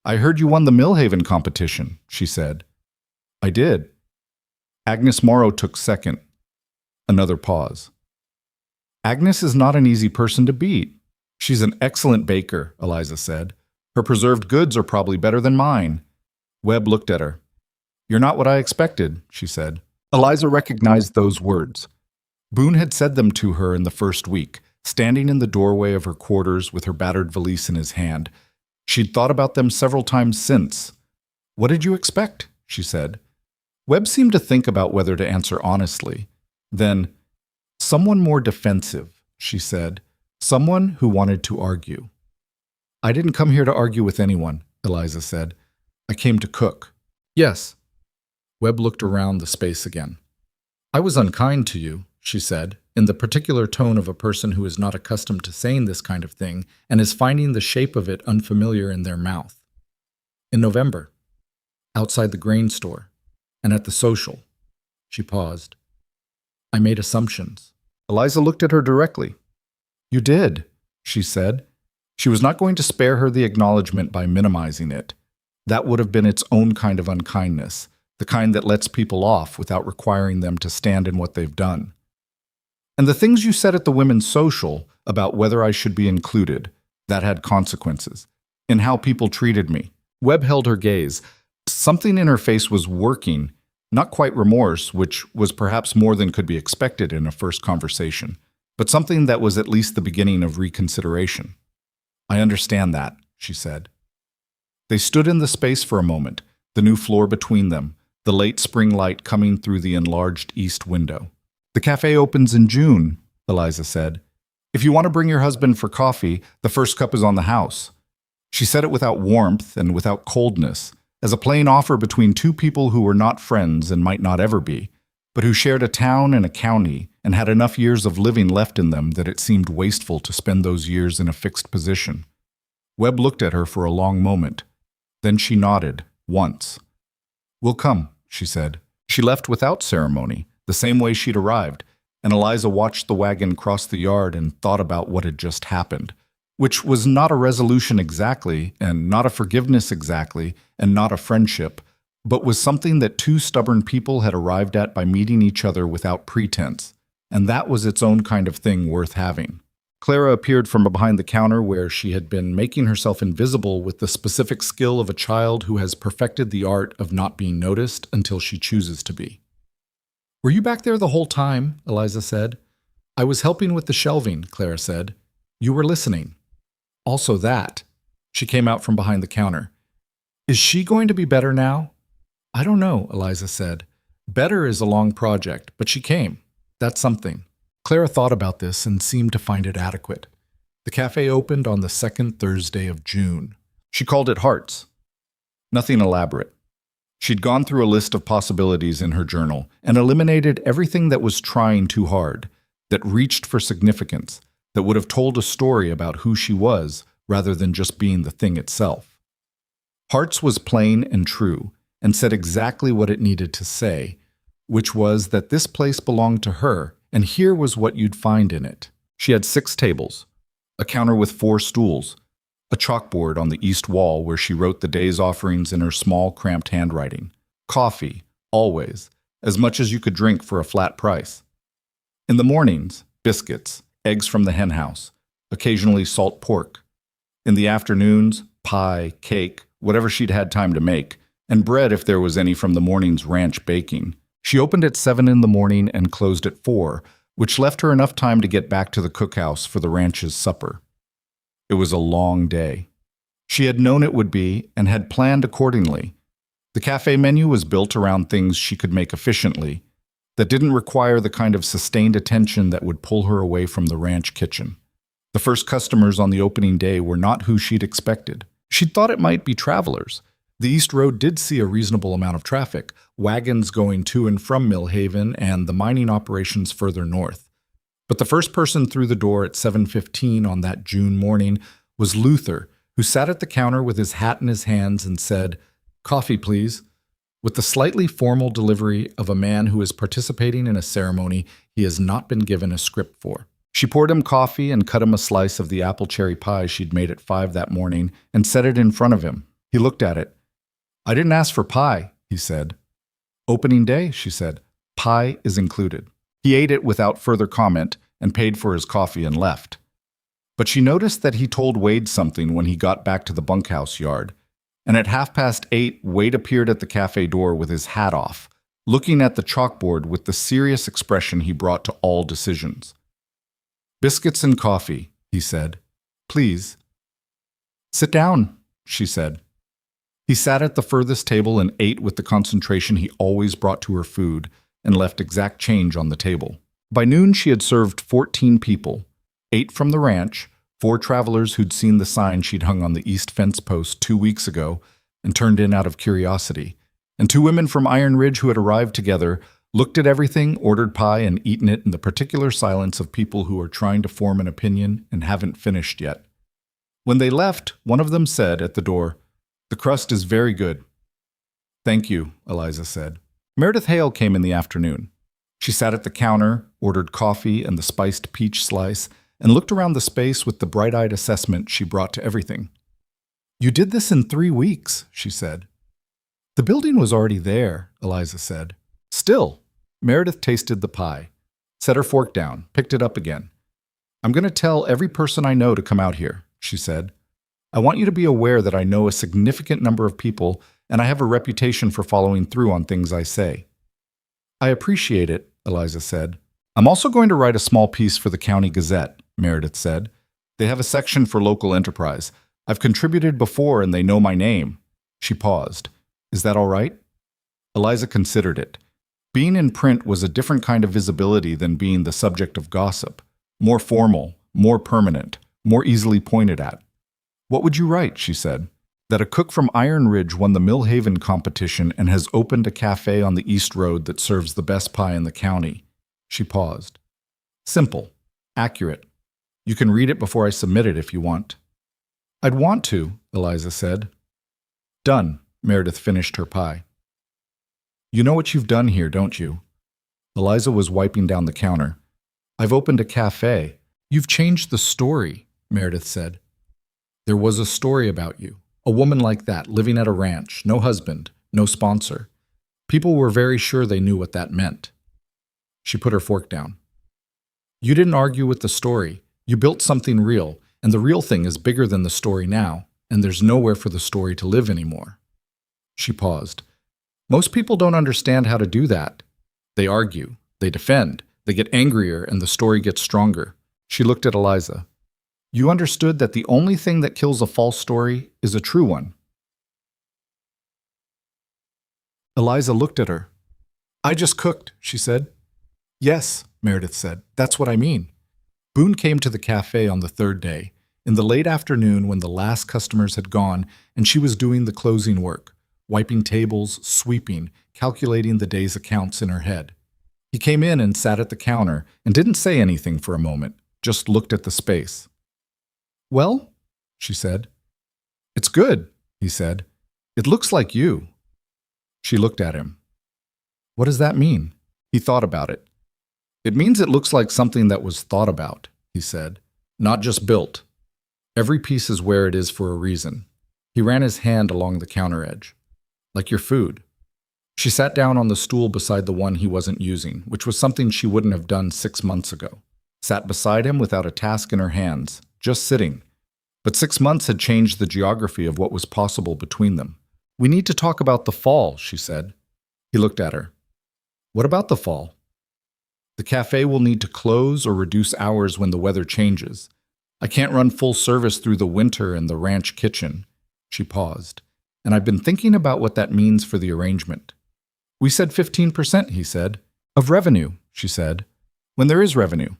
"I heard you won the Millhaven competition," she said. "I did." Agnes Morrow took second. Another pause. "Agnes is not an easy person to beat." "She's an excellent baker," Eliza said. "Her preserved goods are probably better than mine." Webb looked at her. "You're not what I expected," she said. Eliza recognized those words. Boone had said them to her in the first week, standing in the doorway of her quarters with her battered valise in his hand. She'd thought about them several times since. "What did you expect?" she said. Webb seemed to think about whether to answer honestly. Then, "Someone more defensive," she said. "Someone who wanted to argue." "I didn't come here to argue with anyone," Eliza said. "I came to cook." "Yes." Webb looked around the space again. "I was unkind to you," she said, in the particular tone of a person who is not accustomed to saying this kind of thing and is finding the shape of it unfamiliar in their mouth. "In November, outside the grain store, and at the social." She paused. "I made assumptions." Eliza looked at her directly. "You did," she said. She was not going to spare her the acknowledgement by minimizing it. That would have been its own kind of unkindness, the kind that lets people off without requiring them to stand in what they've done. "And the things you said at the women's social about whether I should be included, that had consequences, in how people treated me." Webb held her gaze. Something in her face was working, not quite remorse, which was perhaps more than could be expected in a first conversation, but something that was at least the beginning of reconsideration. "I understand that," she said. They stood in the space for a moment, the new floor between them, the late spring light coming through the enlarged east window. "The cafe opens in June," Eliza said. "If you want to bring your husband for coffee, the first cup is on the house." She said it without warmth and without coldness, as a plain offer between two people who were not friends and might not ever be, but who shared a town and a county and had enough years of living left in them that it seemed wasteful to spend those years in a fixed position. Webb looked at her for a long moment. Then she nodded, once. "We'll come," she said. She left without ceremony, the same way she'd arrived, and Eliza watched the wagon cross the yard and thought about what had just happened, which was not a resolution exactly, and not a forgiveness exactly, and not a friendship, but was something that two stubborn people had arrived at by meeting each other without pretense, and that was its own kind of thing worth having. Clara appeared from behind the counter where she had been making herself invisible with the specific skill of a child who has perfected the art of not being noticed until she chooses to be. "Were you back there the whole time?" Eliza said. "I was helping with the shelving," Clara said. "You were listening." "Also that." She came out from behind the counter. "Is she going to be better now?" "I don't know," Eliza said. "Better is a long project, but she came." That's something. Clara thought about this and seemed to find it adequate. The cafe opened on the second Thursday of June. She called it Hearts. Nothing elaborate. She'd gone through a list of possibilities in her journal and eliminated everything that was trying too hard, that reached for significance, that would have told a story about who she was rather than just being the thing itself. Hearts was plain and true and said exactly what it needed to say, which was that this place belonged to her, and here was what you'd find in it. She had 6 tables, a counter with 4 stools, a chalkboard on the east wall where she wrote the day's offerings in her small, cramped handwriting. Coffee, always, as much as you could drink for a flat price. In the mornings, biscuits, eggs from the hen house, occasionally salt pork. In the afternoons, pie, cake, whatever she'd had time to make, and bread if there was any from the morning's ranch baking. She opened at 7 in the morning and closed at 4, which left her enough time to get back to the cookhouse for the ranch's supper. It was a long day. She had known it would be and had planned accordingly. The cafe menu was built around things she could make efficiently, that didn't require the kind of sustained attention that would pull her away from the ranch kitchen. The first customers on the opening day were not who she'd expected. She'd thought it might be travelers. The East Road did see a reasonable amount of traffic, wagons going to and from Millhaven and the mining operations further north. But the first person through the door at 7:15 on that June morning was Luther, who sat at the counter with his hat in his hands and said, "Coffee, please," with the slightly formal delivery of a man who is participating in a ceremony he has not been given a script for. She poured him coffee and cut him a slice of the apple cherry pie she'd made at 5 that morning and set it in front of him. He looked at it. "I didn't ask for pie," he said. "Opening day," she said. "Pie is included." He ate it without further comment and paid for his coffee and left. But she noticed that he told Wade something when he got back to the bunkhouse yard, and at 8:30, Wade appeared at the cafe door with his hat off, looking at the chalkboard with the serious expression he brought to all decisions. "Biscuits and coffee," he said. "Please." "Sit down," she said. He sat at the furthest table and ate with the concentration he always brought to her food, and left exact change on the table. By noon she had served 14 people, 8 from the ranch, 4 travelers who'd seen the sign she'd hung on the east fence post 2 weeks ago and turned in out of curiosity, and 2 women from Iron Ridge who had arrived together, looked at everything, ordered pie, and eaten it in the particular silence of people who are trying to form an opinion and haven't finished yet. When they left, one of them said at the door, "The crust is very good." "Thank you," Eliza said. Meredith Hale came in the afternoon. She sat at the counter, ordered coffee and the spiced peach slice, and looked around the space with the bright-eyed assessment she brought to everything. "You did this in 3 weeks," she said. "The building was already there," Eliza said. "Still." Meredith tasted the pie, set her fork down, picked it up again. "I'm going to tell every person I know to come out here," she said. "I want you to be aware that I know a significant number of people, and I have a reputation for following through on things I say." "I appreciate it," Eliza said. "I'm also going to write a small piece for the County Gazette," Meredith said. "They have a section for local enterprise. I've contributed before and they know my name." She paused. "Is that all right?" Eliza considered it. Being in print was a different kind of visibility than being the subject of gossip. More formal, more permanent, more easily pointed at. "What would you write?" she said. "That a cook from Iron Ridge won the Millhaven competition and has opened a cafe on the East Road that serves the best pie in the county." She paused. "Simple. Accurate. You can read it before I submit it if you want." "I'd want to," Eliza said. "Done." Meredith finished her pie. "You know what you've done here, don't you?" Eliza was wiping down the counter. "I've opened a cafe." "You've changed the story," Meredith said. "There was a story about you. A woman like that, living at a ranch, no husband, no sponsor. People were very sure they knew what that meant." She put her fork down. "You didn't argue with the story. You built something real, and the real thing is bigger than the story now, and there's nowhere for the story to live anymore." She paused. "Most people don't understand how to do that. They argue, they defend, they get angrier, and the story gets stronger." She looked at Eliza. "You understood that the only thing that kills a false story is a true one." Eliza looked at her. "I just cooked," she said. "Yes," Meredith said. That's what I mean. Boone came to the cafe on the third day, in the late afternoon when the last customers had gone and she was doing the closing work, wiping tables, sweeping, calculating the day's accounts in her head. He came in and sat at the counter and didn't say anything for a moment, just looked at the space. Well, she said. It's good, he said. It looks like you. She looked at him. What does that mean? He thought about it. It means it looks like something that was thought about, he said, not just built. Every piece is where it is for a reason. He ran his hand along the counter edge. Like your food. She sat down on the stool beside the one he wasn't using, which was something she wouldn't have done 6 months ago. Sat beside him without a task in her hands, just sitting. But 6 months had changed the geography of what was possible between them. We need to talk about the fall, she said. He looked at her. What about the fall? The cafe will need to close or reduce hours when the weather changes. I can't run full service through the winter in the ranch kitchen. She paused. And I've been thinking about what that means for the arrangement. We said 15%, he said. Of revenue, she said. When there is revenue.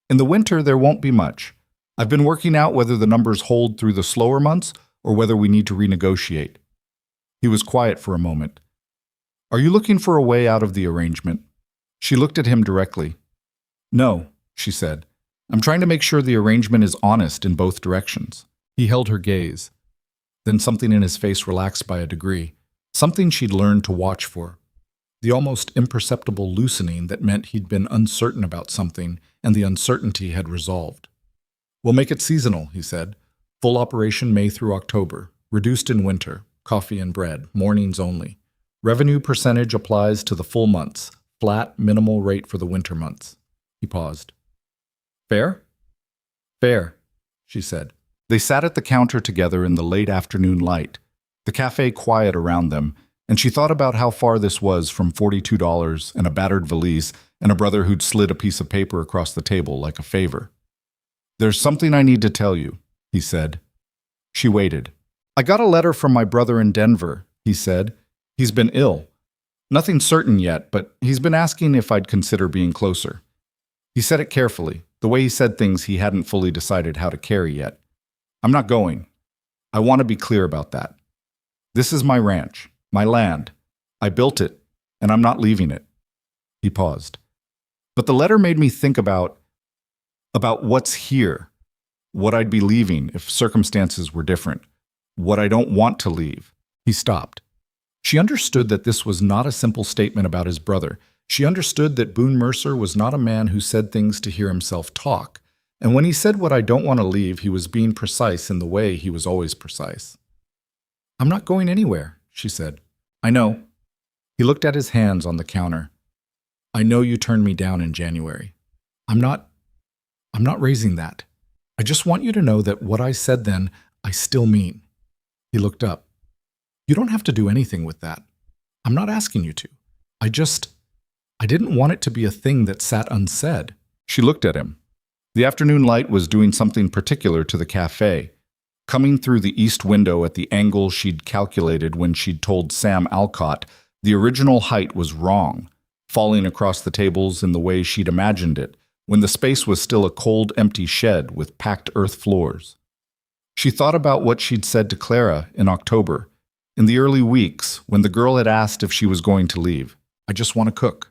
In the winter, there won't be much. I've been working out whether the numbers hold through the slower months or whether we need to renegotiate. He was quiet for a moment. Are you looking for a way out of the arrangement? She looked at him directly. No, she said. I'm trying to make sure the arrangement is honest in both directions. He held her gaze. Then something in his face relaxed by a degree, something she'd learned to watch for. The almost imperceptible loosening that meant he'd been uncertain about something and the uncertainty had resolved. We'll make it seasonal, he said. Full operation May through October, reduced in winter, coffee and bread, mornings only. Revenue percentage applies to the full months, flat, minimal rate for the winter months. He paused. Fair? Fair, she said. They sat at the counter together in the late afternoon light, the cafe quiet around them, and she thought about how far this was from $42 and a battered valise and a brother who'd slid a piece of paper across the table like a favor. There's something I need to tell you, he said. She waited. I got a letter from my brother in Denver, he said. He's been ill. Nothing certain yet, but he's been asking if I'd consider being closer. He said it carefully, the way he said things he hadn't fully decided how to carry yet. I'm not going. I want to be clear about that. This is my ranch, my land. I built it, and I'm not leaving it. He paused. But the letter made me think about what's here, what I'd be leaving if circumstances were different, what I don't want to leave. He stopped. She understood that this was not a simple statement about his brother. She understood that Boone Mercer was not a man who said things to hear himself talk. And when he said what I don't want to leave, he was being precise in the way he was always precise. I'm not going anywhere, she said. I know. He looked at his hands on the counter. I know you turned me down in January. I'm not raising that. I just want you to know that what I said then, I still mean. He looked up. You don't have to do anything with that. I'm not asking you to. I didn't want it to be a thing that sat unsaid. She looked at him. The afternoon light was doing something particular to the cafe, coming through the east window at the angle she'd calculated when she'd told Sam Alcott the original height was wrong, falling across the tables in the way she'd imagined it, when the space was still a cold, empty shed with packed earth floors. She thought about what she'd said to Clara in October, in the early weeks when the girl had asked if she was going to leave. I just want to cook.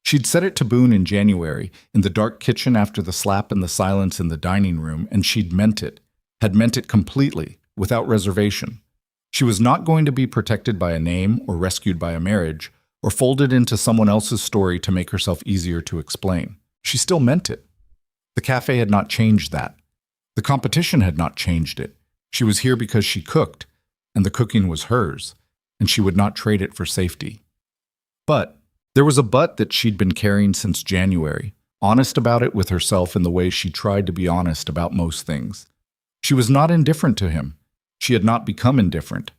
She'd said it to Boone in January, in the dark kitchen after the slap and the silence in the dining room, and she'd meant it, had meant it completely, without reservation. She was not going to be protected by a name or rescued by a marriage, or folded into someone else's story to make herself easier to explain. She still meant it. The cafe had not changed that. The competition had not changed it. She was here because she cooked, and the cooking was hers, and she would not trade it for safety. But there was a but that she'd been carrying since January, honest about it with herself in the way she tried to be honest about most things. She was not indifferent to him. She had not become indifferent.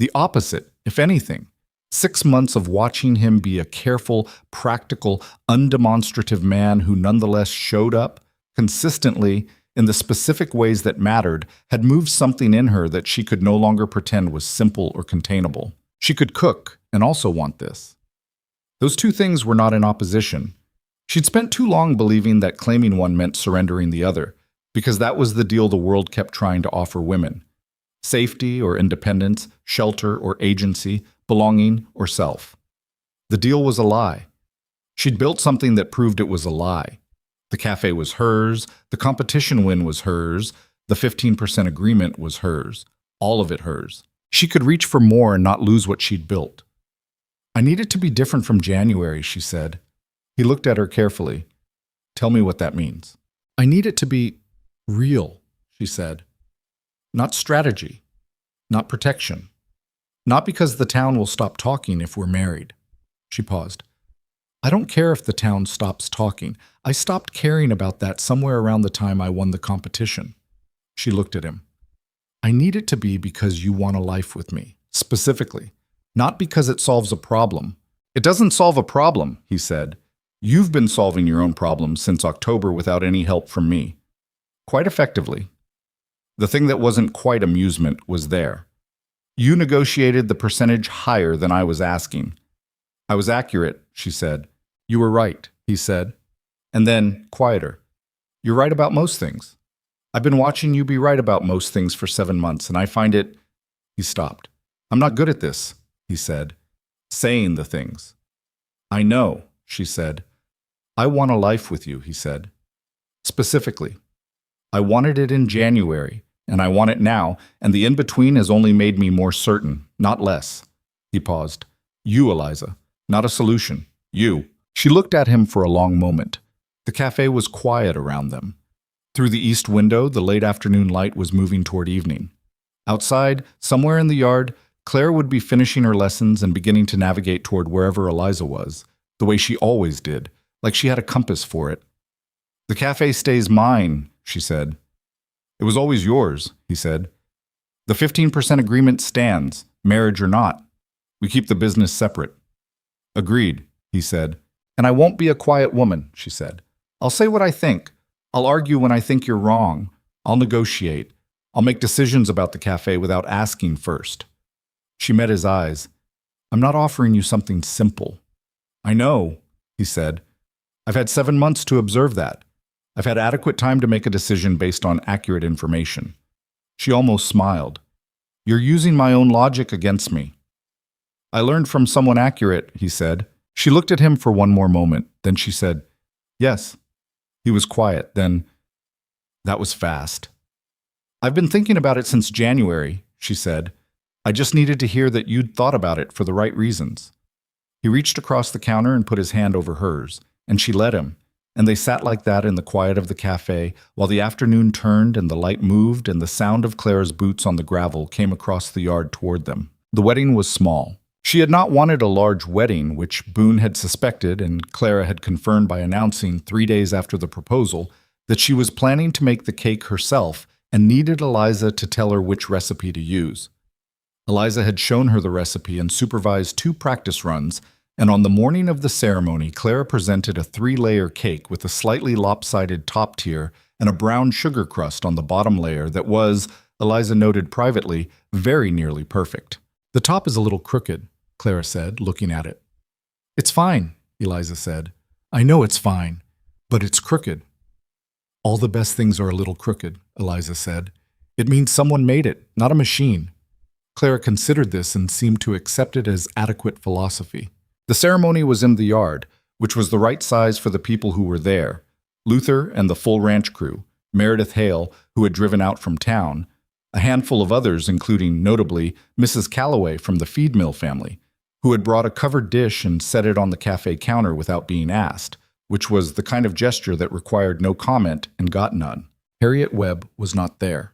The opposite, if anything. 6 months of watching him be a careful, practical, undemonstrative man who nonetheless showed up, consistently, in the specific ways that mattered, had moved something in her that she could no longer pretend was simple or containable. She could cook and also want this. Those two things were not in opposition. She'd spent too long believing that claiming one meant surrendering the other, because that was the deal the world kept trying to offer women. Safety or independence, shelter or agency, belonging or self. The deal was a lie. She'd built something that proved it was a lie. The cafe was hers, the competition win was hers, the 15% agreement was hers, all of it hers. She could reach for more and not lose what she'd built. I need it to be different from January, she said. He looked at her carefully. Tell me what that means. I need it to be real, she said. Not strategy, not protection, not because the town will stop talking if we're married. She paused. I don't care if the town stops talking. I stopped caring about that somewhere around the time I won the competition. She looked at him. I need it to be because you want a life with me, specifically, not because it solves a problem. It doesn't solve a problem, he said. You've been solving your own problems since October without any help from me. Quite effectively. The thing that wasn't quite amusement was there. You negotiated the percentage higher than I was asking. I was accurate, she said. You were right, he said. And then, quieter. You're right about most things. I've been watching you be right about most things for 7 months, and I find it... He stopped. I'm not good at this, he said. Saying the things. I know, she said. I want a life with you, he said. Specifically. I wanted it in January, and I want it now, and the in-between has only made me more certain, not less. He paused. You, Eliza. Not a solution. You. She looked at him for a long moment. The cafe was quiet around them. Through the east window, the late afternoon light was moving toward evening. Outside, somewhere in the yard, Claire would be finishing her lessons and beginning to navigate toward wherever Eliza was, the way she always did, like she had a compass for it. The cafe stays mine, she said. It was always yours, he said. The 15% agreement stands, marriage or not. We keep the business separate. Agreed, he said. And I won't be a quiet woman, she said. I'll say what I think. I'll argue when I think you're wrong. I'll negotiate. I'll make decisions about the cafe without asking first. She met his eyes. I'm not offering you something simple. I know, he said. I've had 7 months to observe that. I've had adequate time to make a decision based on accurate information. She almost smiled. You're using my own logic against me. I learned from someone accurate, he said. She looked at him for one more moment. Then she said, yes. He was quiet. Then, that was fast. I've been thinking about it since January, she said. I just needed to hear that you'd thought about it for the right reasons. He reached across the counter and put his hand over hers, and she let him, and they sat like that in the quiet of the cafe while the afternoon turned and the light moved and the sound of Clara's boots on the gravel came across the yard toward them. The wedding was small. She had not wanted a large wedding, which Boone had suspected and Clara had confirmed by announcing 3 days after the proposal that she was planning to make the cake herself and needed Eliza to tell her which recipe to use. Eliza had shown her the recipe and supervised 2 practice runs, and on the morning of the ceremony, Clara presented a 3-layer cake with a slightly lopsided top tier and a brown sugar crust on the bottom layer that was, Eliza noted privately, very nearly perfect. The top is a little crooked, Clara said, looking at it. It's fine, Eliza said. I know it's fine, but it's crooked. All the best things are a little crooked, Eliza said. It means someone made it, not a machine. Clara considered this and seemed to accept it as adequate philosophy. The ceremony was in the yard, which was the right size for the people who were there. Luther and the full ranch crew, Meredith Hale, who had driven out from town, a handful of others, including, notably, Mrs. Calloway from the feed mill family, who had brought a covered dish and set it on the cafe counter without being asked, which was the kind of gesture that required no comment and got none. Harriet Webb was not there.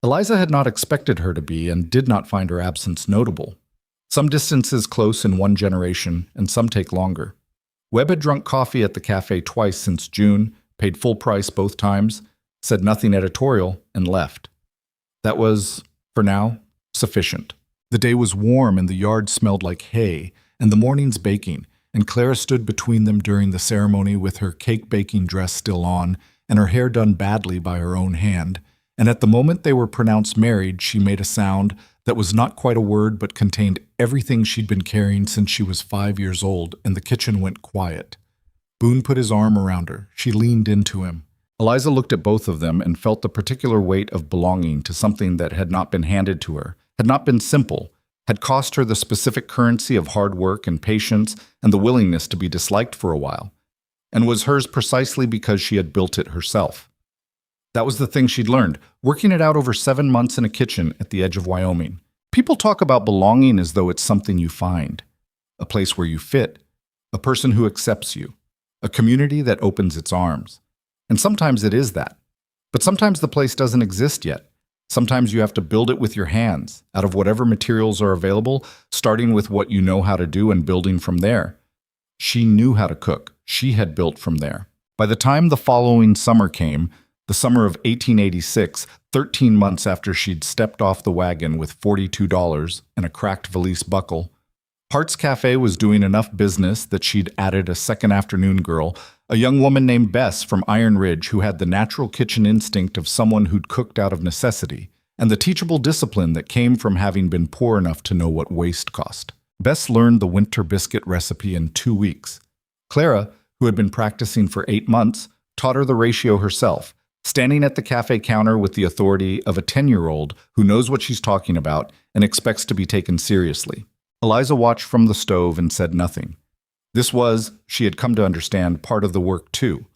Eliza had not expected her to be and did not find her absence notable. Some distances close in one generation, and some take longer. Webb had drunk coffee at the cafe twice since June, paid full price both times, said nothing editorial, and left. That was, for now, sufficient. The day was warm and the yard smelled like hay, and the morning's baking, and Clara stood between them during the ceremony with her cake-baking dress still on and her hair done badly by her own hand, and at the moment they were pronounced married, she made a sound that was not quite a word but contained everything she'd been carrying since she was 5 years old, and the kitchen went quiet. Boone put his arm around her. She leaned into him. Eliza looked at both of them and felt the particular weight of belonging to something that had not been handed to her, had not been simple, had cost her the specific currency of hard work and patience and the willingness to be disliked for a while, and was hers precisely because she had built it herself. That was the thing she'd learned, working it out over 7 months in a kitchen at the edge of Wyoming. People talk about belonging as though it's something you find, a place where you fit, a person who accepts you, a community that opens its arms. And sometimes it is that. But sometimes the place doesn't exist yet. Sometimes you have to build it with your hands, out of whatever materials are available, starting with what you know how to do and building from there. She knew how to cook. She had built from there. By the time the following summer came, the summer of 1886, 13 months after she'd stepped off the wagon with $42 and a cracked valise buckle, Hart's Cafe was doing enough business that she'd added a second afternoon girl, a young woman named Bess from Iron Ridge who had the natural kitchen instinct of someone who'd cooked out of necessity, and the teachable discipline that came from having been poor enough to know what waste cost. Bess learned the winter biscuit recipe in 2 weeks. Clara, who had been practicing for 8 months, taught her the ratio herself, standing at the cafe counter with the authority of a 10-year-old who knows what she's talking about and expects to be taken seriously. Eliza watched from the stove and said nothing. This was, she had come to understand, part of the work too.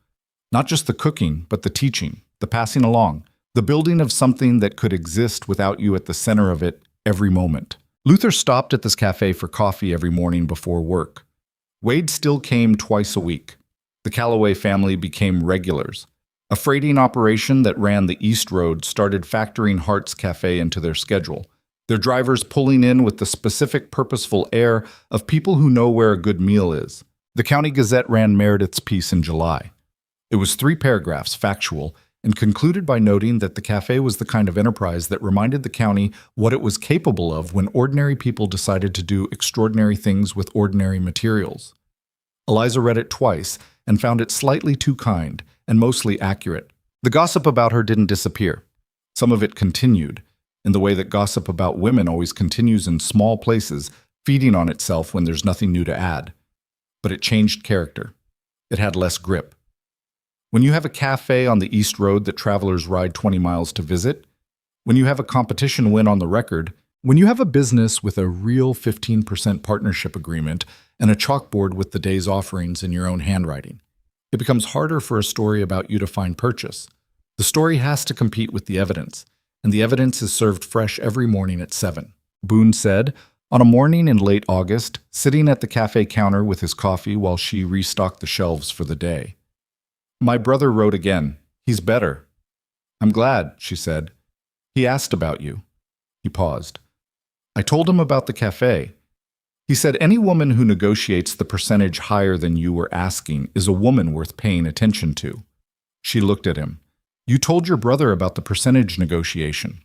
Not just the cooking, but the teaching, the passing along, the building of something that could exist without you at the center of it every moment. Luther stopped at this cafe for coffee every morning before work. Wade still came twice a week. The Calloway family became regulars. A freighting operation that ran the East Road started factoring Hart's Cafe into their schedule, their drivers pulling in with the specific purposeful air of people who know where a good meal is. The County Gazette ran Meredith's piece in July. It was 3 paragraphs, factual, and concluded by noting that the cafe was the kind of enterprise that reminded the county what it was capable of when ordinary people decided to do extraordinary things with ordinary materials. Eliza read it twice and found it slightly too kind and mostly accurate. The gossip about her didn't disappear. Some of it continued, in the way that gossip about women always continues in small places, feeding on itself when there's nothing new to add. But it changed character. It had less grip. When you have a cafe on the East Road that travelers ride 20 miles to visit, when you have a competition win on the record, when you have a business with a real 15% partnership agreement and a chalkboard with the day's offerings in your own handwriting, it becomes harder for a story about you to find purchase. The story has to compete with the evidence, and the evidence is served fresh every morning at 7. Boone said, on a morning in late August, sitting at the cafe counter with his coffee while she restocked the shelves for the day. My brother wrote again. He's better. I'm glad, she said. He asked about you. He paused. I told him about the cafe. He said any woman who negotiates the percentage higher than you were asking is a woman worth paying attention to. She looked at him. You told your brother about the percentage negotiation.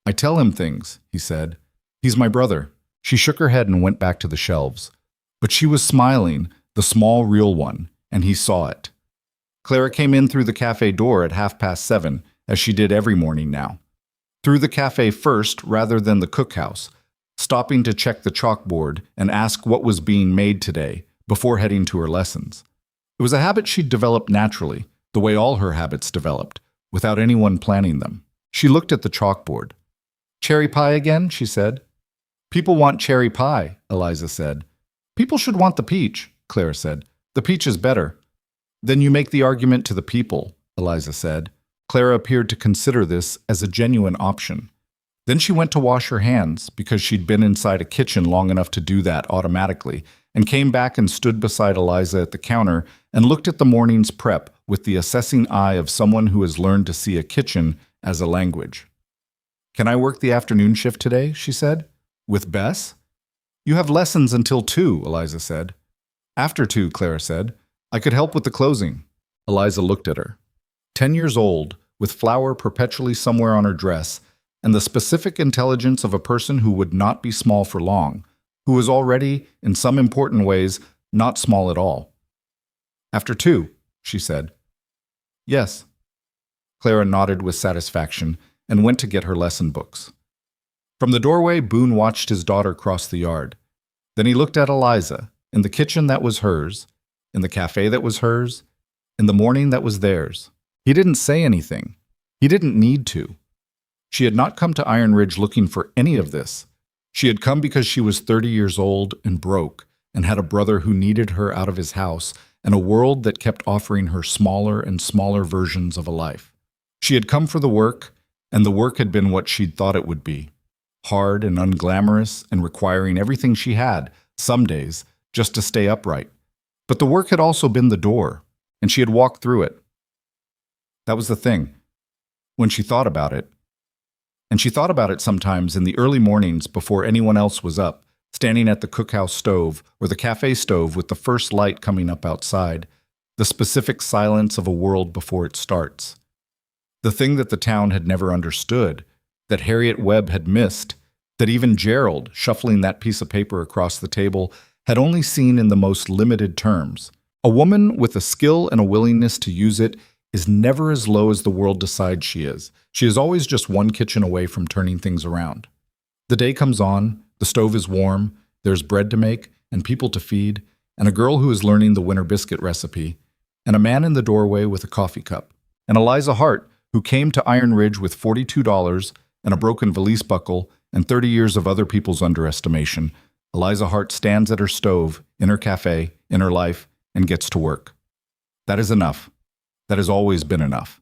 I tell him things, he said. He's my brother. She shook her head and went back to the shelves. But she was smiling, the small, real one, and he saw it. Clara came in through the cafe door at 7:30, as she did every morning now. Through the cafe first rather than the cookhouse, stopping to check the chalkboard and ask what was being made today before heading to her lessons. It was a habit she'd developed naturally, the way all her habits developed, without anyone planning them. She looked at the chalkboard. Cherry pie again, she said. People want cherry pie, Eliza said. People should want the peach, Clara said. The peach is better. Then you make the argument to the people, Eliza said. Clara appeared to consider this as a genuine option. Then she went to wash her hands, because she'd been inside a kitchen long enough to do that automatically, and came back and stood beside Eliza at the counter and looked at the morning's prep with the assessing eye of someone who has learned to see a kitchen as a language. Can I work the afternoon shift today? She said. With Bess? You have lessons until 2, Eliza said. After 2, Clara said. I could help with the closing. Eliza looked at her. 10 years old, with flour perpetually somewhere on her dress, and the specific intelligence of a person who would not be small for long, who was already, in some important ways, not small at all. After 2, she said. Yes. Clara nodded with satisfaction and went to get her lesson books. From the doorway, Boone watched his daughter cross the yard. Then he looked at Eliza, in the kitchen that was hers, in the cafe that was hers, in the morning that was theirs. He didn't say anything. He didn't need to. She had not come to Iron Ridge looking for any of this. She had come because she was 30 years old and broke and had a brother who needed her out of his house and a world that kept offering her smaller and smaller versions of a life. She had come for the work, and the work had been what she'd thought it would be. Hard and unglamorous and requiring everything she had, some days, just to stay upright. But the work had also been the door, and she had walked through it. That was the thing. When she thought about it, and she thought about it sometimes in the early mornings before anyone else was up, standing at the cookhouse stove or the cafe stove with the first light coming up outside, the specific silence of a world before it starts. The thing that the town had never understood, that Harriet Webb had missed, that even Gerald, shuffling that piece of paper across the table, had only seen in the most limited terms. A woman with a skill and a willingness to use it is never as low as the world decides she is. She is always just one kitchen away from turning things around. The day comes on, the stove is warm, there's bread to make and people to feed, and a girl who is learning the winter biscuit recipe, and a man in the doorway with a coffee cup, and Eliza Hart, who came to Iron Ridge with $42 and a broken valise buckle and 30 years of other people's underestimation. Eliza Hart stands at her stove, in her cafe, in her life, and gets to work. That is enough. That has always been enough.